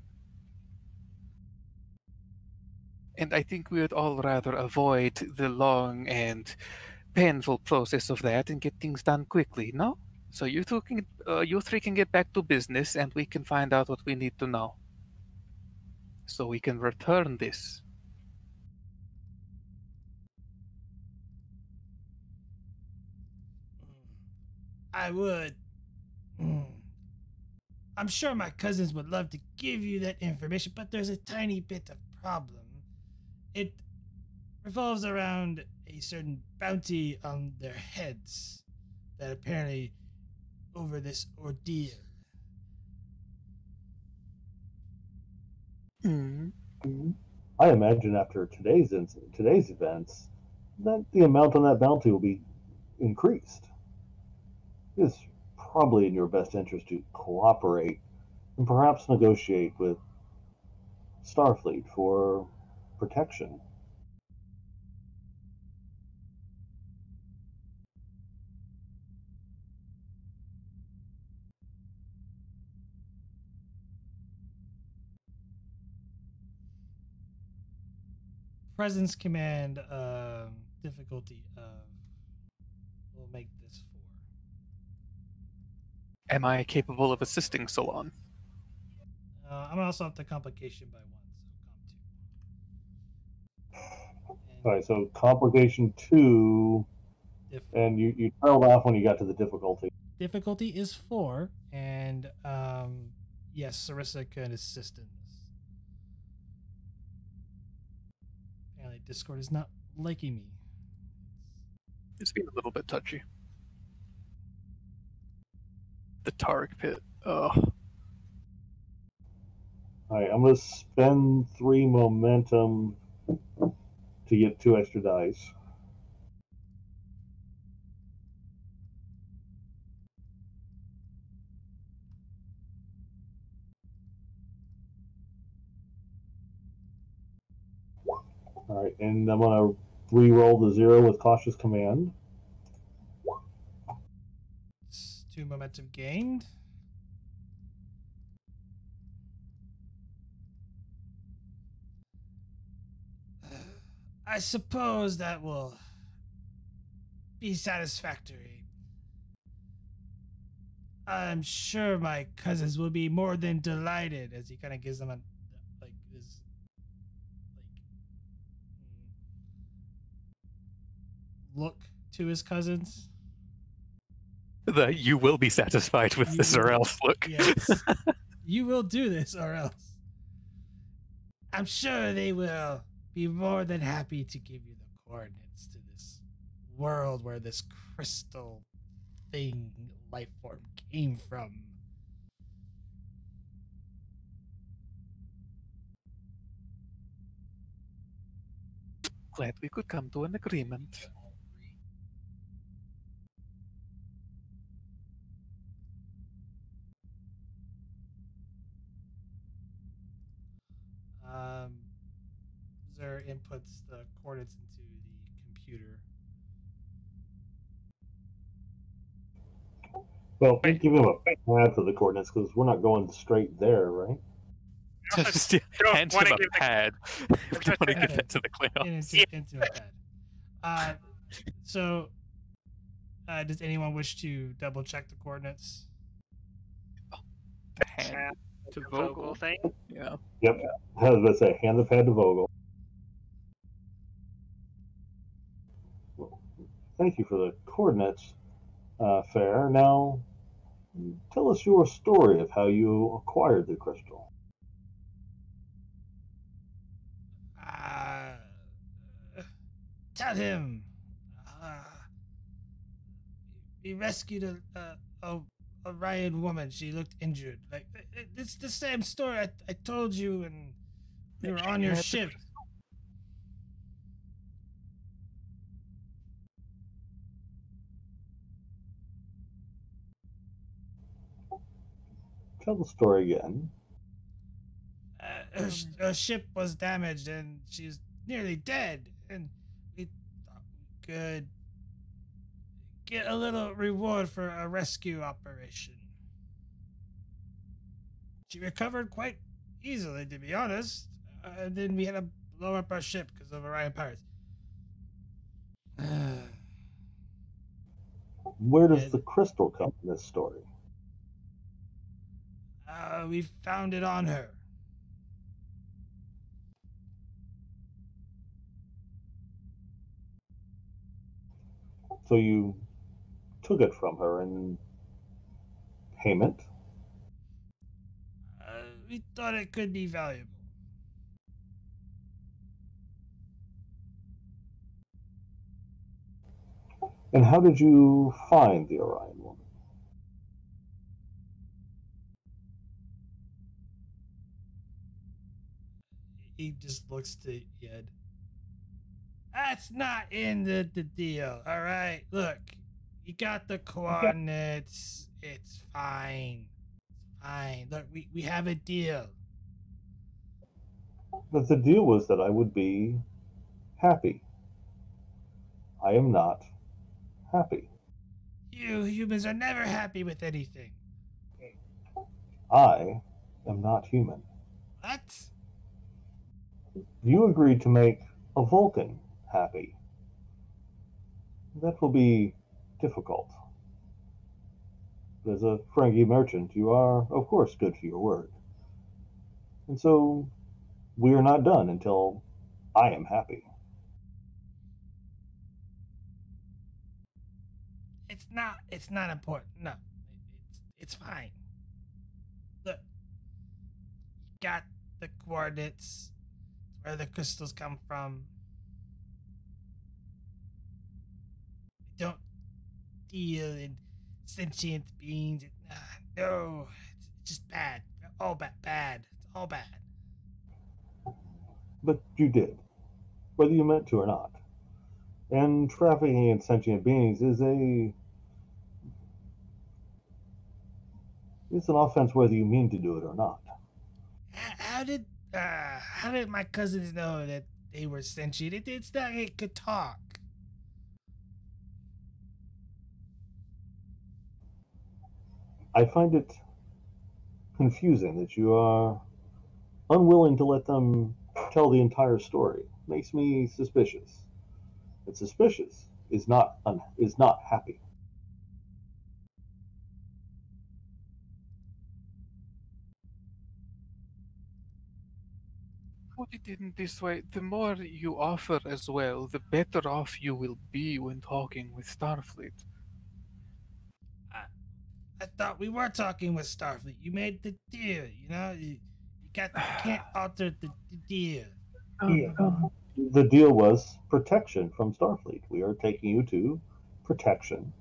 And I think we would all rather avoid the long and painful process of that and get things done quickly, no? So you three can get back to business and we can find out what we need to know. So we can return this. I would. I'm sure my cousins would love to give you that information, but there's a tiny bit of problem. It revolves around a certain bounty on their heads that apparently over this ordeal. Mm. I imagine after today's events, that the amount on that bounty will be increased. It's probably in your best interest to cooperate and perhaps negotiate with Starfleet for protection. Presence command difficulty of. We'll make this 4. Am I capable of assisting Salon? I'm also up to complication by 1, so comp 2. All right, so complication 2, and you trailed off when you got to the difficulty. Difficulty is 4, and yes, Sarissa can assist in this. Apparently, Discord is not liking me. It's been a little bit touchy. The Targ pit. Oh. All right, I'm going to spend 3 momentum to get 2 extra dice. All right, and I'm going to re-roll the 0 with cautious command. It's 2 momentum gained. I suppose that will be satisfactory. I'm sure my cousins will be more than delighted as he kind of gives them a like this look to his cousins. You will be satisfied with this or else look. Yes. You will do this or else. I'm sure they will be more than happy to give you the coordinates to this world where this crystal thing, life form, came from. Glad we could come to an agreement. Zer inputs the coordinates into computer. Well, we give him a pad for the coordinates because we're not going straight there, right? Also Just don't hand wanna him a give the- pad. We don't want to give Okay. that to the Klingons. Into a pad. So, does anyone wish to double check the coordinates? The hand to Vogel Vogel. thing. Yeah. Yep. I was about to say, hand the pad to Vogel. Well, thank you for the coordinates, Fair. Now, tell us your story of how you acquired the crystal. Tell him. We rescued a Ryan woman. She looked injured. Like it's the same story I told you when we were on your ship. Tell the story again. Her ship was damaged and she's nearly dead. And we thought we could get a little reward for a rescue operation. She recovered quite easily, to be honest. And then we had to blow up our ship because of Orion pirates. Where does the crystal come in this story? We found it on her. So you took it from her in payment? We thought it could be valuable. And how did you find the Orion woman? He just looks to Ed. That's not in the deal, all right? Look, you got the coordinates. It's fine. It's fine. Look, we have a deal. But the deal was that I would be happy. I am not happy. You humans are never happy with anything. I am not human. What? You agreed to make a Vulcan happy. That will be difficult. As a Ferengi merchant, you are, of course, good for your word. And so, we are not done until I am happy. It's not important. No. It's fine. Look. You got the coordinates. Where the crystals come from. We don't deal in sentient beings. No. It's just bad. All bad. It's all bad. But you did, whether you meant to or not. And trafficking in sentient beings is it's an offense whether you mean to do it or not. How did my cousins know that they were sentient? It's not it could talk. I find it confusing that you are unwilling to let them tell the entire story. Makes me suspicious. And suspicious is not happy. Put it in this way, the more you offer as well, the better off you will be when talking with Starfleet. I thought we were talking with Starfleet. You made the deal, you know? You can't alter the deal. The deal was protection from Starfleet. We are taking you to protection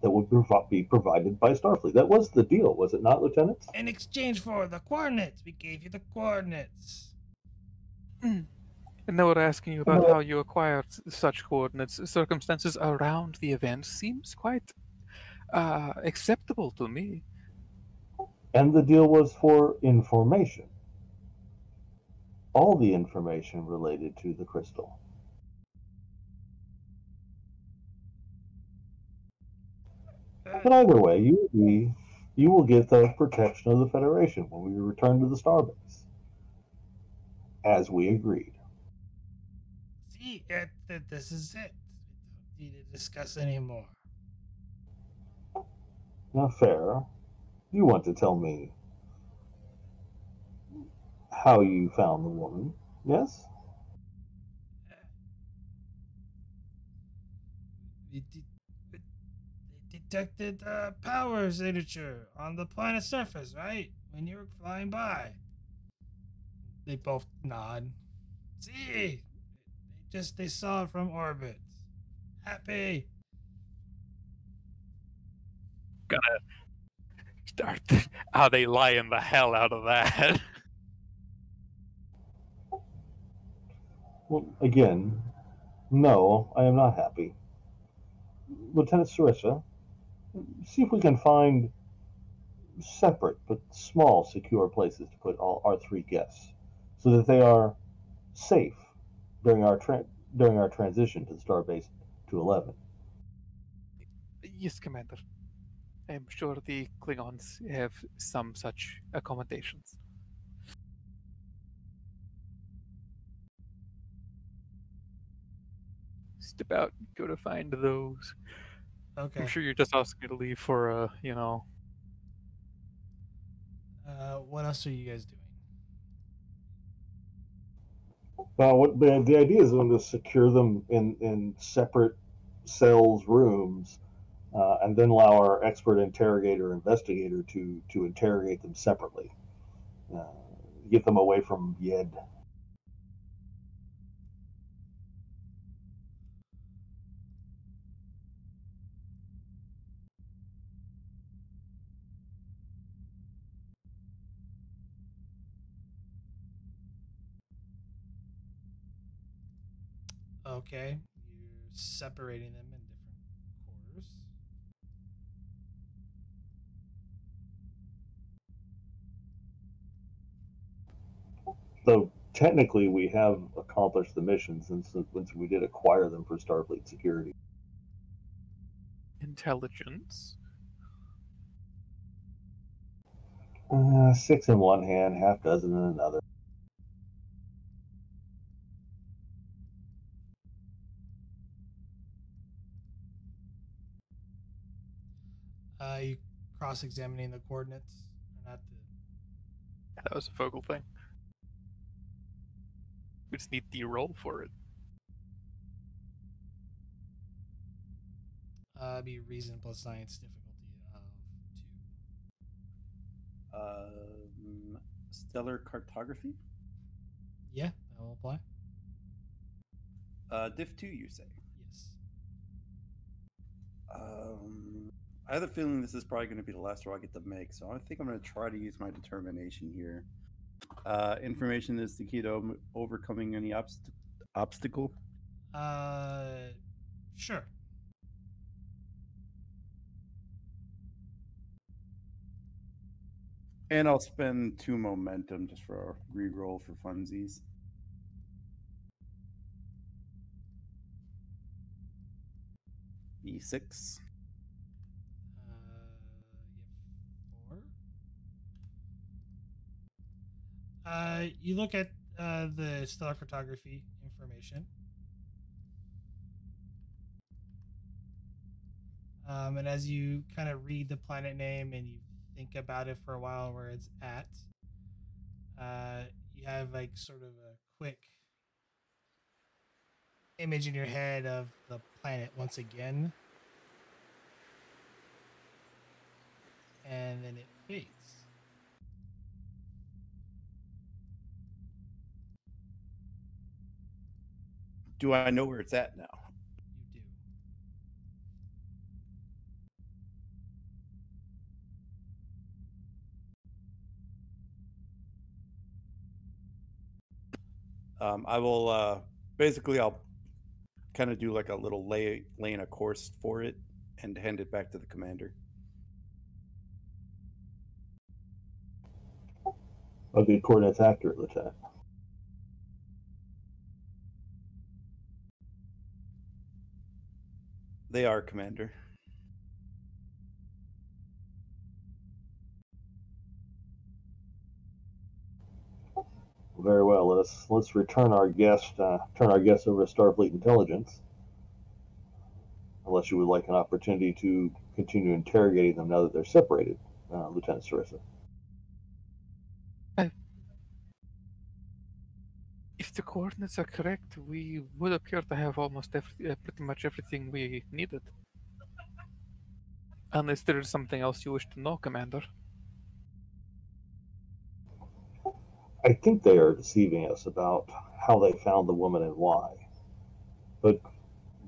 that would be provided by Starfleet. That was the deal, was it not, Lieutenant? In exchange for the coordinates, we gave you the coordinates. And now we're asking you about how you acquired such coordinates. Circumstances around the event seems quite acceptable to me. And the deal was for information. All the information related to the crystal. But either way, you will get the protection of the Federation when we return to the starbase, as we agreed. See, this is it. We don't need to discuss anymore. Now, fair. You want to tell me how you found the woman? Yes. We detected a power signature on the planet's surface, right? When you were flying by. They both nod. See, they saw it from orbit. Happy. Gonna start. How they lying the hell out of that. Well, again, no, I am not happy. Lieutenant Sarissa, see if we can find separate but small, secure places to put all our three guests, so that they are safe during our transition to the Starbase 211. Yes, Commander. I'm sure the Klingons have some such accommodations. Just about go to find those. Okay. I'm sure you're just asking to leave for What else are you guys doing? What the idea is going to secure them in separate cells, rooms, and then allow our expert interrogator investigator to interrogate them separately. Get them away from Yed. Okay. You're separating them in different quarters. So technically, we have accomplished the mission since we did acquire them for Starfleet security. intelligence. 6 in one hand, half dozen in another. You cross-examining the coordinates, or not the? That was a focal thing. We just need the roll for it. Be reason plus science difficulty of 2. Stellar cartography. Yeah, that will apply. Diff 2, you say? Yes. I have a feeling this is probably going to be the last roll I get to make, so I think I'm going to try to use my determination here. Information is the key to overcoming any obstacle. Sure. And I'll spend 2 momentum just for a reroll for funsies. E6. You have 4. You look at the stellar cartography information. And as you kind of read the planet name and you think about it for a while where it's at, you have like sort of a quick image in your head of the planet once again. And then it fades. Do I know where it's at now? You do. I will basically I'll kind of do like a little laying a course for it and hand it back to the commander. Are the coordinates accurate, Lieutenant? They are, Commander. Very well. Let's return our guest. Turn our guest over to Starfleet Intelligence. Unless you would like an opportunity to continue interrogating them now that they're separated, Lieutenant Sarissa. If the coordinates are correct, we would appear to have almost pretty much everything we needed. Unless there is something else you wish to know, Commander. I think they are deceiving us about how they found the woman and why. But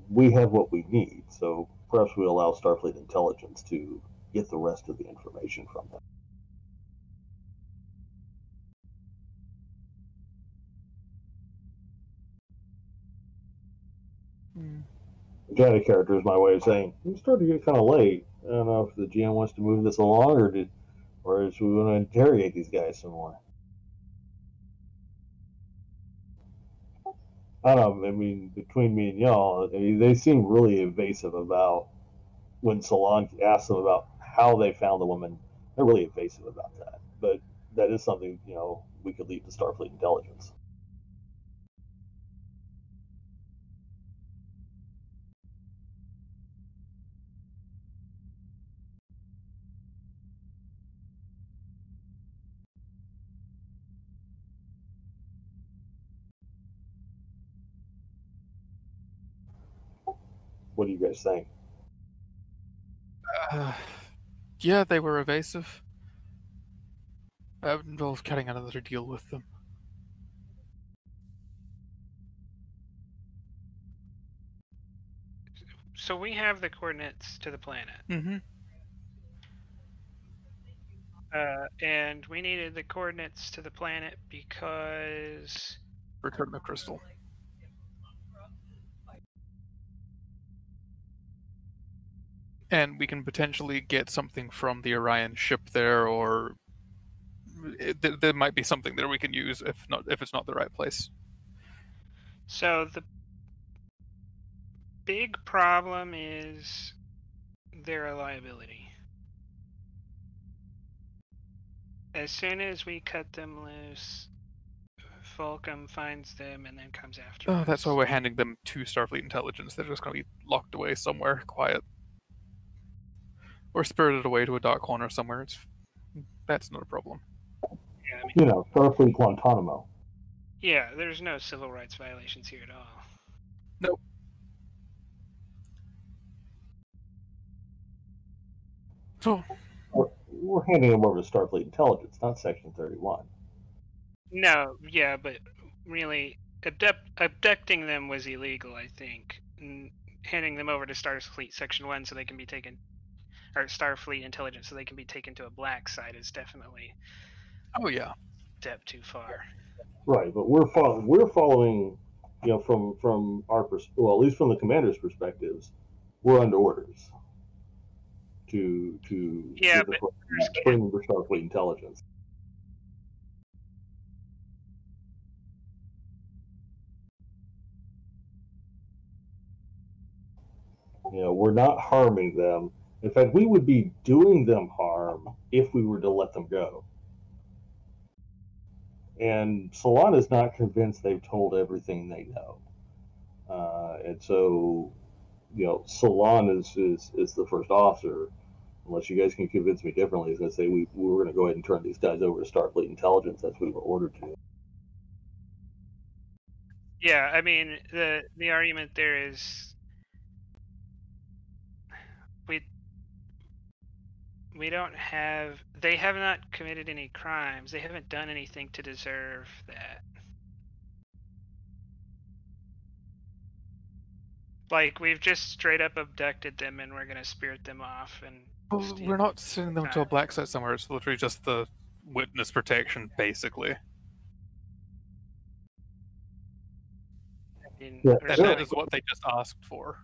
we have what we need, so perhaps we allow Starfleet Intelligence to get the rest of the information from them. Data character is my way of saying it's starting to get kind of late. I don't know if the GM wants to move this along, or is we want to interrogate these guys some more. I don't know. I mean, between me and y'all, they seem really evasive about when Salon asks them about how they found the woman. They're really evasive about that. But that is something we could leave to Starfleet Intelligence. What do you guys think? Yeah, they were evasive. Involved cutting another deal with them. So we have the coordinates to the planet. Mm-hmm. And we needed the coordinates to the planet because... Return the crystal. And we can potentially get something from the Orion ship there, or there might be something there we can use if it's not the right place. So the big problem is their reliability. As soon as we cut them loose, Fulcrum finds them and then comes after us. That's why we're handing them to Starfleet Intelligence. They're just going to be locked away somewhere, quiet. Or spirited away to a dark corner somewhere. That's not a problem. Yeah, I mean, Starfleet Guantanamo. Yeah, there's no civil rights violations here at all. Nope. So we're handing them over to Starfleet Intelligence, not Section 31. No, yeah, but really, abducting them was illegal, I think. And handing them over to Starfleet Section 1 so they can be taken, or Starfleet Intelligence so they can be taken to a black site is definitely a step too far. Right, but we're following, from our at least from the commander's perspectives, we're under orders to bring them to Starfleet Intelligence. We're not harming them. In fact, we would be doing them harm if we were to let them go. And Salon is not convinced they've told everything they know. And so, Salon is the first officer. Unless you guys can convince me differently, is going to say we were going to go ahead and turn these guys over to Starfleet Intelligence as we were ordered to. Yeah, I mean, the argument there is we don't have... They have not committed any crimes. They haven't done anything to deserve that. Like, we've just straight up abducted them and we're going to spirit them off. And we're not sending them to a black site somewhere. It's literally just the witness protection, basically. And that is what they just asked for.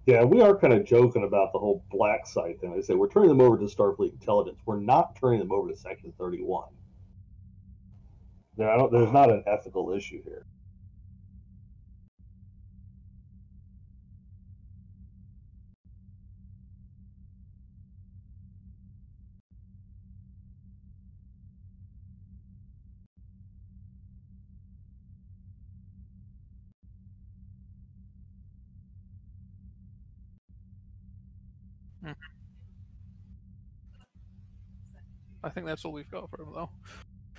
Yeah, we are kind of joking about the whole black site thing. I say we're turning them over to Starfleet Intelligence. We're not turning them over to Section 31. There's not an ethical issue here. I think that's all we've got for him, though.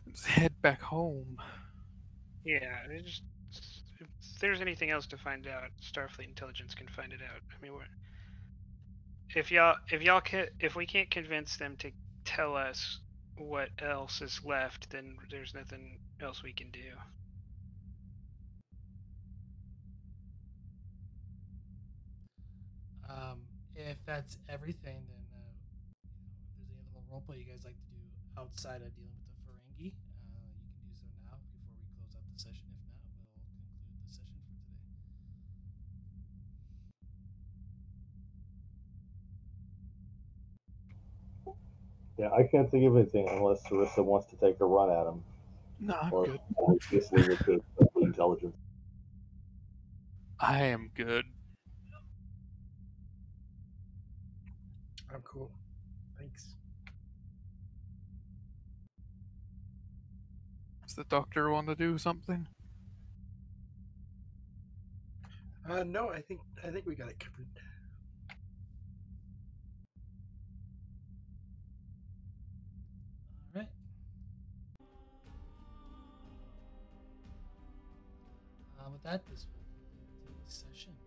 Let's head back home. Yeah, if there's anything else to find out, Starfleet intelligence can find it out. I mean, if we can't convince them to tell us what else is left, then there's nothing else we can do. If that's everything, then if there's any little roleplay you guys like to do outside of dealing with the Ferengi, you can do so now before we close out the session. If not, we'll conclude the session for today. Yeah, I can't think of anything unless Sarissa wants to take a run at him. No, I'm Or good. just leave it to intelligence. I am good. I'm cool. Thanks. Does the doctor want to do something? No, I think we got it covered. All right. With that, this will conclude today's session.